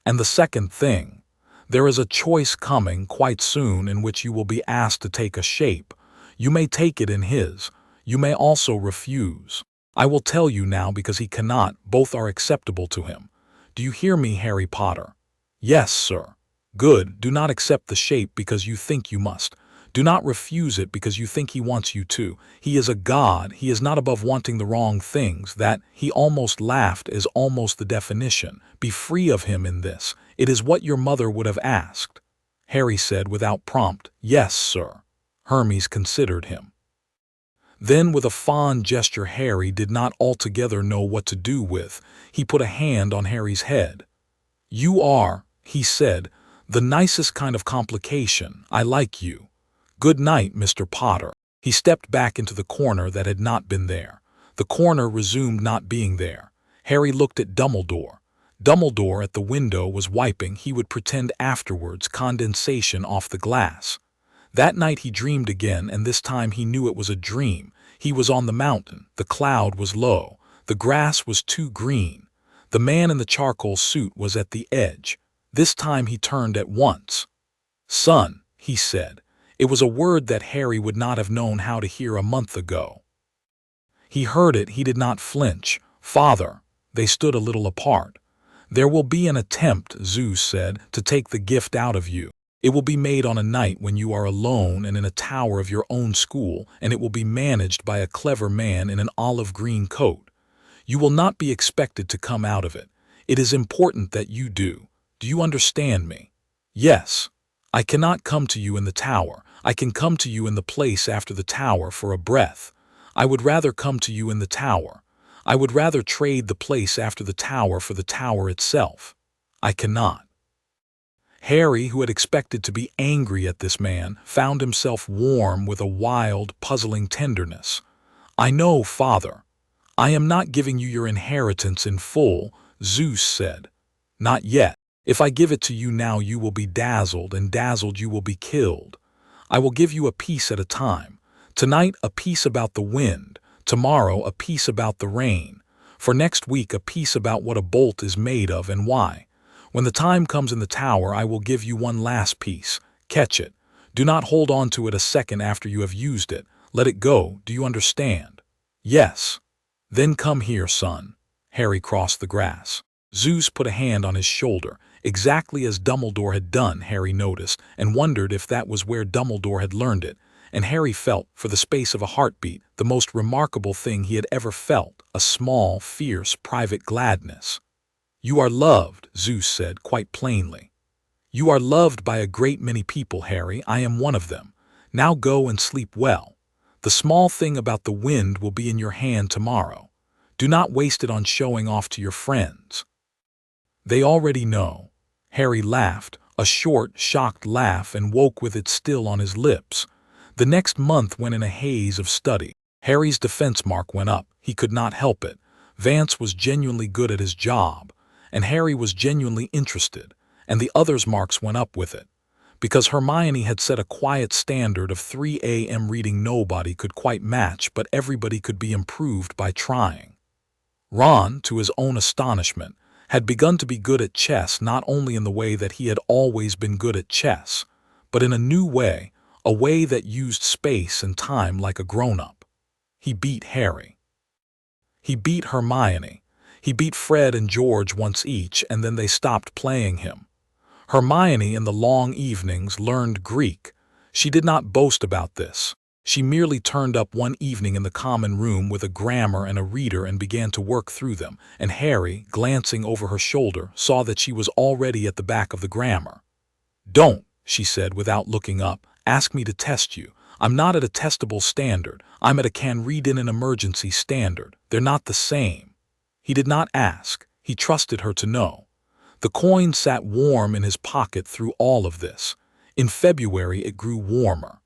"And the second thing, there is a choice coming quite soon in which you will be asked to take a shape. You may take it in his. You may also refuse. I will tell you now because he cannot. Both are acceptable to him. Do you hear me, Harry Potter?" "Yes, sir." "Good. Do not accept the shape because you think you must. Do not refuse it because you think he wants you to. He is a god. He is not above wanting the wrong things. That," he almost laughed, "is almost the definition. Be free of him in this. It is what your mother would have asked." Harry said without prompt, "Yes, sir." Hermes considered him. Then, with a fond gesture Harry did not altogether know what to do with, he put a hand on Harry's head. "You are," he said, "the nicest kind of complication. I like you. Good night, Mr. Potter." He stepped back into the corner that had not been there. The corner resumed not being there. Harry looked at Dumbledore. Dumbledore at the window was wiping, he would pretend afterwards, condensation off the glass. That night he dreamed again, and this time he knew it was a dream. He was on the mountain. The cloud was low. The grass was too green. The man in the charcoal suit was at the edge. This time he turned at once. "Son," he said. It was a word that Harry would not have known how to hear a month ago. He heard it, he did not flinch. "Father." They stood a little apart. "There will be an attempt," Zeus said, "to take the gift out of you. It will be made on a night when you are alone and in a tower of your own school, and it will be managed by a clever man in an olive-green coat. You will not be expected to come out of it. It is important that you do. Do you understand me?" "Yes. I cannot come to you in the tower. I can come to you in the place after the tower for a breath. I would rather come to you in the tower. I would rather trade the place after the tower for the tower itself. I cannot." Harry, who had expected to be angry at this man, found himself warm with a wild, puzzling tenderness. "I know, Father. I am not giving you your inheritance in full," Zeus said. "Not yet. If I give it to you now you will be dazzled, and dazzled you will be killed. I will give you a piece at a time. Tonight a piece about the wind, tomorrow a piece about the rain, for next week a piece about what a bolt is made of and why. When the time comes in the tower I will give you one last piece. Catch it. Do not hold on to it a second after you have used it. Let it go. Do you understand?" "Yes." "Then come here, son." Harry crossed the grass. Zeus put a hand on his shoulder, exactly as Dumbledore had done, Harry noticed, and wondered if that was where Dumbledore had learned it, and Harry felt, for the space of a heartbeat, the most remarkable thing he had ever felt, a small, fierce, private gladness. "You are loved," Zeus said quite plainly. "You are loved by a great many people, Harry. I am one of them. Now go and sleep well. The small thing about the wind will be in your hand tomorrow. Do not waste it on showing off to your friends. They already know." Harry laughed, a short, shocked laugh, and woke with it still on his lips. The next month went in a haze of study. Harry's defense mark went up. He could not help it. Vance was genuinely good at his job, and Harry was genuinely interested, and the others' marks went up with it. Because Hermione had set a quiet standard of 3 a.m. reading nobody could quite match, but everybody could be improved by trying. Ron, to his own astonishment, had begun to be good at chess, not only in the way that he had always been good at chess, but in a new way, a way that used space and time like a grown-up. He beat Harry. He beat Hermione. He beat Fred and George once each, and then they stopped playing him. Hermione, in the long evenings, learned Greek. She did not boast about this. She merely turned up one evening in the common room with a grammar and a reader and began to work through them, and Harry, glancing over her shoulder, saw that she was already at the back of the grammar. "Don't," she said without looking up, "ask me to test you. I'm not at a testable standard. I'm at a can-read in an emergency standard. They're not the same." He did not ask. He trusted her to know. The coin sat warm in his pocket through all of this. In February it grew warmer.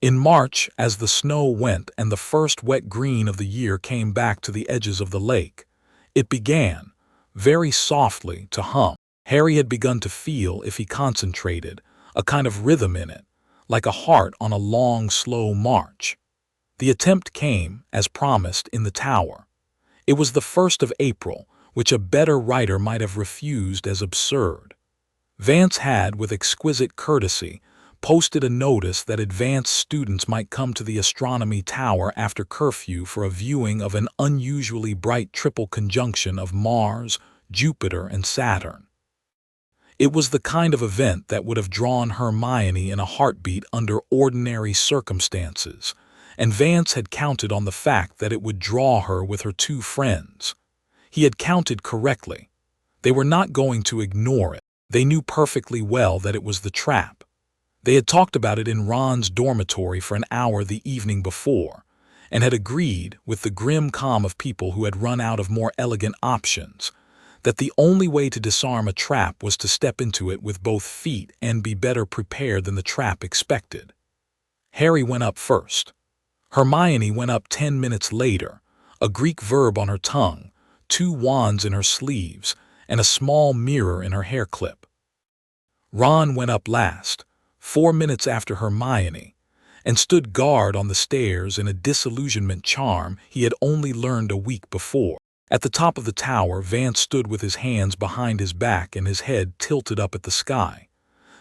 In March, as the snow went and the first wet green of the year came back to the edges of the lake, it began, very softly, to hum. Harry had begun to feel, if he concentrated, a kind of rhythm in it, like a heart on a long, slow march. The attempt came, as promised, in the tower. It was the 1st of April, which a better writer might have refused as absurd. Vance had, with exquisite courtesy, posted a notice that advanced students might come to the astronomy tower after curfew for a viewing of an unusually bright triple conjunction of Mars, Jupiter, and Saturn. It was the kind of event that would have drawn Hermione in a heartbeat under ordinary circumstances, and Vance had counted on the fact that it would draw her with her 2 friends. He had counted correctly. They were not going to ignore it. They knew perfectly well that it was the trap. They had talked about it in Ron's dormitory for an hour the evening before, and had agreed, with the grim calm of people who had run out of more elegant options, that the only way to disarm a trap was to step into it with both feet and be better prepared than the trap expected. Harry went up first. Hermione went up 10 minutes later, a Greek verb on her tongue, 2 wands in her sleeves, and a small mirror in her hair clip. Ron went up last, 4 minutes after Hermione, and stood guard on the stairs in a disillusionment charm he had only learned a week before. At the top of the tower, Vance stood with his hands behind his back and his head tilted up at the sky.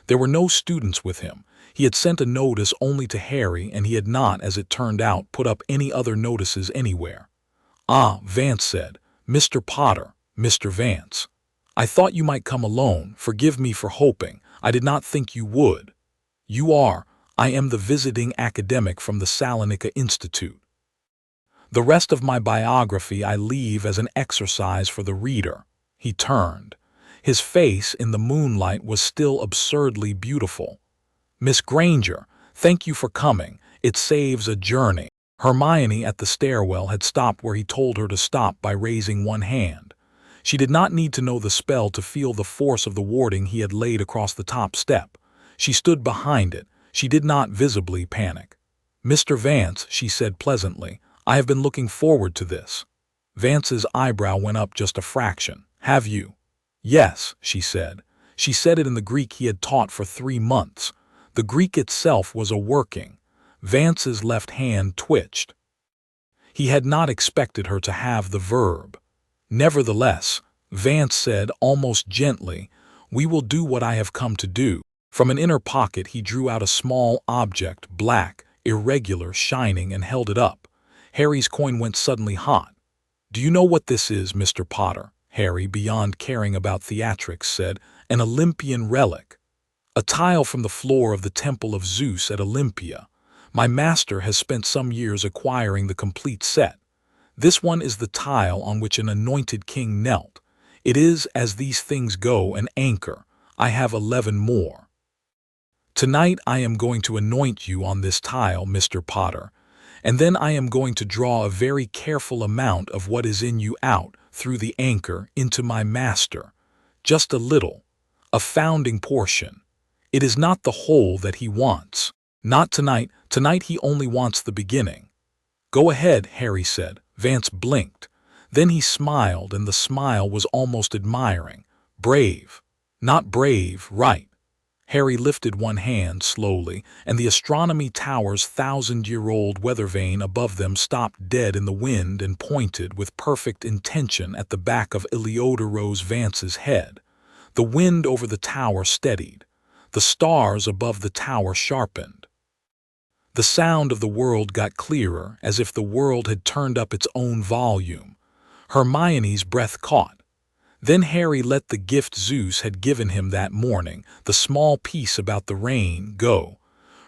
There were no students with him. He had sent a notice only to Harry, and he had not, as it turned out, put up any other notices anywhere. "Ah," Vance said, "Mr. Potter, Mr. Vance. I thought you might come alone. Forgive me for hoping. I did not think you would. I am the visiting academic from the Salonika Institute. The rest of my biography I leave as an exercise for the reader." He turned. His face in the moonlight was still absurdly beautiful. "Miss Granger, thank you for coming. It saves a journey." Hermione at the stairwell had stopped where he told her to stop by raising one hand. She did not need to know the spell to feel the force of the warding he had laid across the top step. She stood behind it. She did not visibly panic. "Mr. Vance," she said pleasantly, "I have been looking forward to this." Vance's eyebrow went up just a fraction. "Have you?" "Yes," she said. She said it in the Greek he had taught for 3 months. The Greek itself was a working. Vance's left hand twitched. He had not expected her to have the verb. "Nevertheless," Vance said almost gently, "we will do what I have come to do." From an inner pocket he drew out a small object, black, irregular, shining, and held it up. Harry's coin went suddenly hot. "Do you know what this is, Mr. Potter?" Harry, beyond caring about theatrics, said. "An Olympian relic. A tile from the floor of the temple of Zeus at Olympia. My master has spent some years acquiring the complete set. This one is the tile on which an anointed king knelt. It is, as these things go, an anchor. I have 11 more. Tonight I am going to anoint you on this tile, Mr. Potter, and then I am going to draw a very careful amount of what is in you out through the anchor into my master. Just a little, a founding portion. It is not the whole that he wants. Not tonight. Tonight he only wants the beginning. Go ahead, Harry said. Vance blinked. Then he smiled, and the smile was almost admiring. Brave. Not brave, right. Harry lifted one hand slowly, and the astronomy tower's 1,000-year-old weather vane above them stopped dead in the wind and pointed with perfect intention at the back of Eleodorose Vance's head. The wind over the tower steadied. The stars above the tower sharpened. The sound of the world got clearer, as if the world had turned up its own volume. Hermione's breath caught. Then Harry let the gift Zeus had given him that morning, the small piece about the rain, go.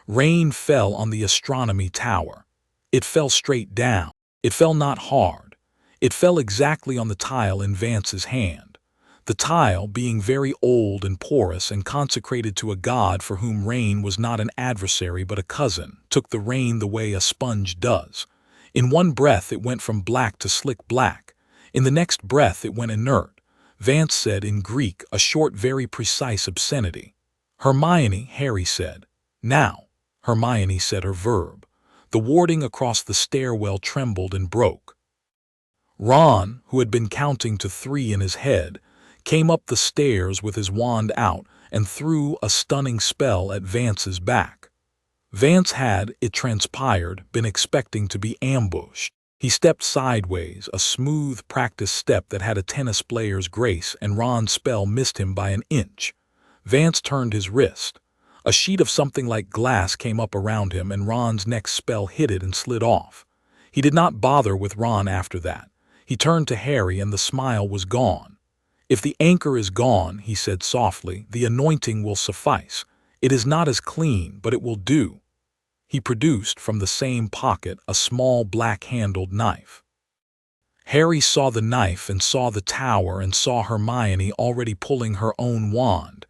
Rain fell on the astronomy tower. It fell straight down. It fell not hard. It fell exactly on the tile in Vance's hand. The tile, being very old and porous and consecrated to a god for whom rain was not an adversary but a cousin, took the rain the way a sponge does. In one breath it went from black to slick black. In the next breath it went inert. Vance said in Greek a short, very precise obscenity. Hermione, Harry said. Now, Hermione said her verb. The warding across the stairwell trembled and broke. Ron, who had been counting to 3 in his head, came up the stairs with his wand out and threw a stunning spell at Vance's back. Vance had, it transpired, been expecting to be ambushed. He stepped sideways, a smooth, practiced step that had a tennis player's grace, and Ron's spell missed him by an inch. Vance turned his wrist. A sheet of something like glass came up around him, and Ron's next spell hit it and slid off. He did not bother with Ron after that. He turned to Harry, and the smile was gone. If the anchor is gone, he said softly, the anointing will suffice. It is not as clean, but it will do. He produced from the same pocket a small black-handled knife. Harry saw the knife and saw the tower and saw Hermione already pulling her own wand,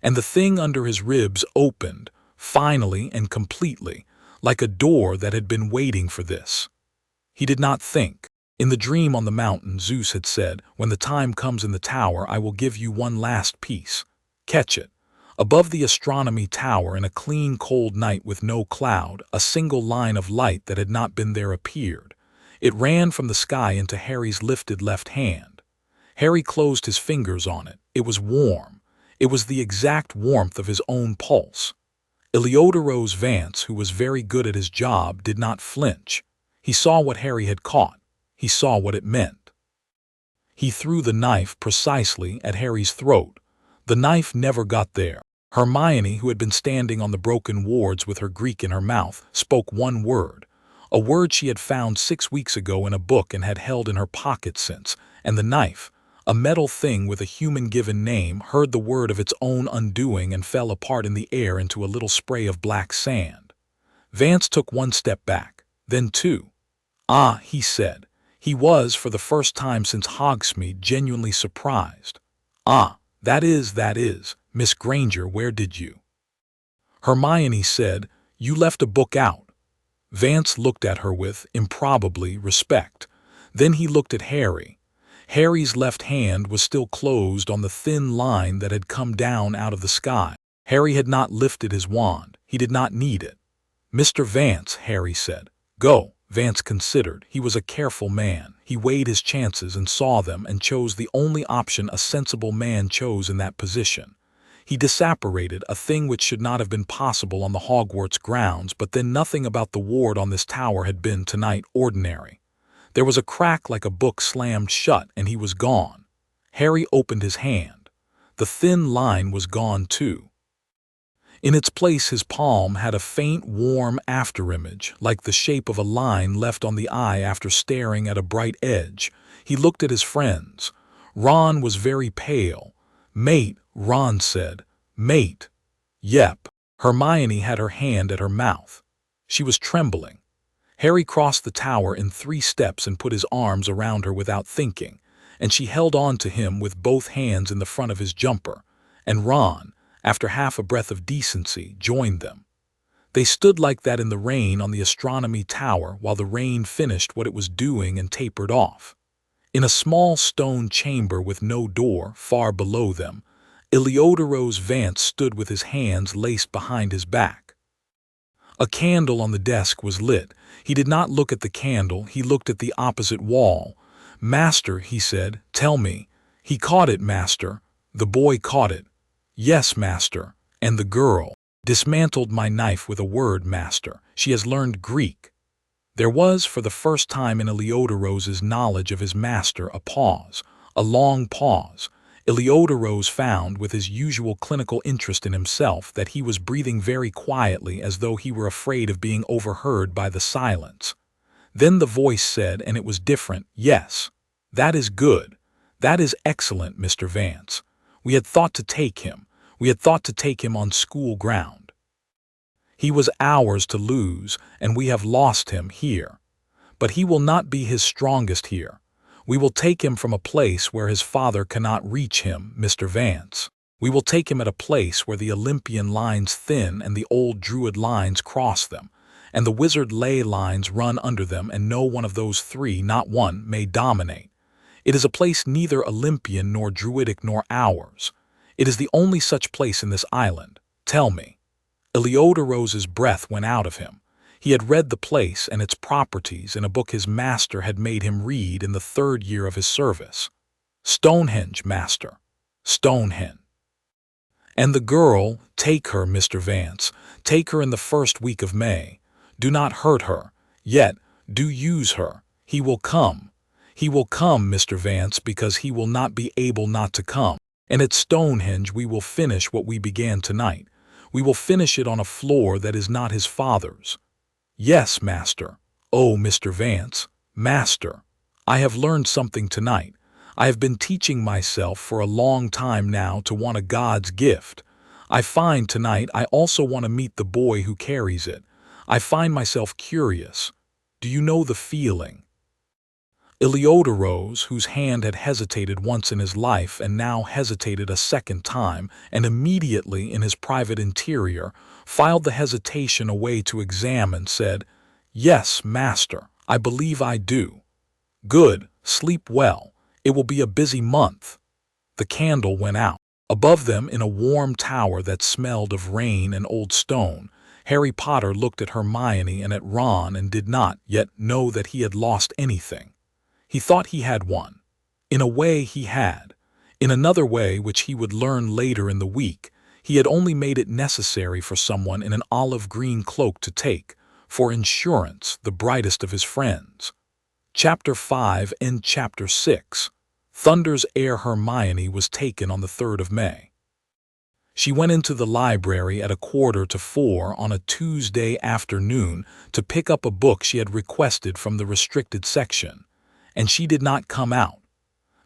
and the thing under his ribs opened, finally and completely, like a door that had been waiting for this. He did not think. In the dream on the mountain, Zeus had said, when the time comes in the tower, I will give you one last piece. Catch it. Above the astronomy tower, in a clean, cold night with no cloud, a single line of light that had not been there appeared. It ran from the sky into Harry's lifted left hand. Harry closed his fingers on it. It was warm. It was the exact warmth of his own pulse. Eleodorose Vance, who was very good at his job, did not flinch. He saw what Harry had caught. He saw what it meant. He threw the knife precisely at Harry's throat. The knife never got there. Hermione, who had been standing on the broken wards with her Greek in her mouth, spoke one word, a word she had found 6 weeks ago in a book and had held in her pocket since, and the knife, a metal thing with a human-given name, heard the word of its own undoing and fell apart in the air into a little spray of black sand. Vance took one step back, then 2. Ah, he said. He was, for the first time since Hogsmeade, genuinely surprised. Ah, that is, Miss Granger, where did you? Hermione said, you left a book out. Vance looked at her with, improbably, respect. Then he looked at Harry. Harry's left hand was still closed on the thin line that had come down out of the sky. Harry had not lifted his wand. He did not need it. Mr. Vance, Harry said. Go. Vance considered. He was a careful man. He weighed his chances and saw them and chose the only option a sensible man chose in that position. He disapparated a thing which should not have been possible on the Hogwarts grounds, but then nothing about the ward on this tower had been tonight ordinary. There was a crack like a book slammed shut, and he was gone. Harry opened his hand. The thin line was gone too. In its place his palm had a faint, warm afterimage, like the shape of a line left on the eye after staring at a bright edge. He looked at his friends. Ron was very pale. Mate, Ron said. Mate. Yep. Hermione had her hand at her mouth. She was trembling. Harry crossed the tower in 3 steps and put his arms around her without thinking, and she held on to him with both hands in the front of his jumper, and Ron, after half a breath of decency, joined them. They stood like that in the rain on the astronomy tower while the rain finished what it was doing and tapered off. In a small stone chamber with no door, far below them, Eleodoros Vance stood with his hands laced behind his back. A candle on the desk was lit. He did not look at the candle, he looked at the opposite wall. "Master," he said, "tell me." "He caught it, master." "The boy caught it." "Yes, master." "And the girl?" "Dismantled my knife with a word, master. She has learned Greek." There was, for the first time in Eleodoros's knowledge of his master, a pause, a long pause. Eleodoros found, with his usual clinical interest in himself, that he was breathing very quietly as though he were afraid of being overheard by the silence. Then the voice said, and it was different, "Yes. That is good. That is excellent, Mr. Vance. We had thought to take him. We had thought to take him on school ground. He was ours to lose, and we have lost him here. But he will not be his strongest here. We will take him from a place where his father cannot reach him, Mr. Vance. We will take him at a place where the Olympian lines thin and the old Druid lines cross them, and the wizard ley lines run under them, and no one of those 3, not one, may dominate. It is a place neither Olympian nor Druidic nor ours. It is the only such place in this island. Tell me." Eleodoros's breath went out of him. He had read the place and its properties in a book his master had made him read in the 3rd year of his service. "Stonehenge, master. Stonehenge." "And the girl, take her, Mr. Vance. Take her in the 1st week of May. Do not hurt her. Yet, do use her. He will come. He will come, Mr. Vance, because he will not be able not to come. And at Stonehenge we will finish what we began tonight. We will finish it on a floor that is not his father's." "Yes, master." "Oh, Mr. Vance, master, I have learned something tonight. I have been teaching myself for a long time now to want a God's gift. I find tonight I also want to meet the boy who carries it. I find myself curious. Do you know the feeling?" Eleodoros, whose hand had hesitated once in his life and now hesitated a second time, and immediately in his private interior, filed the hesitation away to examine, said, "Yes, master, I believe I do." "Good, sleep well. It will be a busy month." The candle went out. Above them, in a warm tower that smelled of rain and old stone, Harry Potter looked at Hermione and at Ron and did not yet know that he had lost anything. He thought he had won. In a way he had. In another way, which he would learn later in the week, he had only made it necessary for someone in an olive-green cloak to take, for insurance, the brightest of his friends. Chapter 5 and Chapter 6. Thunder's heir Hermione was taken on the 3rd of May. She went into the library at 3:45 on a Tuesday afternoon to pick up a book she had requested from the restricted section, and she did not come out.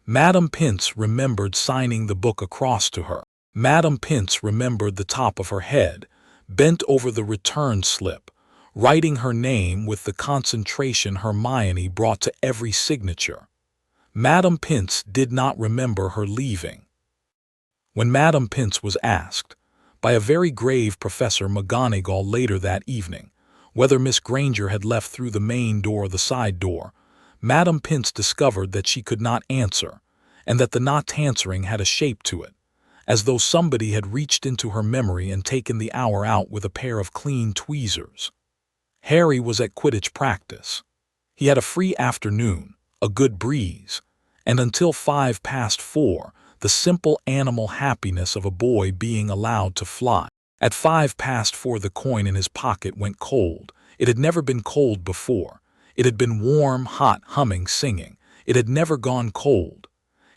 Madame Pince remembered signing the book across to her. Madame Pince remembered the top of her head, bent over the return slip, writing her name with the concentration Hermione brought to every signature. Madame Pince did not remember her leaving. When Madame Pince was asked, by a very grave Professor McGonagall later that evening, whether Miss Granger had left through the main door or the side door, Madame Pince discovered that she could not answer, and that the not answering had a shape to it, as though somebody had reached into her memory and taken the hour out with a pair of clean tweezers. Harry was at Quidditch practice. He had a free afternoon, a good breeze, and until 4:05, the simple animal happiness of a boy being allowed to fly. At 4:05 the coin in his pocket went cold. It had never been cold before. It had been warm, hot, humming, singing. It had never gone cold.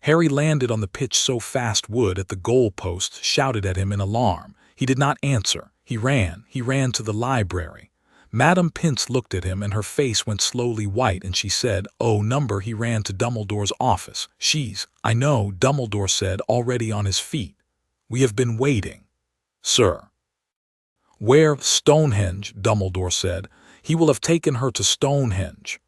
Harry landed on the pitch so fast Wood at the goal-post shouted at him in alarm. He did not answer. He ran to the library. Madame Pince looked at him and her face went slowly white and she said, "Oh, number." He ran to Dumbledore's office. "I know," Dumbledore said, already on his feet. "We have been waiting." "Sir." Where Stonehenge, Dumbledore said. He will have taken her to Stonehenge.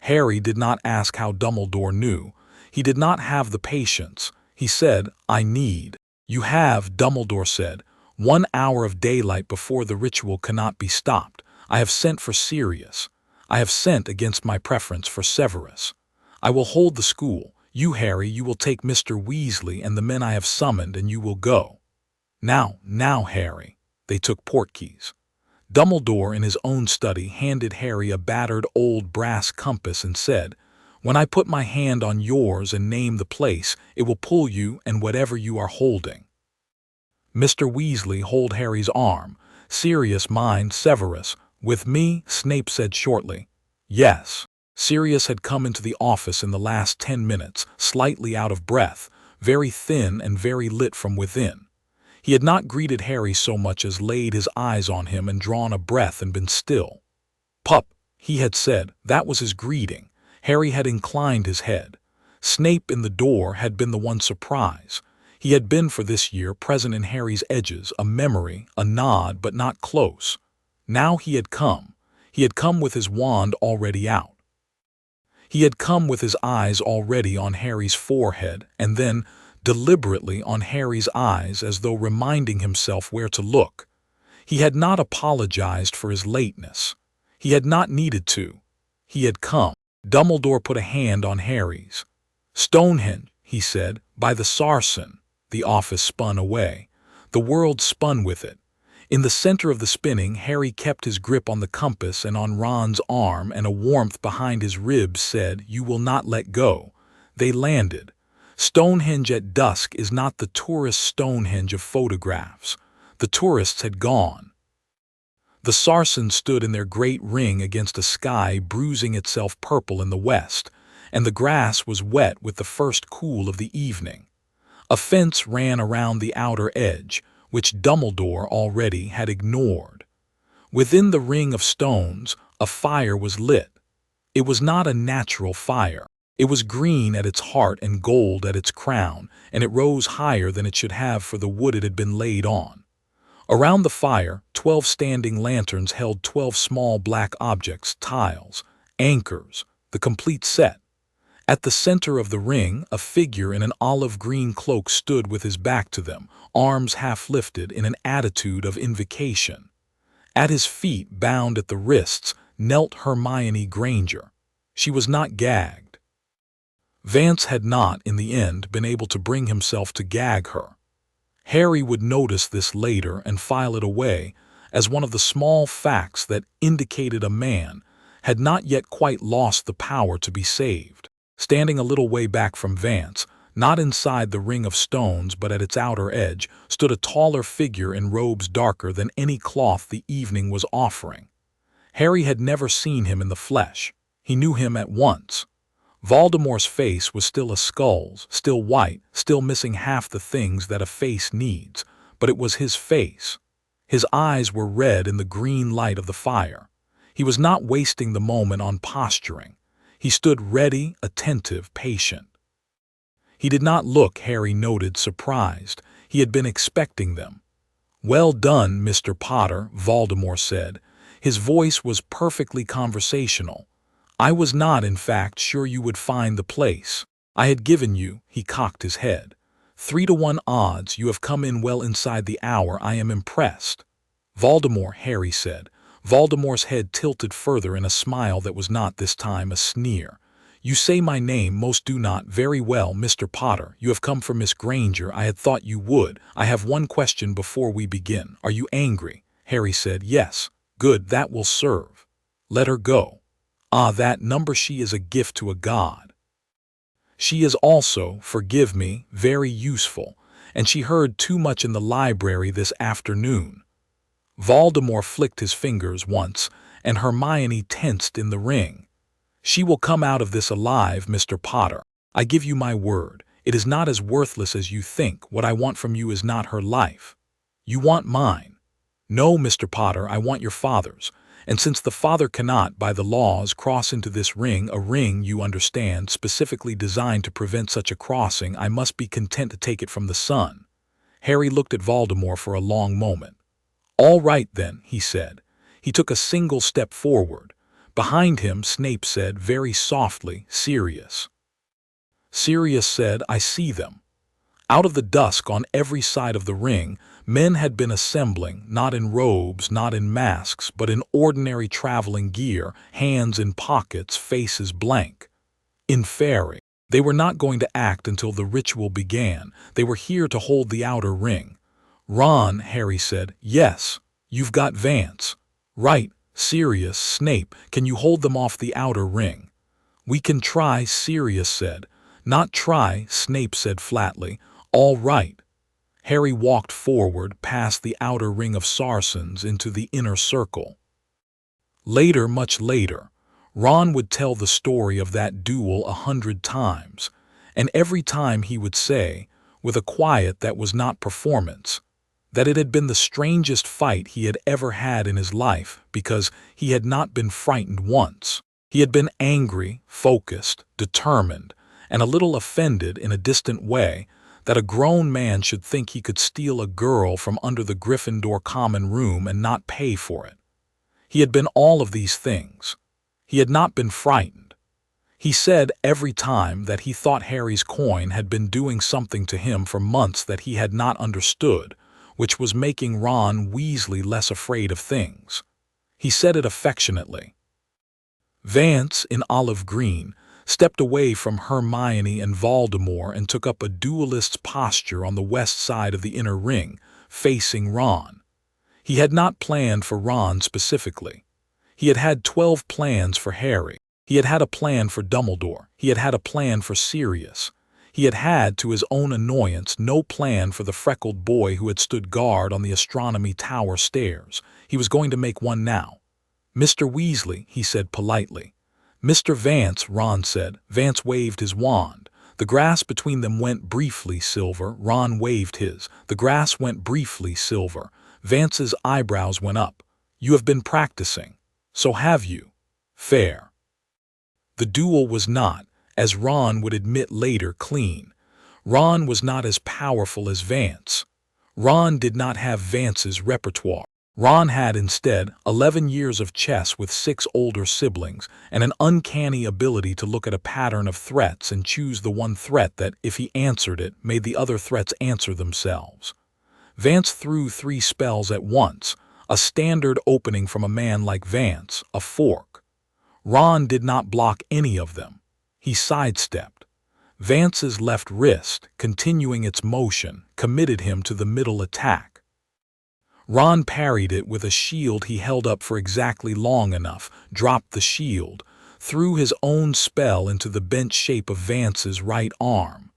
Harry did not ask how Dumbledore knew. He did not have the patience. He said, I need. You have, Dumbledore said. 1 hour of daylight before the ritual cannot be stopped. I have sent for Sirius. I have sent against my preference for Severus. I will hold the school. You, Harry, you will take Mr. Weasley and the men I have summoned, and you will go. Now, Harry. They took portkeys. Dumbledore, in his own study, handed Harry a battered old brass compass and said, When I put my hand on yours and name the place, it will pull you and whatever you are holding. Mr. Weasley, hold Harry's arm. Sirius, mind Severus. With me, Snape said shortly. Yes. Sirius had come into the office in the last 10 minutes, slightly out of breath, very thin and very lit from within. He had not greeted Harry so much as laid his eyes on him and drawn a breath and been still. Pup, he had said. That was his greeting. Harry had inclined his head. Snape in the door had been the one surprise. He had been for this year present in Harry's edges, a memory, a nod, but not close. Now he had come. He had come with his wand already out. He had come with his eyes already on Harry's forehead, and then, deliberately on Harry's eyes as though reminding himself where to look. He had not apologized for his lateness. He had not needed to. He had come. Dumbledore put a hand on Harry's. Stonehenge, he said, by the Sarsen. The office spun away. The world spun with it. In the center of the spinning, Harry kept his grip on the compass and on Ron's arm, and a warmth behind his ribs said, You will not let go. They landed. Stonehenge at dusk is not the tourist Stonehenge of photographs. The tourists had gone. The Sarsens stood in their great ring against a sky bruising itself purple in the west, and the grass was wet with the first cool of the evening. A fence ran around the outer edge, which Dumbledore already had ignored. Within the ring of stones, a fire was lit. It was not a natural fire. It was green at its heart and gold at its crown, and it rose higher than it should have for the wood it had been laid on. Around the fire, 12 standing lanterns held 12 small black objects, tiles, anchors, the complete set. At the center of the ring, a figure in an olive-green cloak stood with his back to them, arms half lifted in an attitude of invocation. At his feet, bound at the wrists, knelt Hermione Granger. She was not gagged. Vance had not, in the end, been able to bring himself to gag her. Harry would notice this later and file it away as one of the small facts that indicated a man had not yet quite lost the power to be saved. Standing a little way back from Vance, not inside the ring of stones but at its outer edge, stood a taller figure in robes darker than any cloth the evening was offering. Harry had never seen him in the flesh. He knew him at once. Voldemort's face was still a skull's, still white, still missing half the things that a face needs, but it was his face. His eyes were red in the green light of the fire. He was not wasting the moment on posturing. He stood ready, attentive, patient. He did not look, Harry noted, surprised. He had been expecting them. Well done, Mr. Potter, Voldemort said. His voice was perfectly conversational. I was not, in fact, sure you would find the place. I had given you, he cocked his head. 3-to-1 odds, you have come in well inside the hour. I am impressed. Voldemort, Harry said. Voldemort's head tilted further in a smile that was not this time a sneer. You say my name, most do not. Very well, Mr. Potter. You have come for Miss Granger. I had thought you would. I have one question before we begin. Are you angry? Harry said, Yes. Good, that will serve. Let her go. Ah, that number, she is a gift to a god. She is also, forgive me, very useful, and she heard too much in the library this afternoon. Voldemort flicked his fingers once, and Hermione tensed in the ring. She will come out of this alive, Mr. Potter. I give you my word. It is not as worthless as you think. What I want from you is not her life. You want mine. No, Mr. Potter, I want your father's. And since the father cannot, by the laws, cross into this ring, a ring, you understand, specifically designed to prevent such a crossing, I must be content to take it from the son. Harry looked at Voldemort for a long moment. "All right, then," he said. He took a single step forward. Behind him, Snape said very softly, "Sirius." Sirius said, "I see them." Out of the dusk on every side of the ring, men had been assembling, not in robes, not in masks, but in ordinary traveling gear, hands in pockets, faces blank. In fairy. They were not going to act until the ritual began. They were here to hold the outer ring. "Ron," Harry said. "Yes, you've got Vance." "Right, Sirius, Snape, can you hold them off the outer ring?" "We can try," Sirius said. "Not try," Snape said flatly. "All right." Harry walked forward past the outer ring of Sarsons into the inner circle. Later, much later, Ron would tell the story of that duel 100 times, and every time he would say, with a quiet that was not performance, that it had been the strangest fight he had ever had in his life because he had not been frightened once. He had been angry, focused, determined, and a little offended in a distant way that a grown man should think he could steal a girl from under the Gryffindor common room and not pay for it. He had been all of these things. He had not been frightened. He said every time that he thought Harry's coin had been doing something to him for months that he had not understood, which was making Ron Weasley less afraid of things. He said it affectionately. Vance, in olive green, stepped away from Hermione and Voldemort and took up a duelist's posture on the west side of the inner ring, facing Ron. He had not planned for Ron specifically. He had had 12 plans for Harry. He had had a plan for Dumbledore. He had had a plan for Sirius. He had had, to his own annoyance, no plan for the freckled boy who had stood guard on the astronomy tower stairs. He was going to make one now. "Mr. Weasley," he said politely. "Mr. Vance," Ron said. Vance waved his wand. The grass between them went briefly silver. Ron waved his. The grass went briefly silver. Vance's eyebrows went up. "You have been practicing. So have you." Fair. The duel was not, as Ron would admit later, clean. Ron was not as powerful as Vance. Ron did not have Vance's repertoire. Ron had instead 11 years of chess with 6 older siblings and an uncanny ability to look at a pattern of threats and choose the one threat that, if he answered it, made the other threats answer themselves. Vance threw 3 spells at once, a standard opening from a man like Vance, a fork. Ron did not block any of them. He sidestepped. Vance's left wrist, continuing its motion, committed him to the middle attack. Ron parried it with a shield he held up for exactly long enough, dropped the shield, threw his own spell into the bent shape of Vance's right arm.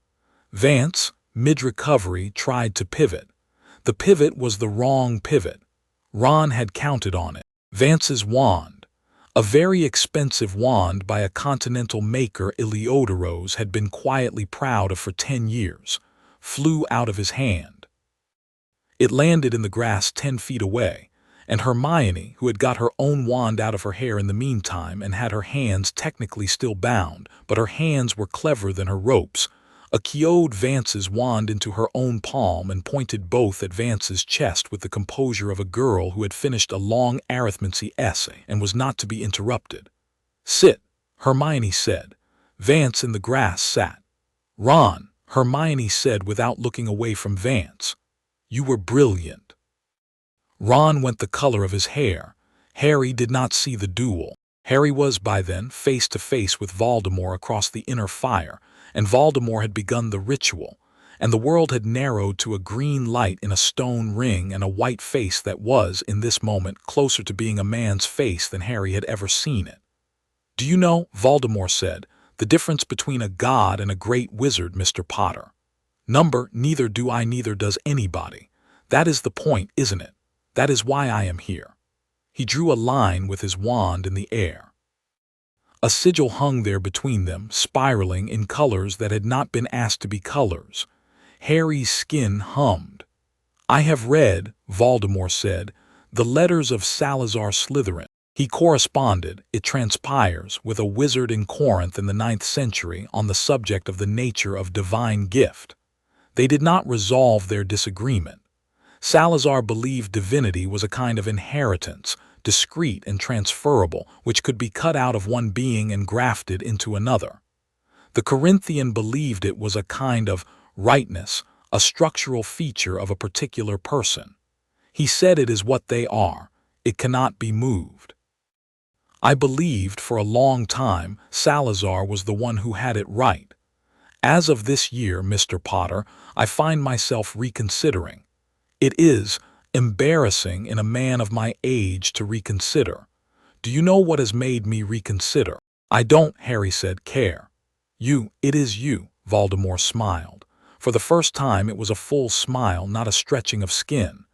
Vance, mid-recovery, tried to pivot. The pivot was the wrong pivot. Ron had counted on it. Vance's wand, a very expensive wand by a continental maker Iliodoros had been quietly proud of for 10 years, flew out of his hand. It landed in the grass 10 feet away, and Hermione, who had got her own wand out of her hair in the meantime and had her hands technically still bound, but her hands were cleverer than her ropes, keyed Vance's wand into her own palm and pointed both at Vance's chest with the composure of a girl who had finished a long arithmancy essay and was not to be interrupted. "Sit," Hermione said. Vance in the grass sat. "Ron," Hermione said without looking away from Vance. "You were brilliant." Ron went the color of his hair. Harry did not see the duel. Harry was by then face to face with Voldemort across the inner fire, and Voldemort had begun the ritual, and the world had narrowed to a green light in a stone ring and a white face that was, in this moment, closer to being a man's face than Harry had ever seen it. "Do you know," Voldemort said, "the difference between a god and a great wizard, Mr. Potter? Neither do I, neither does anybody. That is the point, isn't it? That is why I am here." He drew a line with his wand in the air. A sigil hung there between them, spiraling in colors that had not been asked to be colors. Harry's skin hummed. "I have read," Voldemort said, "the letters of Salazar Slytherin. He corresponded, it transpires, with a wizard in Corinth in the 9th century on the subject of the nature of divine gift. They did not resolve their disagreement. Salazar believed divinity was a kind of inheritance, discrete and transferable, which could be cut out of one being and grafted into another. The Corinthian believed it was a kind of rightness, a structural feature of a particular person. He said it is what they are. It cannot be moved. I believed for a long time Salazar was the one who had it right. As of this year, Mr. Potter, I find myself reconsidering. It is embarrassing in a man of my age to reconsider. Do you know what has made me reconsider? I don't, Harry said, care. It is you, Voldemort smiled. For the first time it was a full smile, not a stretching of skin.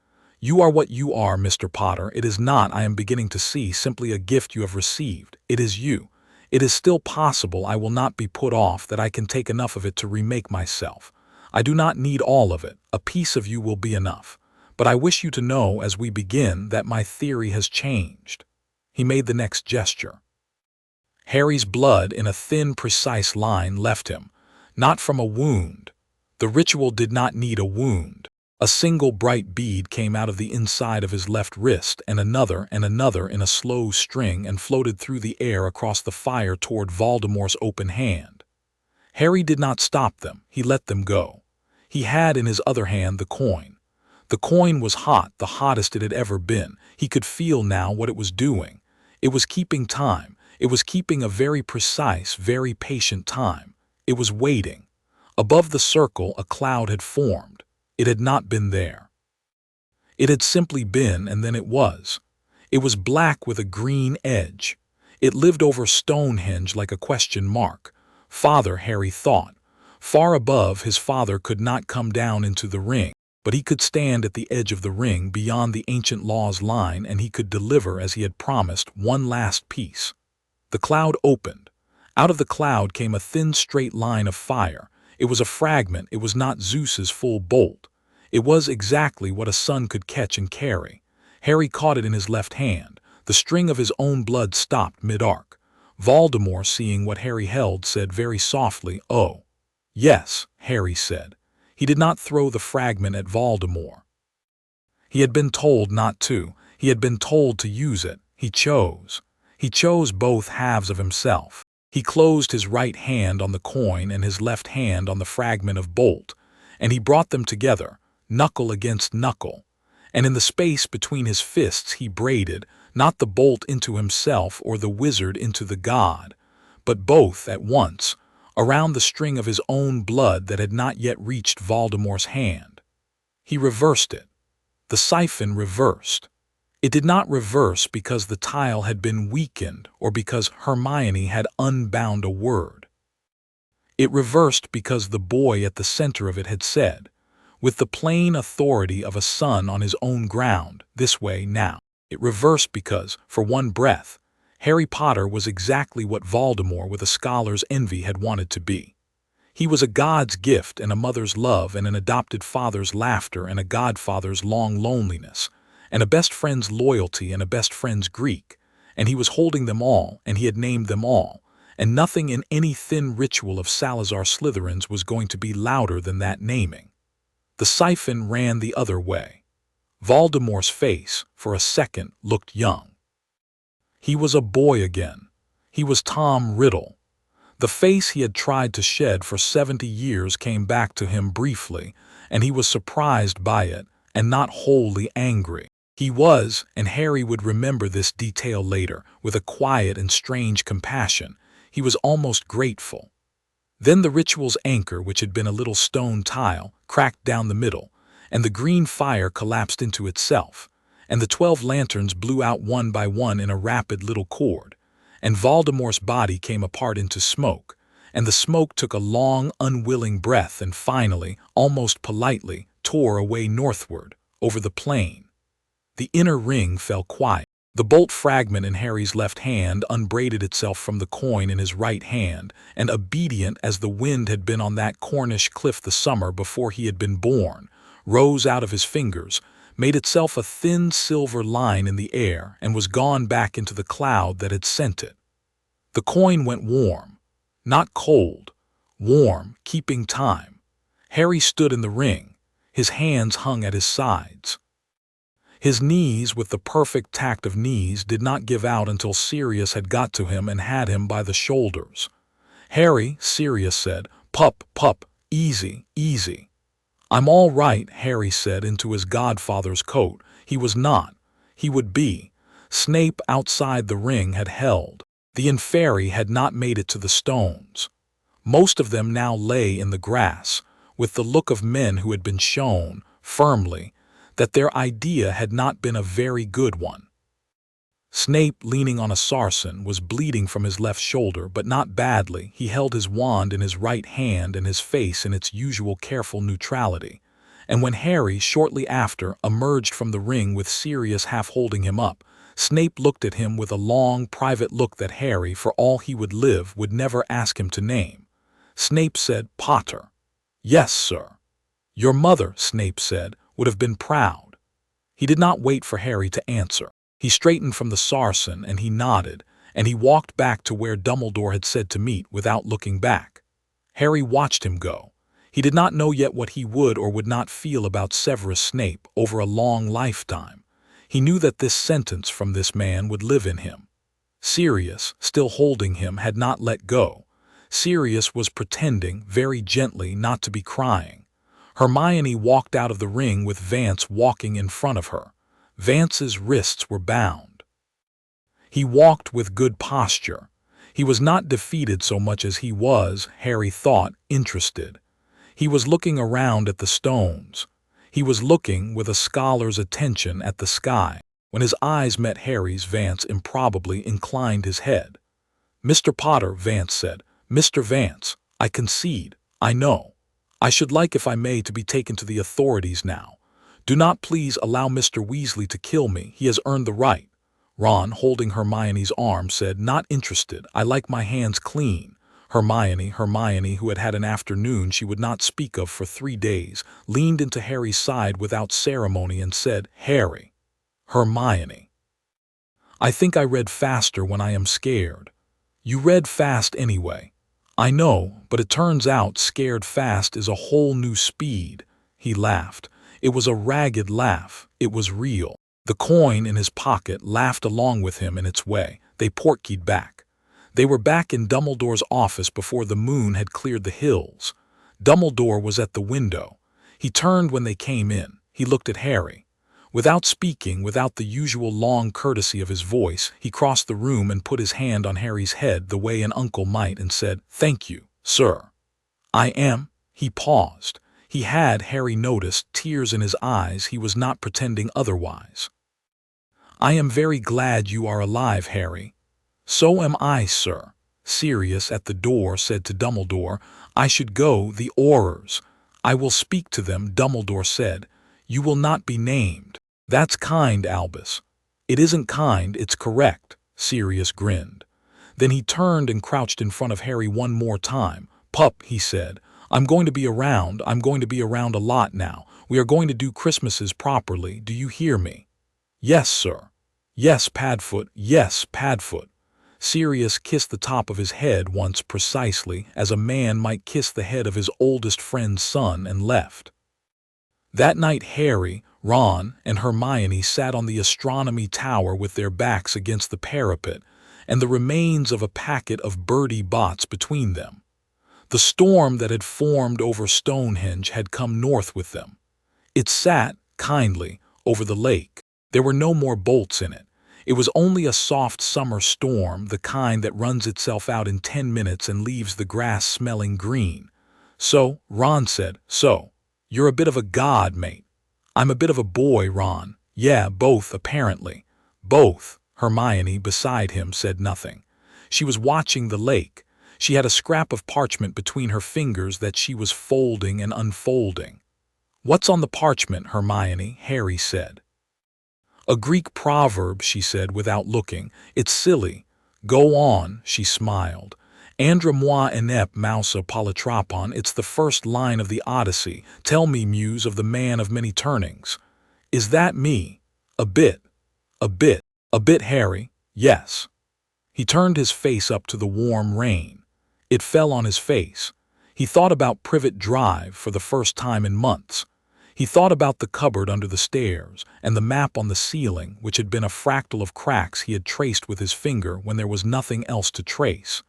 You are what you are, Mr. Potter. It is not, I am beginning to see, simply a gift you have received. It is you. It is still possible I will not be put off, that I can take enough of it to remake myself. I do not need all of it. A piece of you will be enough. But I wish you to know as we begin that my theory has changed. He made the next gesture. Harry's blood in a thin, precise line left him, not from a wound. The ritual did not need a wound. A single bright bead came out of the inside of his left wrist, and another in a slow string, and floated through the air across the fire toward Voldemort's open hand. Harry did not stop them. He let them go. He had in his other hand the coin. The coin was hot, the hottest it had ever been. He could feel now what it was doing. It was keeping time. It was keeping a very precise, very patient time. It was waiting. Above the circle a cloud had formed. It had not been there. It had simply been, and then it was. It was black with a green edge. It lived over Stonehenge like a question mark. Father, Harry thought. Far above, his father could not come down into the ring, but he could stand at the edge of the ring beyond the ancient law's line, and he could deliver, as he had promised, one last piece. The cloud opened. Out of the cloud came a thin straight line of fire. It was a fragment. It was not Zeus's full bolt. It was exactly what a son could catch and carry. Harry caught it in his left hand. The string of his own blood stopped mid-arc. Voldemort, seeing what Harry held, said very softly, "Oh." "Yes," Harry said. He did not throw the fragment at Voldemort. He had been told not to. He had been told to use it. He chose. He chose both halves of himself. He closed his right hand on the coin and his left hand on the fragment of bolt, and he brought them together, knuckle against knuckle. And in the space between his fists he braided, not the bolt into himself or the wizard into the god, but both at once, around the string of his own blood that had not yet reached Voldemort's hand. He reversed it. The siphon reversed. It did not reverse because the tile had been weakened or because Hermione had unbound a word. It reversed because the boy at the center of it had said, with the plain authority of a son on his own ground, "This way now." It reversed because, for one breath, Harry Potter was exactly what Voldemort with a scholar's envy had wanted to be. He was a god's gift and a mother's love and an adopted father's laughter and a godfather's long loneliness, and a best friend's loyalty and a best friend's Greek, and he was holding them all, and he had named them all, and nothing in any thin ritual of Salazar Slytherin's was going to be louder than that naming. The siphon ran the other way. Voldemort's face, for a second, looked young. He was a boy again. He was Tom Riddle. The face he had tried to shed for 70 years came back to him briefly, and he was surprised by it, and not wholly angry. He was, and Harry would remember this detail later, with a quiet and strange compassion. He was almost grateful. Then the ritual's anchor, which had been a little stone tile, cracked down the middle, and the green fire collapsed into itself, and the 12 lanterns blew out one by one in a rapid little chord, and Voldemort's body came apart into smoke, and the smoke took a long, unwilling breath and finally, almost politely, tore away northward, over the plain. The inner ring fell quiet. The bolt fragment in Harry's left hand unbraided itself from the coin in his right hand, and obedient as the wind had been on that Cornish cliff the summer before he had been born, rose out of his fingers, made itself a thin silver line in the air, and was gone back into the cloud that had sent it. The coin went warm, not cold, warm, keeping time. Harry stood in the ring. His hands hung at his sides. His knees, with the perfect tact of knees, did not give out until Sirius had got to him and had him by the shoulders. "Harry," Sirius said, "pup, pup, easy, easy." "I'm all right," Harry said into his godfather's coat. He was not. He would be. Snape outside the ring had held. The inferi had not made it to the stones. Most of them now lay in the grass, with the look of men who had been shown, firmly, that their idea had not been a very good one. Snape, leaning on a sarsen, was bleeding from his left shoulder, but not badly. He held his wand in his right hand and his face in its usual careful neutrality. And when Harry, shortly after, emerged from the ring with Sirius half holding him up, Snape looked at him with a long, private look that Harry, for all he would live, would never ask him to name. Snape said, "Potter." "Yes, sir." "Your mother," Snape said, "would have been proud." He did not wait for Harry to answer. He straightened from the sarsen, and he nodded, and he walked back to where Dumbledore had said to meet, without looking back. Harry watched him go. He did not know yet what he would or would not feel about Severus Snape over a long lifetime. He knew that this sentence from this man would live in him. Sirius, still holding him, had not let go. Sirius was pretending, very gently, not to be crying. Hermione walked out of the ring with Vance walking in front of her. Vance's wrists were bound. He walked with good posture. He was not defeated so much as he was, Harry thought, interested. He was looking around at the stones. He was looking with a scholar's attention at the sky. When his eyes met Harry's, Vance improbably inclined his head. "Mr. Potter," Vance said. "Mr. Vance, I concede, I know. I should like, if I may, to be taken to the authorities now. Do not please allow Mr. Weasley to kill me. He has earned the right." Ron, holding Hermione's arm, said, "Not interested. I like my hands clean." Hermione, who had had an afternoon she would not speak of for 3 days, leaned into Harry's side without ceremony and said, "Harry." "Hermione." "I think I read faster when I am scared." "You read fast anyway." "I know, but it turns out scared fast is a whole new speed." He laughed. It was a ragged laugh. It was real. The coin in his pocket laughed along with him in its way. They portkeyed back. They were back in Dumbledore's office before the moon had cleared the hills. Dumbledore was at the window. He turned when they came in. He looked at Harry. Without speaking, without the usual long courtesy of his voice, he crossed the room and put his hand on Harry's head the way an uncle might and said, "Thank you, sir." "I am." He paused. He had, Harry noticed, tears in his eyes. He was not pretending otherwise. "I am very glad you are alive, Harry." "So am I, sir." Sirius, at the door, said to Dumbledore, "I should go, the Aurors." "I will speak to them," Dumbledore said. "You will not be named." "That's kind, Albus." "It isn't kind, it's correct." Sirius grinned. Then he turned and crouched in front of Harry one more time. "Pup," he said, I'm going to be around a lot now. We are going to do Christmases properly, do you hear me?" "Yes, sir." "Yes, Padfoot, yes, Padfoot." Sirius kissed the top of his head once precisely, as a man might kiss the head of his oldest friend's son, and left. That night Harry, Ron, and Hermione sat on the astronomy tower with their backs against the parapet, and the remains of a packet of birdie bots between them. The storm that had formed over Stonehenge had come north with them. It sat, kindly, over the lake. There were no more bolts in it. It was only a soft summer storm, the kind that runs itself out in 10 minutes and leaves the grass smelling green. "So," Ron said, "so, you're a bit of a god, mate." "I'm a bit of a boy, Ron." "Yeah, both, apparently." "Both." Hermione, beside him, said nothing. She was watching the lake. She had a scrap of parchment between her fingers that she was folding and unfolding. "What's on the parchment, Hermione?" Harry said. "A Greek proverb," she said without looking. "It's silly." "Go on," she smiled. "Andra moi enep mousa polytropon." It's the first line of the Odyssey. "Tell me, muse of the man of many turnings." "Is that me?" "A bit. A bit. A bit, Harry." "Yes." He turned his face up to the warm rain. It fell on his face. He thought about Privet Drive for the first time in months. He thought about the cupboard under the stairs and the map on the ceiling, which had been a fractal of cracks he had traced with his finger when there was nothing else to trace.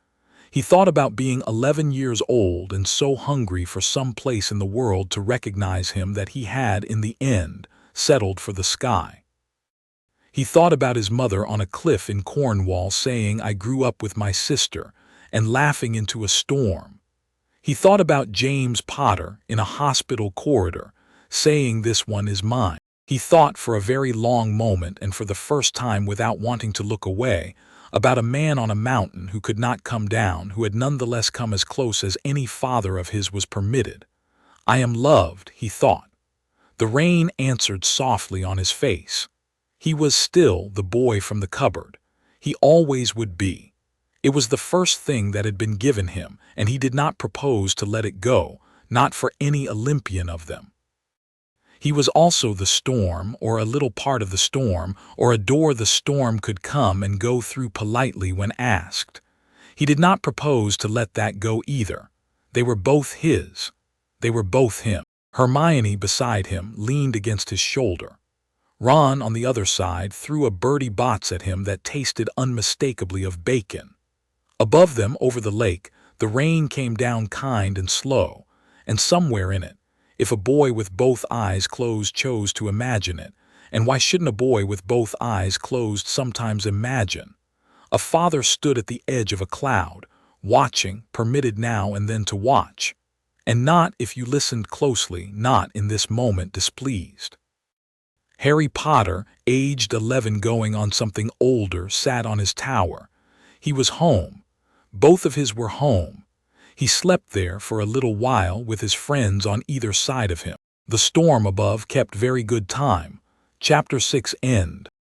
He thought about being 11 years old and so hungry for some place in the world to recognize him that he had, in the end, settled for the sky. He thought about his mother on a cliff in Cornwall saying, "I grew up with my sister," and laughing into a storm. He thought about James Potter in a hospital corridor, saying, "This one is mine." He thought for a very long moment, and for the first time without wanting to look away, about a man on a mountain who could not come down, who had nonetheless come as close as any father of his was permitted. "I am loved," he thought. The rain answered softly on his face. He was still the boy from the cupboard. He always would be. It was the first thing that had been given him, and he did not propose to let it go, not for any Olympian of them. He was also the storm, or a little part of the storm, or a door the storm could come and go through politely when asked. He did not propose to let that go either. They were both his. They were both him. Hermione, beside him, leaned against his shoulder. Ron, on the other side, threw a Bertie Bott's at him that tasted unmistakably of bacon. Above them, over the lake, the rain came down kind and slow, and somewhere in it, if a boy with both eyes closed chose to imagine it, and why shouldn't a boy with both eyes closed sometimes imagine? A father stood at the edge of a cloud, watching, permitted now and then to watch, and not, if you listened closely, not in this moment displeased. Harry Potter, aged 11 going on something older, sat on his tower. He was home. Both of his were home. He slept there for a little while with his friends on either side of him. The storm above kept very good time. Chapter 6 End.